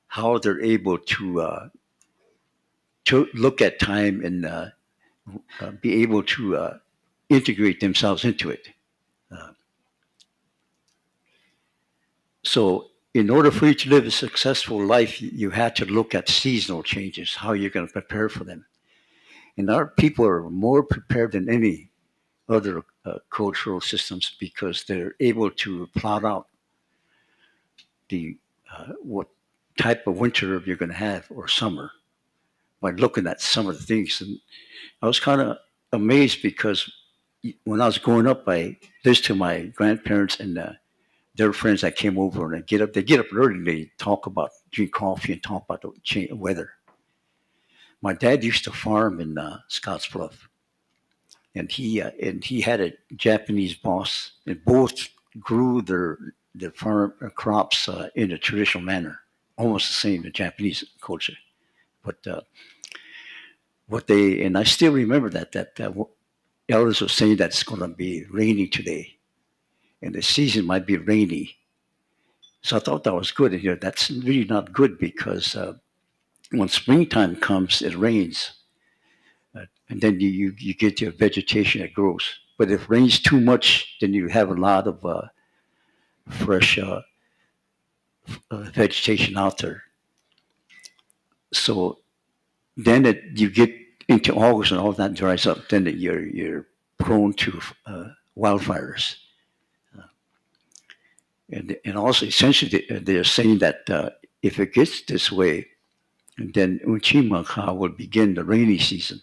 how they're able to look at time and be able to integrate themselves into it. So in order for you to live a successful life, you had to look at seasonal changes, how you're going to prepare for them. And our people are more prepared than any other cultural systems because they're able to plot out the what type of winter you're going to have or summer by looking at some of the things. And I was kind of amazed because when I was growing up, I listened to my grandparents and their friends that came over, and they get up early and they drink coffee and talk about the weather. My dad used to farm in Scottsbluff, and he had a Japanese boss, and both grew their farm crops in a traditional manner, almost the same in Japanese culture. But and I still remember that elders were saying that it's going to be rainy today, and the season might be rainy. So I thought that was good. And that's really not good because when springtime comes, it rains. And then you get your vegetation that grows. But if it rains too much, then you have a lot of fresh vegetation out there. So then you get into August and all that dries up. Then you're prone to wildfires. And also, essentially, they're saying that if it gets this way, then Maka will begin the rainy season.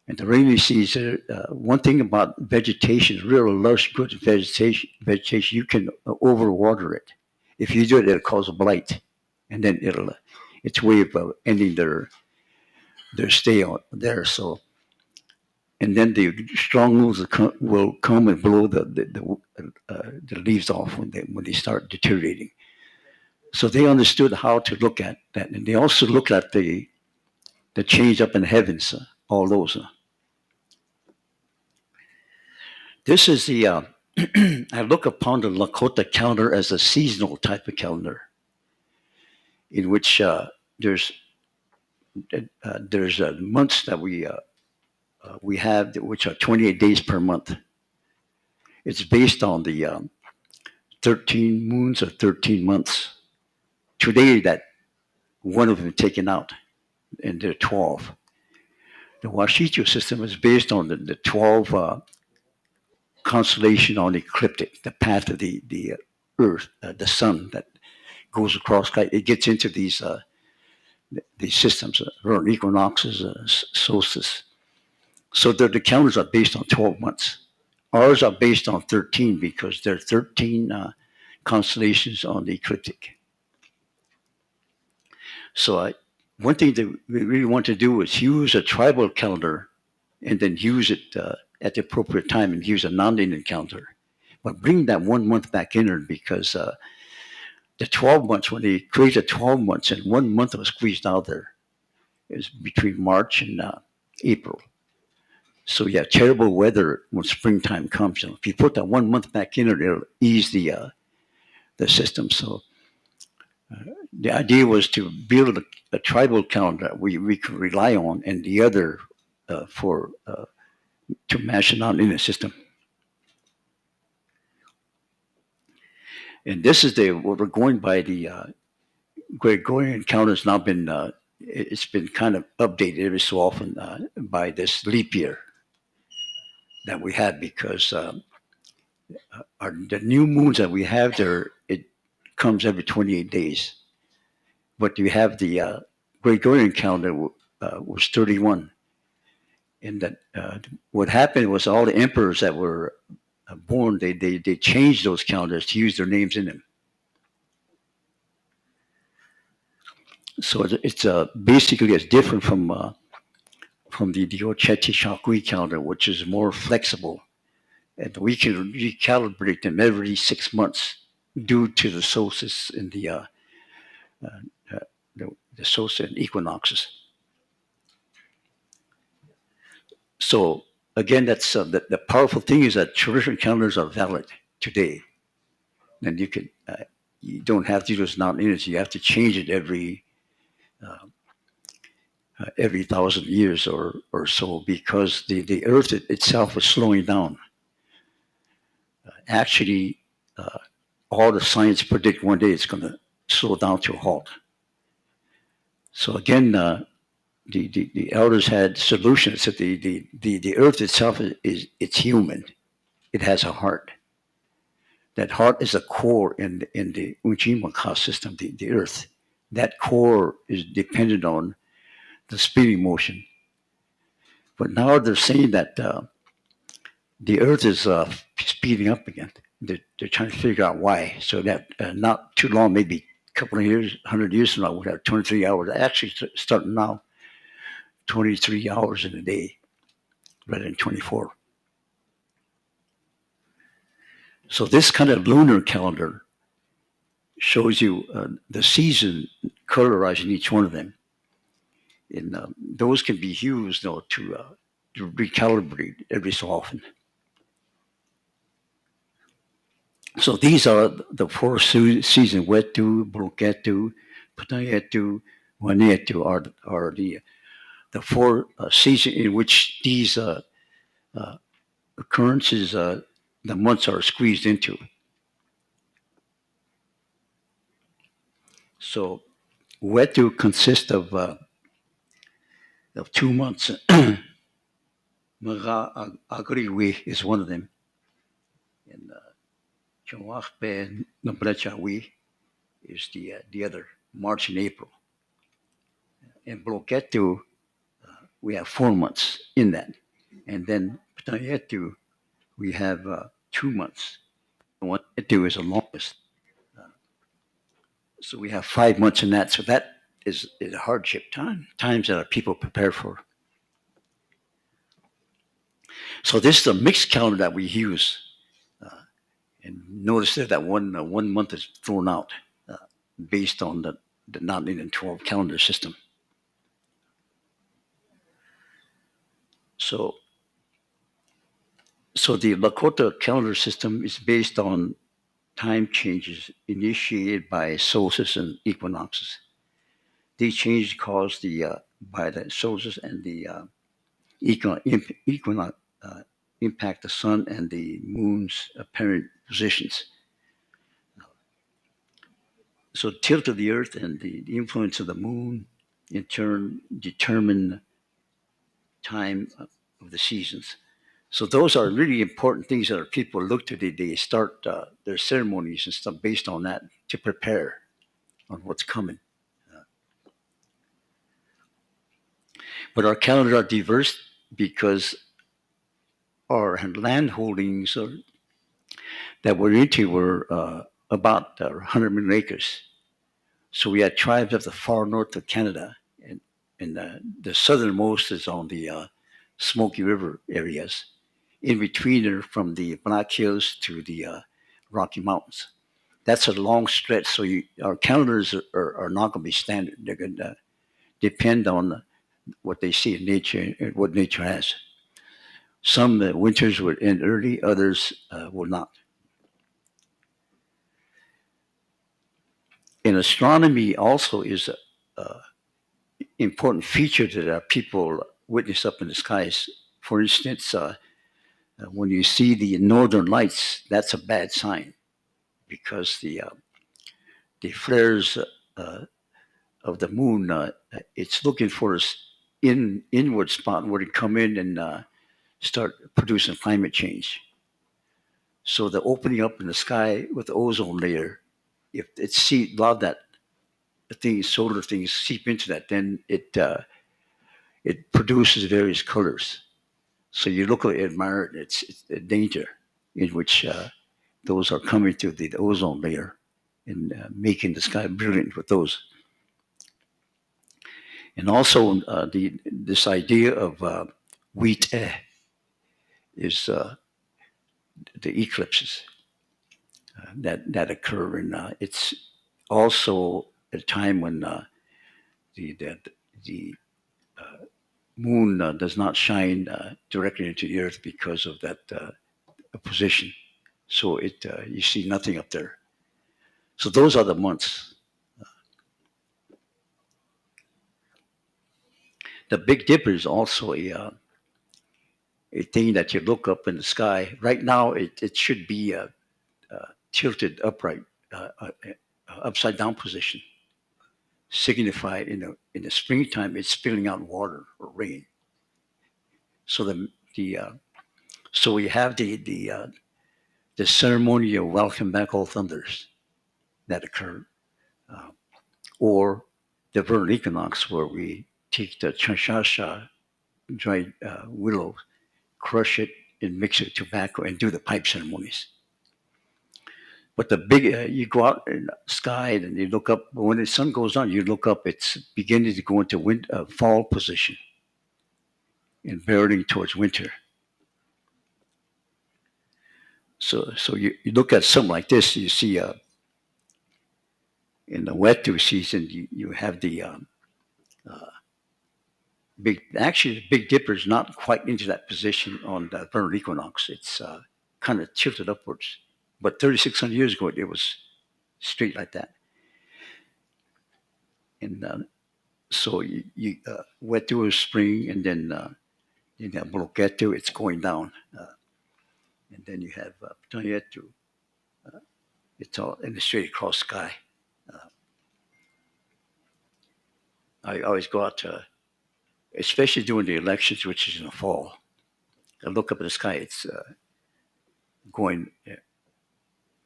And the rainy season, one thing about vegetation, real lush, good vegetation, you can overwater it. If you do it, it'll cause a blight. And then it's a way of ending their stay out there. So, and then the strong winds will come and blow the leaves off when they start deteriorating. So they understood how to look at that, and they also looked at the change up in the heavens, all those. This is the I look upon the Lakota Counter as a seasonal type of calendar, in which there's months that we have which are 28 days per month. It's based on the 13 moons or 13 months. Today, that one of them taken out, and there are 12. The Washichu system is based on the 12 constellation on the ecliptic, the path of the Earth, the sun that goes across. It gets into these systems, equinoxes, solstice. So the calendars are based on 12 months. Ours are based on 13 because there are 13 constellations on the ecliptic. So one thing that we really want to do is use a tribal calendar and then use it at the appropriate time and use a non-Indian calendar. But bring that 1 month back in there because the 12 months, when they created 12 months and 1 month was squeezed out there, it was between March and April. So yeah, terrible weather when springtime comes. If you put that 1 month back in there, it'll ease the system. So the idea was to build a tribal calendar that we could rely on, and the other to mash it out in the system. And this is what we're going by. The Gregorian calendar has now been it's been kind of updated every so often by this leap year that we had because the new moons that we have there, comes every 28 days. But you have the Gregorian calendar was 31. And that what happened was all the emperors that were born, they changed those calendars to use their names in them. So it's basically it's different from the Oceti Sakowin calendar, which is more flexible, and we can recalibrate them every 6 months due to the solstice and the solstice and equinoxes. So again, that's the powerful thing is that traditional calendars are valid today, and you can you don't have to use non-energy. You have to change it every 1,000 years or so, because the Earth itself is slowing down. Actually, all the science predict one day it's going to slow down to a halt. So again, the elders had solutions that the Earth itself it's human. It has a heart. That heart is a core in the Maka system, the Earth. That core is dependent on the spinning motion. But now they're saying that the Earth is speeding up again. They're trying to figure out why. So that not too long, maybe a couple of years, 100 years from now, we'll have 23 hours. Actually, starting now, 23 hours in a day rather than 24. So this kind of lunar calendar shows you the season colorizing each one of them. And those can be used to recalibrate every so often. So these are the four seasons: Wetu, Broketu, Patayetu, Wanetu are the four seasons in which these occurrences, the months are squeezed into. So Wetu consists of 2 months. Maka Agriwi is one of them. And Chawakpe Nabrechawi is the other, March and April. In Bloketu, we have 4 months in that. And then Patayetu, we have 2 months. Wanetu is the longest. So we have 5 months in that. So that is a hardship times that people prepare for. So this is a mixed calendar that we use. And notice that one month is thrown out based on the 912 calendar system. So the Lakota calendar system is based on time changes initiated by solstice and equinoxes. These changes caused by the solstice and the equinox impact the sun and the moon's apparent positions. So tilt of the Earth and the influence of the moon in turn determine time of the seasons. So those are really important things that people look to. They start their ceremonies and stuff based on that to prepare on what's coming. But our calendars are diverse because our land holdings that we're into were about 100 million acres. So we had tribes of the far north of Canada, and the southernmost is on the Smoky River areas. In between are from the Black Hills to the Rocky Mountains. That's a long stretch, so our calendars are not going to be standard. They're going to depend on what they see in nature and what nature has. Some winters will end early, others will not. In astronomy also is an important feature that people witness up in the skies. For instance, when you see the northern lights, that's a bad sign because the flares of the moon, it's looking for us inward spot where to come in and start producing climate change. So the opening up in the sky with the ozone layer if it a lot of that things, solar things seep into that, then it produces various colors. So you look at it, admire it. It's a danger in which those are coming to the ozone layer and making the sky brilliant with those. And also this idea of wheat is the eclipses that occur, and it's also a time when the moon does not shine directly into the earth because of that position. So you see nothing up there. So those are the months. The Big Dipper is also a thing that you look up in the sky. Right now, it should be tilted upright, upside down position. Signify in the springtime it's spilling out water or rain. So so we have the ceremony of welcome back all thunders that occur, or the vernal equinox where we take the chanshasha dried willow, crush it and mix it with tobacco and do the pipe ceremonies. But the big, you go out in the sky and you look up. When the sun goes down, you look up. It's beginning to go into fall position and barreling towards winter. So you look at something like this. You see in the wet dew season, you have the Actually, the Big Dipper is not quite into that position on the vernal equinox. It's kind of tilted upwards. But 3,600 years ago, it was straight like that. And so you wet dew is spring, and then you have Bloqueto, it's going down. And then you have Tonieto. It's all in the straight across sky. I always go out to, especially during the elections, which is in the fall. I look up at the sky, it's going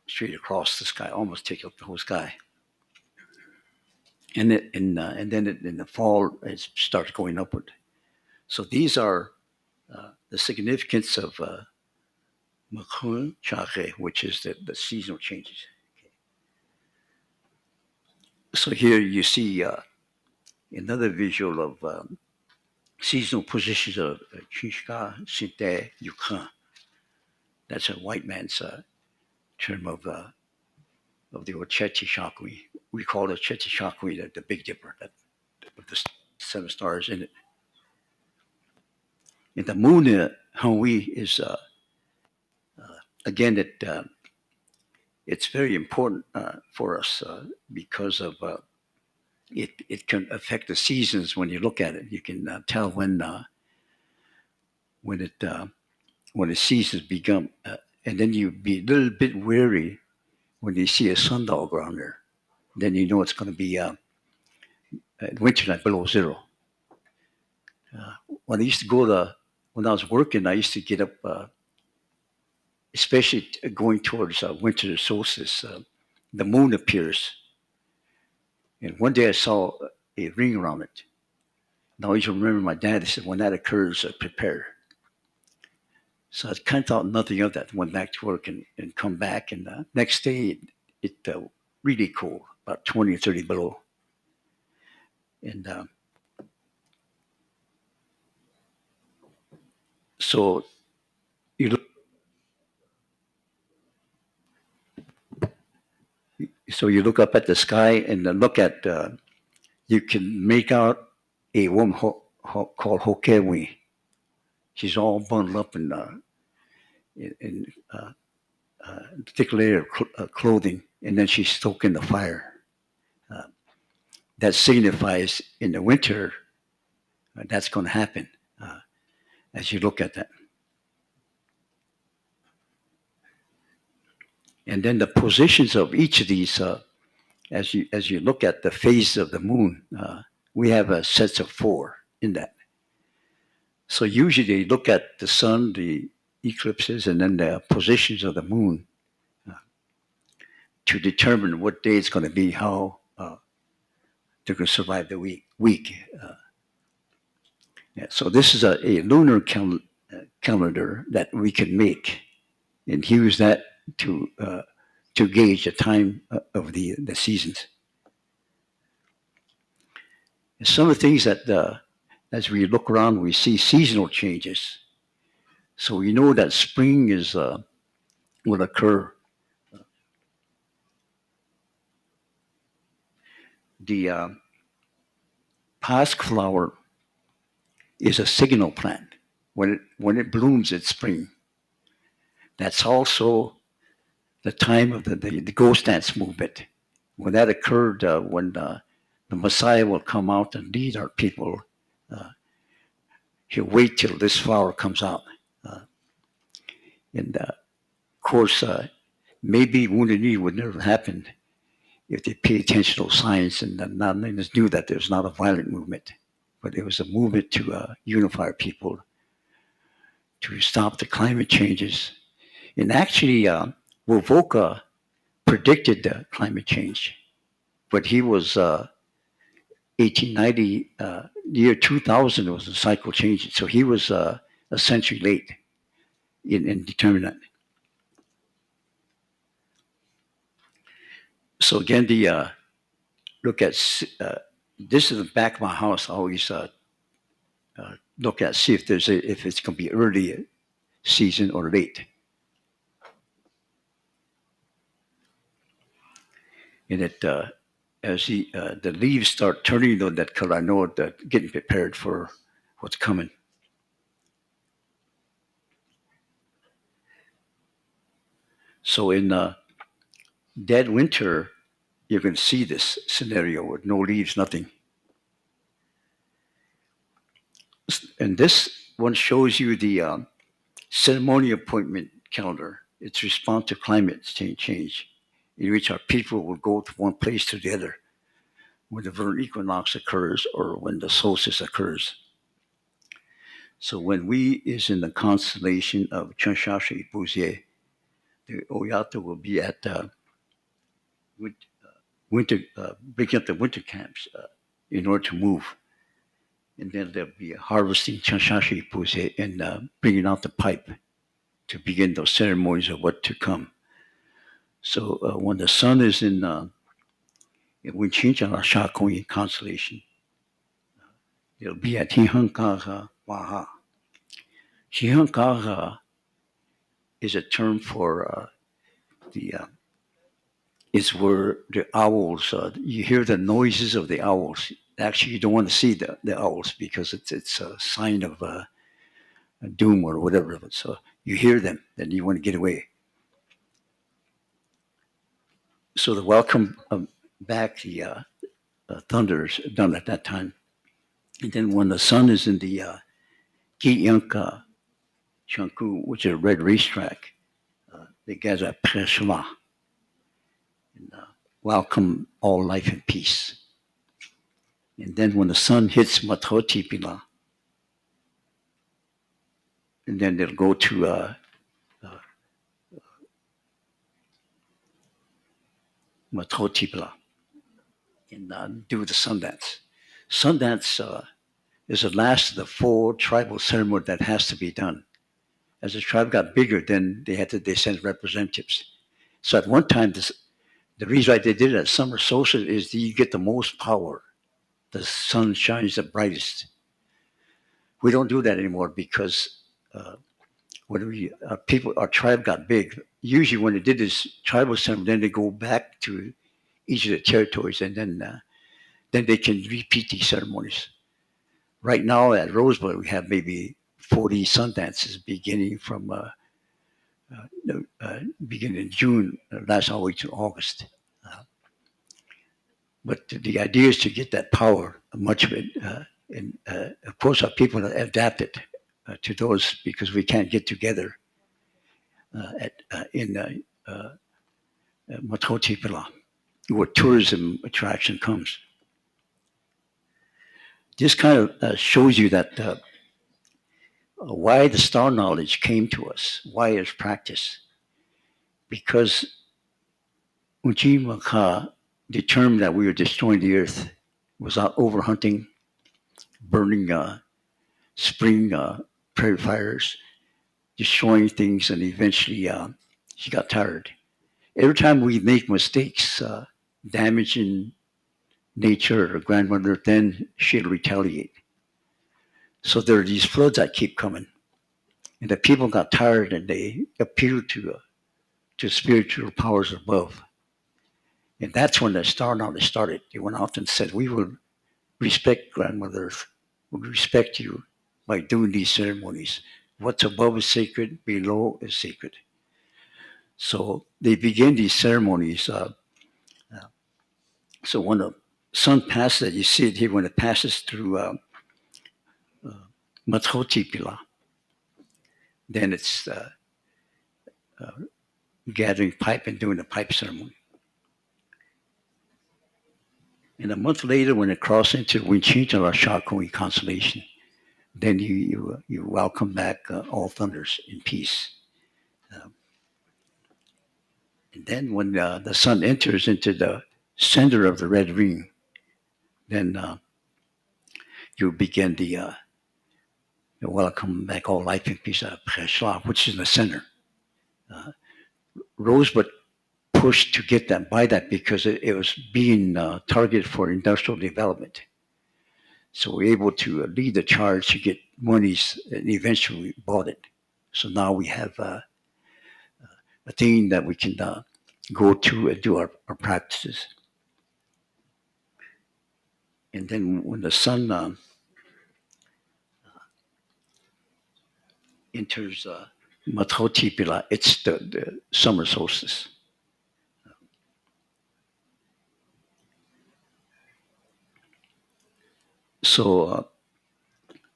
straight across the sky, almost take up the whole sky. And then in the fall, it starts going upward. So these are the significance of Maka Chake, which is the seasonal changes. Okay. So here you see another visual of seasonal positions of Chishka, Sinte, Yukon. That's a white man's term of the Oceti Sakowin. We call it Oceti Sakowin the Big Dipper, with the 7 stars in it. And the moon, Hawaii, is again it's very important for us because of it can affect the seasons. When you look at it, you can tell when the seasons become, and then you be a little bit wary when you see a sundog around there. Then you know it's going to be wintertime below zero. When I used to go when I was working, I used to get up, especially going towards winter solstice. The moon appears, and one day I saw a ring around it. And I always remember my dad. He said, "When that occurs, prepare." So I kind of thought nothing of that. Went back to work and come back, and next day it really cold, about 20 or 30 below. And so you look up at the sky and look at, you can make out a woman called Hokewi. She's all bundled up in thick layer of clothing, and then she's stoking the fire. That signifies in the winter that's going to happen as you look at that. And then the positions of each of these, as you look at the phase of the moon, we have sets of 4 in that. So usually they look at the sun, the eclipses, and then the positions of the moon. to determine what day it's going to be, how they're going to survive the week. Yeah, so this is a lunar calendar that we can make and use that to gauge the time of the seasons. And some of the things that as we look around, we see seasonal changes. So we know that spring is will occur. The pasque flower is a signal plant. When it blooms, it's spring. That's also the time of the ghost dance movement. When that occurred, when the Messiah will come out and lead our people, he'll wait till this flower comes out. And of course, maybe Wounded Knee would never happen if they pay attention to those signs and the non-Indians knew that there's not a violent movement, but it was a movement to unify people, to stop the climate changes. And actually, Wovoka predicted the climate change, but he was 1890, year 2000 was the cycle changing. So he was a century late in determining that. So again, the look at this is the back of my house. I always look at see if it's going to be early season or late. And it as the leaves start turning on that color, I know that getting prepared for what's coming. So in dead winter, you can see this scenario with no leaves, nothing. And this one shows you the ceremony appointment calendar. It's response to climate change, in which our people will go to one place to the other when the vernal equinox occurs or when the solstice occurs. So when we is in the constellation of Chanshashi Bouzier, the Oyata will be at winter, breaking up the winter camps in order to move. And then they'll be harvesting Chanshashi Bouzier and bringing out the pipe to begin those ceremonies of what to come. So when the sun is in Winchincha Sakowin constellation, it'll be at Hihankaha Waha. Hihankaha is a term for it's where the owls, you hear the noises of the owls. Actually, you don't want to see the owls because it's a sign of a doom or whatever. So you hear them, then you want to get away. So the welcome back, the thunders done at that time. And then when the sun is in the Kiyanka Chanku, which is a red racetrack, the guys are Preshla. And welcome all life and peace. And then when the sun hits Matotipila, and then they'll go to Matotipila and do the Sundance. Sundance is the last of the 4 tribal ceremonies that has to be done. As the tribe got bigger, then they sent representatives. So at one time, the reason why they did it at summer solstice is that you get the most power. The sun shines the brightest. We don't do that anymore because when our tribe got big, usually when they did this tribal ceremony, then they go back to each of the territories and then they can repeat these ceremonies. Right now at Rosebud, we have maybe 40 sun dances beginning from beginning in June, last all the way to August. But the idea is to get that power, much of it. And of course, our people are adapted to those because we can't get together in Matotipila, where tourism attraction comes. This kind of shows you that why the star knowledge came to us, why it's practice. Because Maka determined that we were destroying the earth, was out overhunting, burning spring prairie fires, destroying things, and eventually she got tired. Every time we make mistakes, damaging nature or grandmother, then she'll retaliate. So there are these floods that keep coming. And the people got tired and they appealed to spiritual powers above. And that's when the Star Knowledge started. They went out and said, we will respect Grandmother Earth. We will respect you by doing these ceremonies. What's above is sacred, below is sacred. So they began these ceremonies. So when the sun passes, you see it here when it passes through Matrotipila, then it's gathering pipe and doing the pipe ceremony. And a month later, when it crosses into Winchinta Shakoi constellation, then you welcome back all thunders in peace. And then when the sun enters into the center of the red ring, then you begin the welcome back all life in peace, which is in the center. Rosebud pushed to get that by that because it was being targeted for industrial development. So we're able to lead the charge to get monies and eventually bought it. So now we have a thing that we can go to and do our practices. And then when the sun enters Matrotipila, it's the summer solstice. So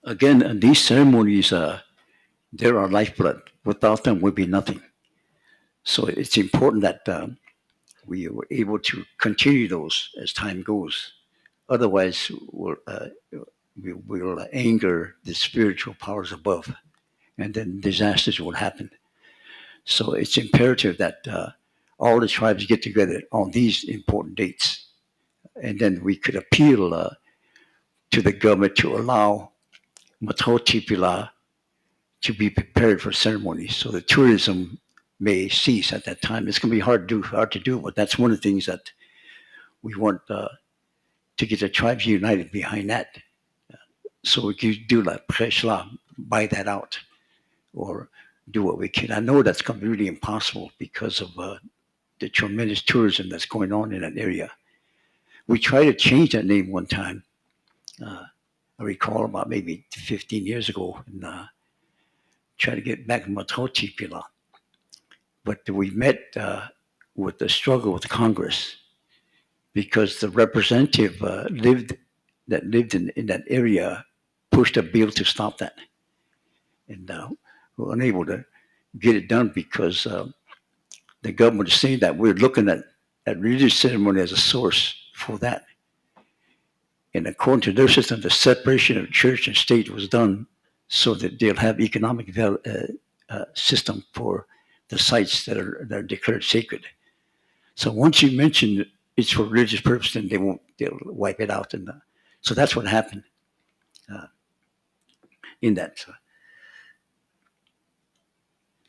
again, these ceremonies, they're our lifeblood. Without them, we'd be nothing. So it's important that we were able to continue those as time goes. Otherwise, we'll anger the spiritual powers above, and then disasters will happen. So it's imperative that all the tribes get together on these important dates, and then we could appeal to the government to allow Matrotipila to be prepared for ceremonies, so the tourism may cease at that time. It's going to be hard to do, but that's one of the things that we want to get the tribes united behind that. So we can do like Preshla, buy that out, or do what we can. I know that's going to be really impossible because of the tremendous tourism that's going on in that area. We tried to change that name one time. I recall about maybe 15 years ago, and try to get back Matrotipila. But we met with the struggle with Congress because the representative lived in that area pushed a bill to stop that. And we were unable to get it done because the government is saying that we're looking at religious ceremony as a source for that. And according to their system, the separation of church and state was done so that they'll have economic system for the sites that are declared sacred. So once you mention it's for religious purpose, then they'll wipe it out. And so that's what happened in that. So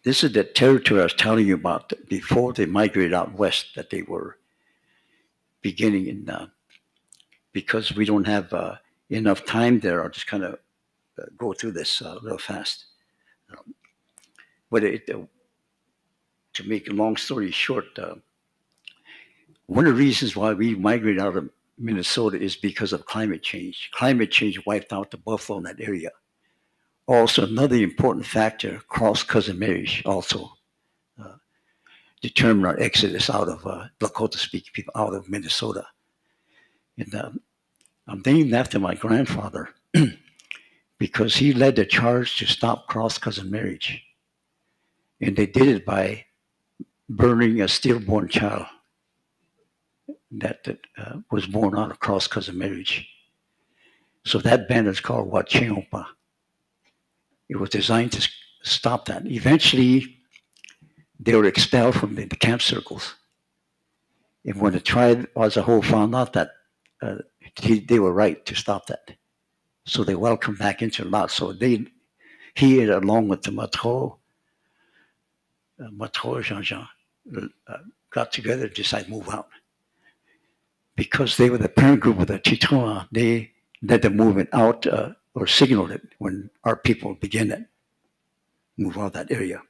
this is the territory I was telling you about before they migrated out west that they were beginning in. Because we don't have enough time there, I'll just kind of go through this real fast. But to make a long story short, one of the reasons why we migrated out of Minnesota is because of climate change. Climate change wiped out the buffalo in that area. Also, another important factor, cross-cousin marriage, also determined our exodus out of Lakota-speaking people out of Minnesota. And I'm named after my grandfather because he led the charge to stop cross-cousin marriage. And they did it by burning a stillborn child that was born out of cross-cousin marriage. So that band is called Wacheopa. It was designed to stop that. Eventually, they were expelled from the camp circles. And when the tribe as a whole found out that they were right to stop that, so they welcomed back into the lot. So he along with the Matro Jean got together and decided to move out. Because they were the parent group of the Chitoa, they led the movement out or signaled it when our people began to move out of that area.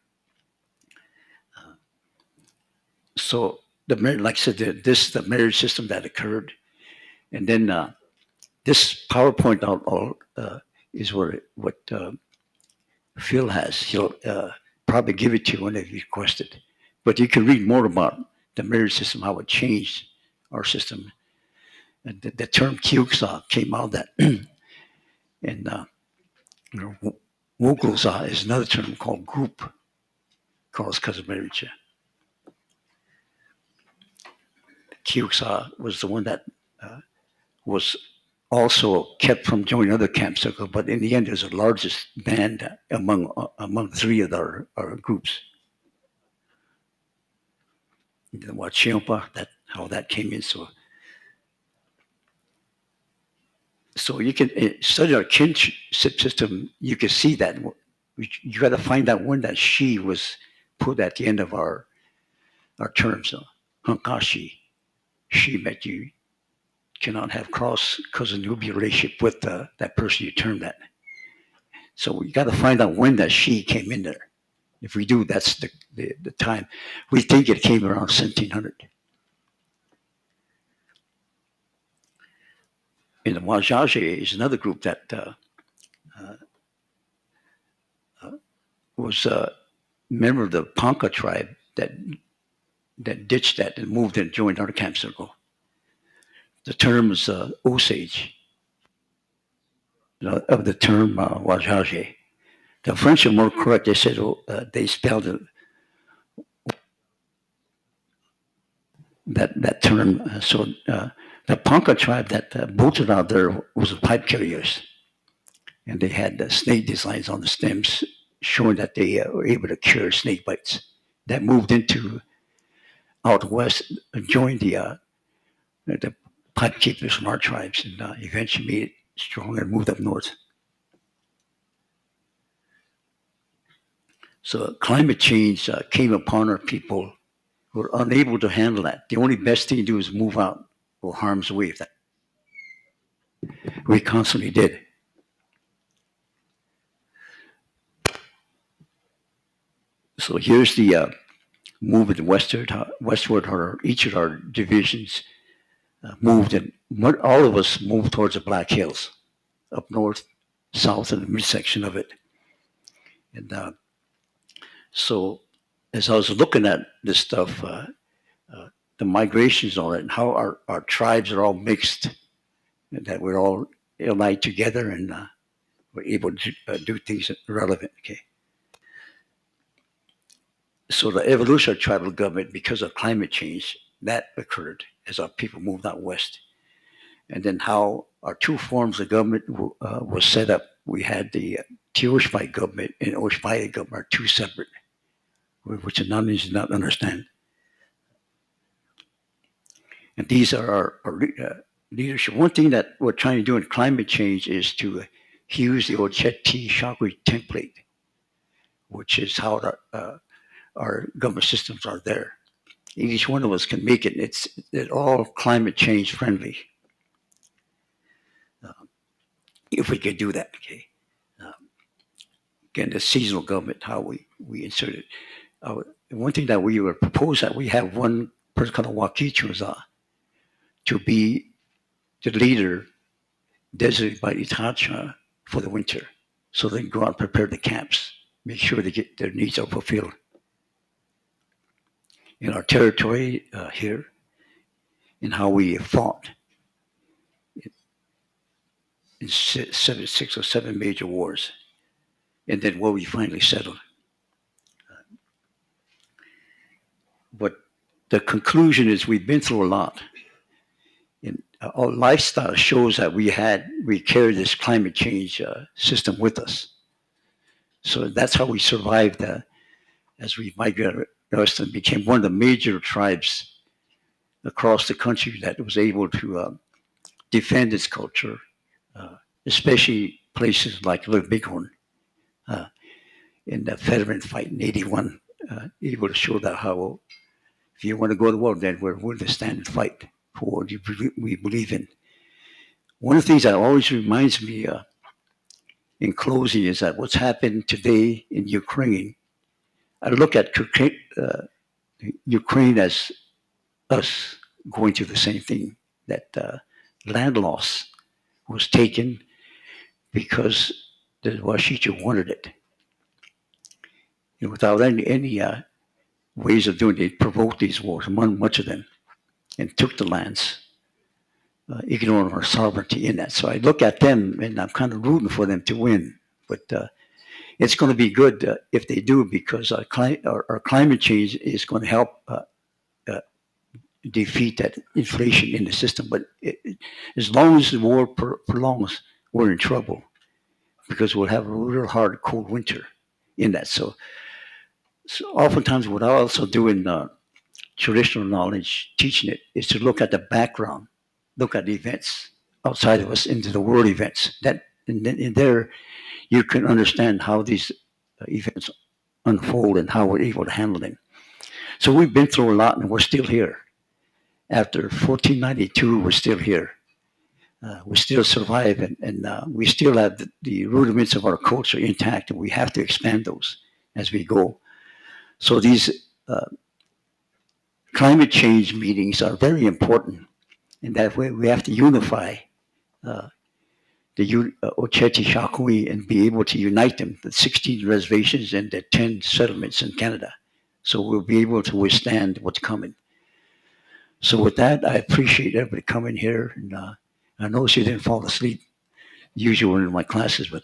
So like I said, this is the marriage system that occurred. And then this PowerPoint is what Phil has. He'll probably give it to you when they request it. But you can read more about the marriage system, how it changed our system. And the term Kyuksa came out of that. And Woglosa is another term called group, because of marriage. Kyuksa was the one that was also kept from joining other camp circles, but in the end, it was the largest band among three of our groups. And then Wachiompa, how that came in. So you can study our kinship system. You can see that you got to find out when that she was put at the end of our terms. Hankashi, she met you. Cannot have cross because it will be a relationship with that person you termed that. So we got to find out when that she came in there. If we do, that's the time. We think it came around 1700. And the Wajaje is another group that was a member of the Ponca tribe that ditched that and moved and joined our camp circle. The term is Osage, of the term Wajaje. The French are more correct. They said they spelled it, that term. So the Ponca tribe that bolted out there was the pipe carriers. And they had snake designs on the stems showing that they were able to cure snake bites. That moved into out west, joined the pipe keepers from our tribes, and eventually made it strong and moved up north. So climate change came upon our people who were unable to handle that. The only best thing to do is move out or harm's way. That we constantly did. So here's the movement westward. Each of our divisions moved, and all of us moved towards the Black Hills, up north, south, and the midsection of it. And so as I was looking at this stuff, the migrations on it, and how our tribes are all mixed, and that we're all allied together, and we're able to do things that are relevant. Okay. So the evolution of tribal government, because of climate change, that occurred as our people moved out west. And then how our two forms of government was set up. We had the Teoshpai government and Oshpai government are two separate, which the non-Indians did not understand. And these are our leadership. One thing that we're trying to do in climate change is to use the Oceti Sakowin template, which is how our government systems are there. Each one of us can make it. It's all climate change friendly. If we could do that, okay. Again, the seasonal government, how we insert it. One thing that we were proposed that we have one person called Wakichuza to be the leader designated by Itacha for the winter. So they can go out and prepare the camps, make sure they get their needs are fulfilled. In our territory here, and how we fought in 6 or 7 major wars, and then where we finally settled. But the conclusion is we've been through a lot. And our lifestyle shows that we carry this climate change system with us. So that's how we survived as we migrated west and became one of the major tribes across the country that was able to defend its culture, especially places like Little Bighorn in the veteran fight in '81, able to show that how if you want to go to war, then we're willing to stand and fight for what we believe in. One of the things that always reminds me in closing is that what's happened today in Ukraine, I look at Ukraine as us going through the same thing, that land loss was taken because the Washita wanted it. Without any ways of doing it, they provoked these wars, much of them, and took the lands, ignoring our sovereignty in that. So I look at them and I'm kind of rooting for them to win. But it's going to be good if they do, because our climate change is going to help defeat that inflation in the system. But as long as the war prolongs, we're in trouble, because we'll have a real hard, cold winter in that. So oftentimes what I also do in traditional knowledge, teaching it, is to look at the background, look at the events outside of us into the world events. That in there you can understand how these events unfold and how we're able to handle them. So we've been through a lot, and we're still here. After 1492, we're still here. We still survive, and we still have the rudiments of our culture intact, and we have to expand those as we go. So these climate change meetings are very important, and that way we have to unify the Oceti Sakowin and be able to unite them, the 16 reservations and the 10 settlements in Canada. So we'll be able to withstand what's coming. So with that, I appreciate everybody coming here. And I know she didn't fall asleep, usually in my classes, but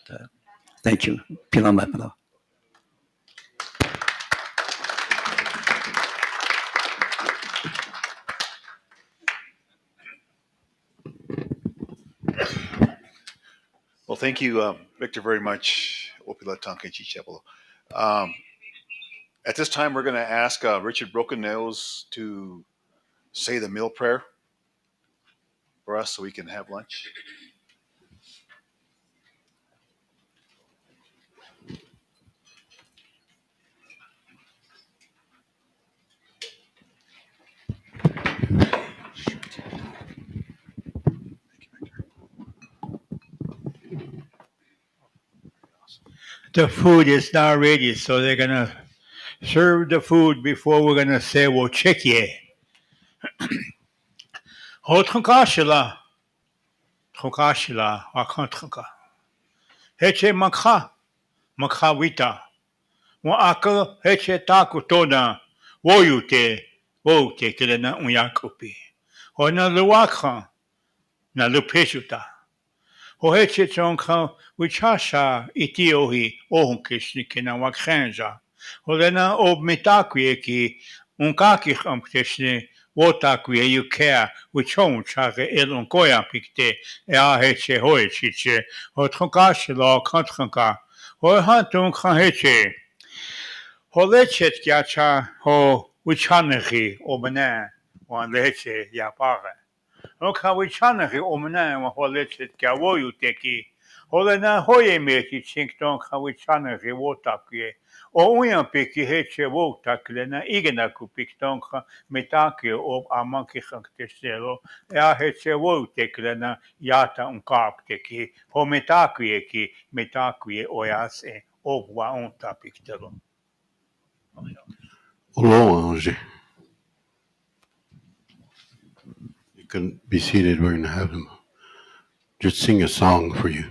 thank you. Pilamapala. Well, thank you, Victor, very much. At this time, we're going to ask Richard Broken Nails to say the meal prayer for us so we can have lunch. The food is not ready, so they're going to serve the food before we're going to say, well, check ye. Hotrunkashila, Trunkashila, Wakantrunka. Heche Maka, Makawita. Waka Heche Takutona, Woyute, Wote Kilena Unyakupi. Hona Luwaka, Na Lupeshuta. Hoheche Chonka, Wichasha, Itiohi, Ohunkishnikina Wakhenja. Holena ob metakweki, unkaki amkteshne, wotakwe yukea, wichon chage el unkoya pikte, heche hoechiche, hotrunkashila kantranka, hohantun kranheche. Holechet yacha, ho wichanehi, obana, wan leche yapare. Oka wichanehi omna, wan holechet gawoyuteki. Holena hoye meti chinkton kawichanehi wotakwe. O uyan peki heche wotaklena igena kupiktonka metake ob amanki hankteselo ya heche woteklena yata unkapteki ho metakwieki metakwie oyase ob wa untapiktelo. Hello, Ange. You can be seated. We're going to have him just sing a song for you.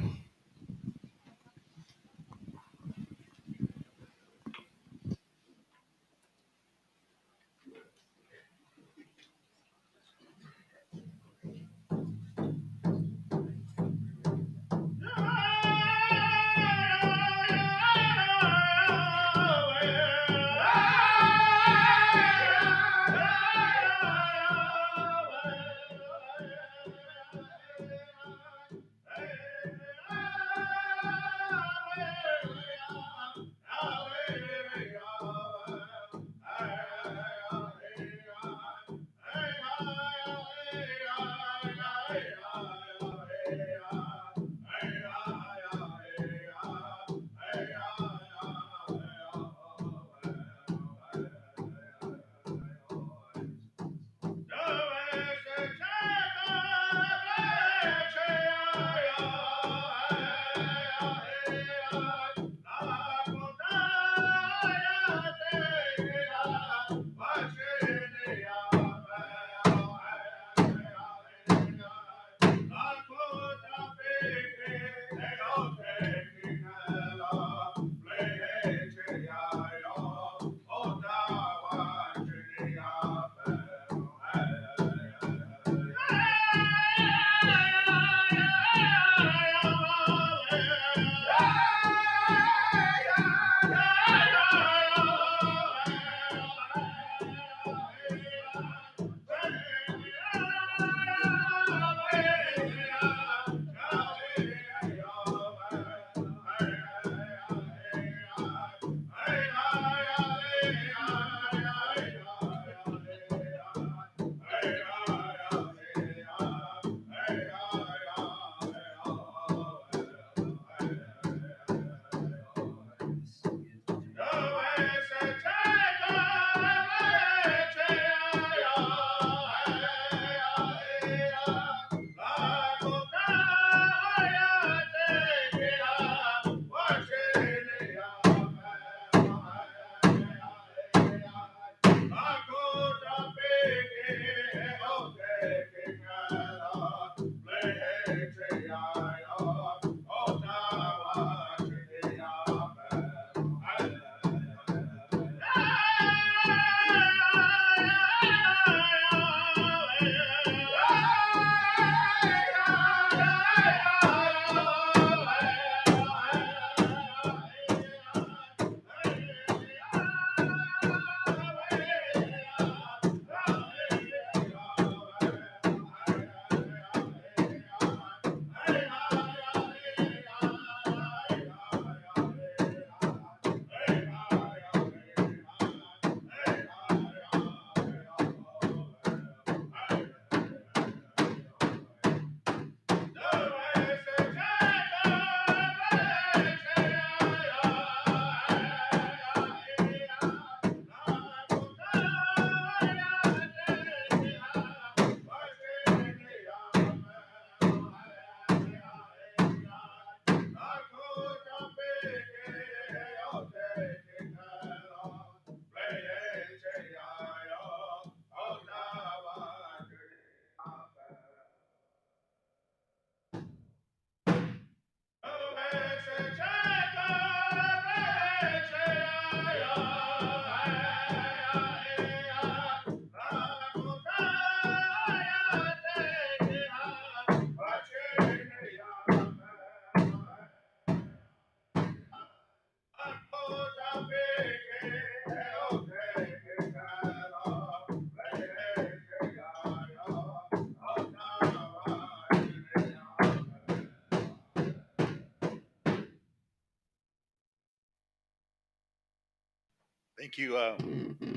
Thank you,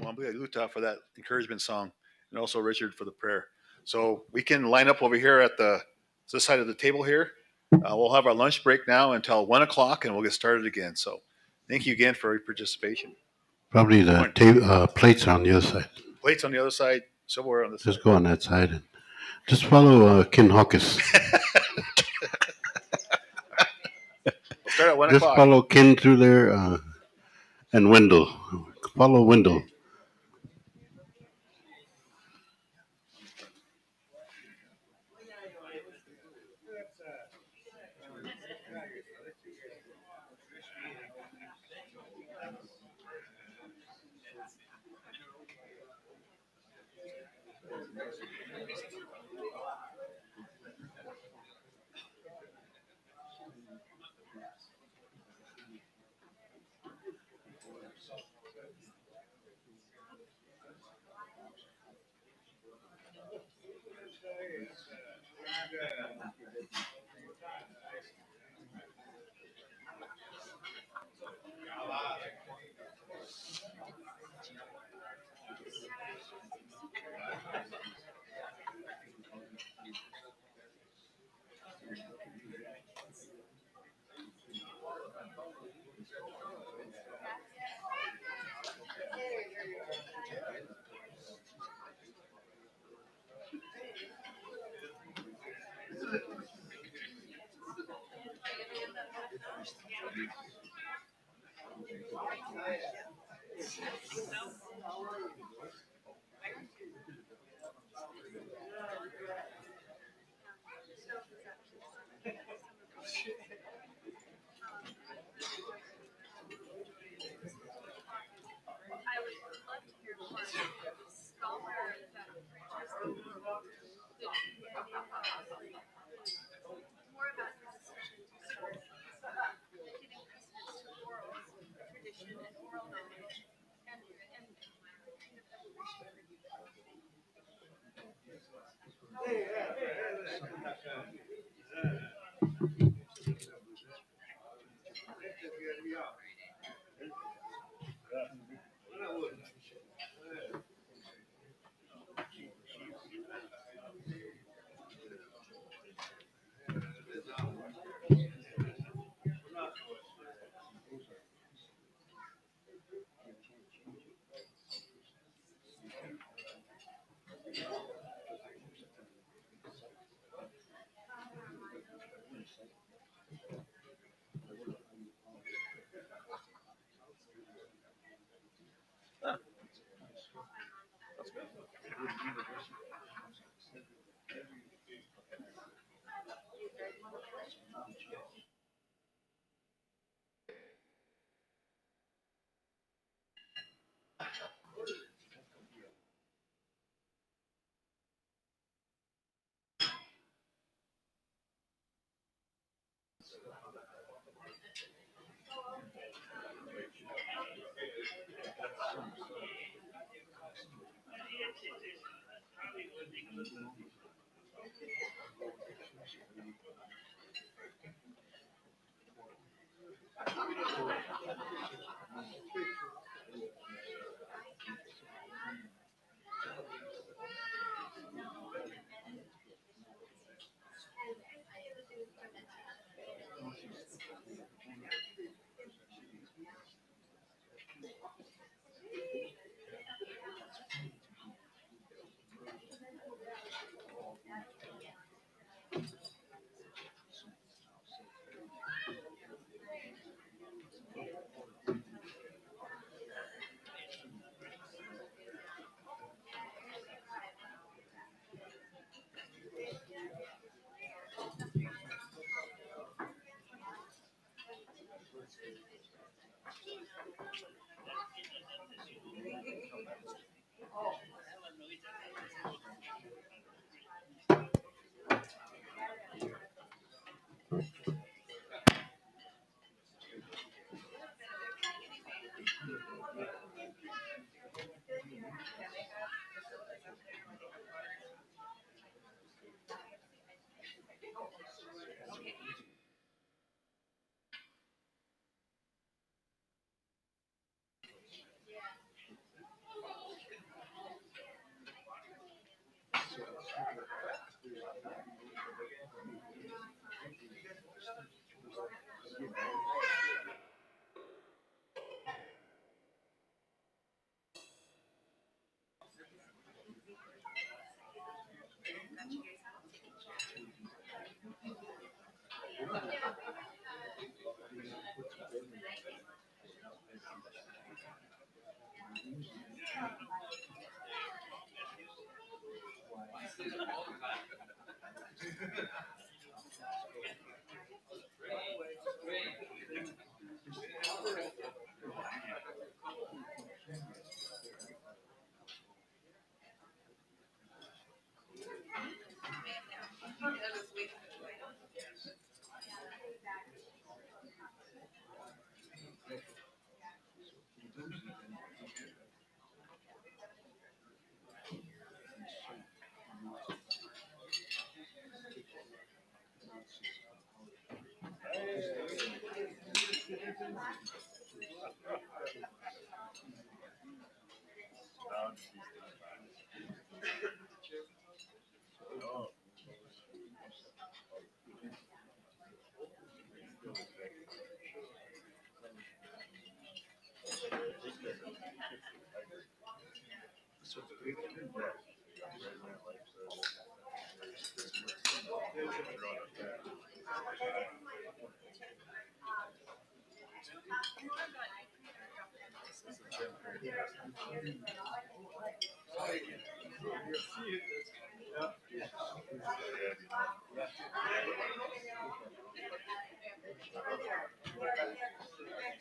Wambui Luta, for that encouragement song, and also Richard for the prayer. So we can line up over here at this side of the table here. We'll have our lunch break now until 1 o'clock, and we'll get started again. So thank you again for your participation. Probably the plates are on the other side. Plates on the other side, silverware on this side. Just go on that side and just follow Ken Hawkins. We'll start at 1 Just o'clock. follow Ken through there and Wendell. Follow Wendell.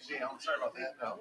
See, Alan, sorry about that. No.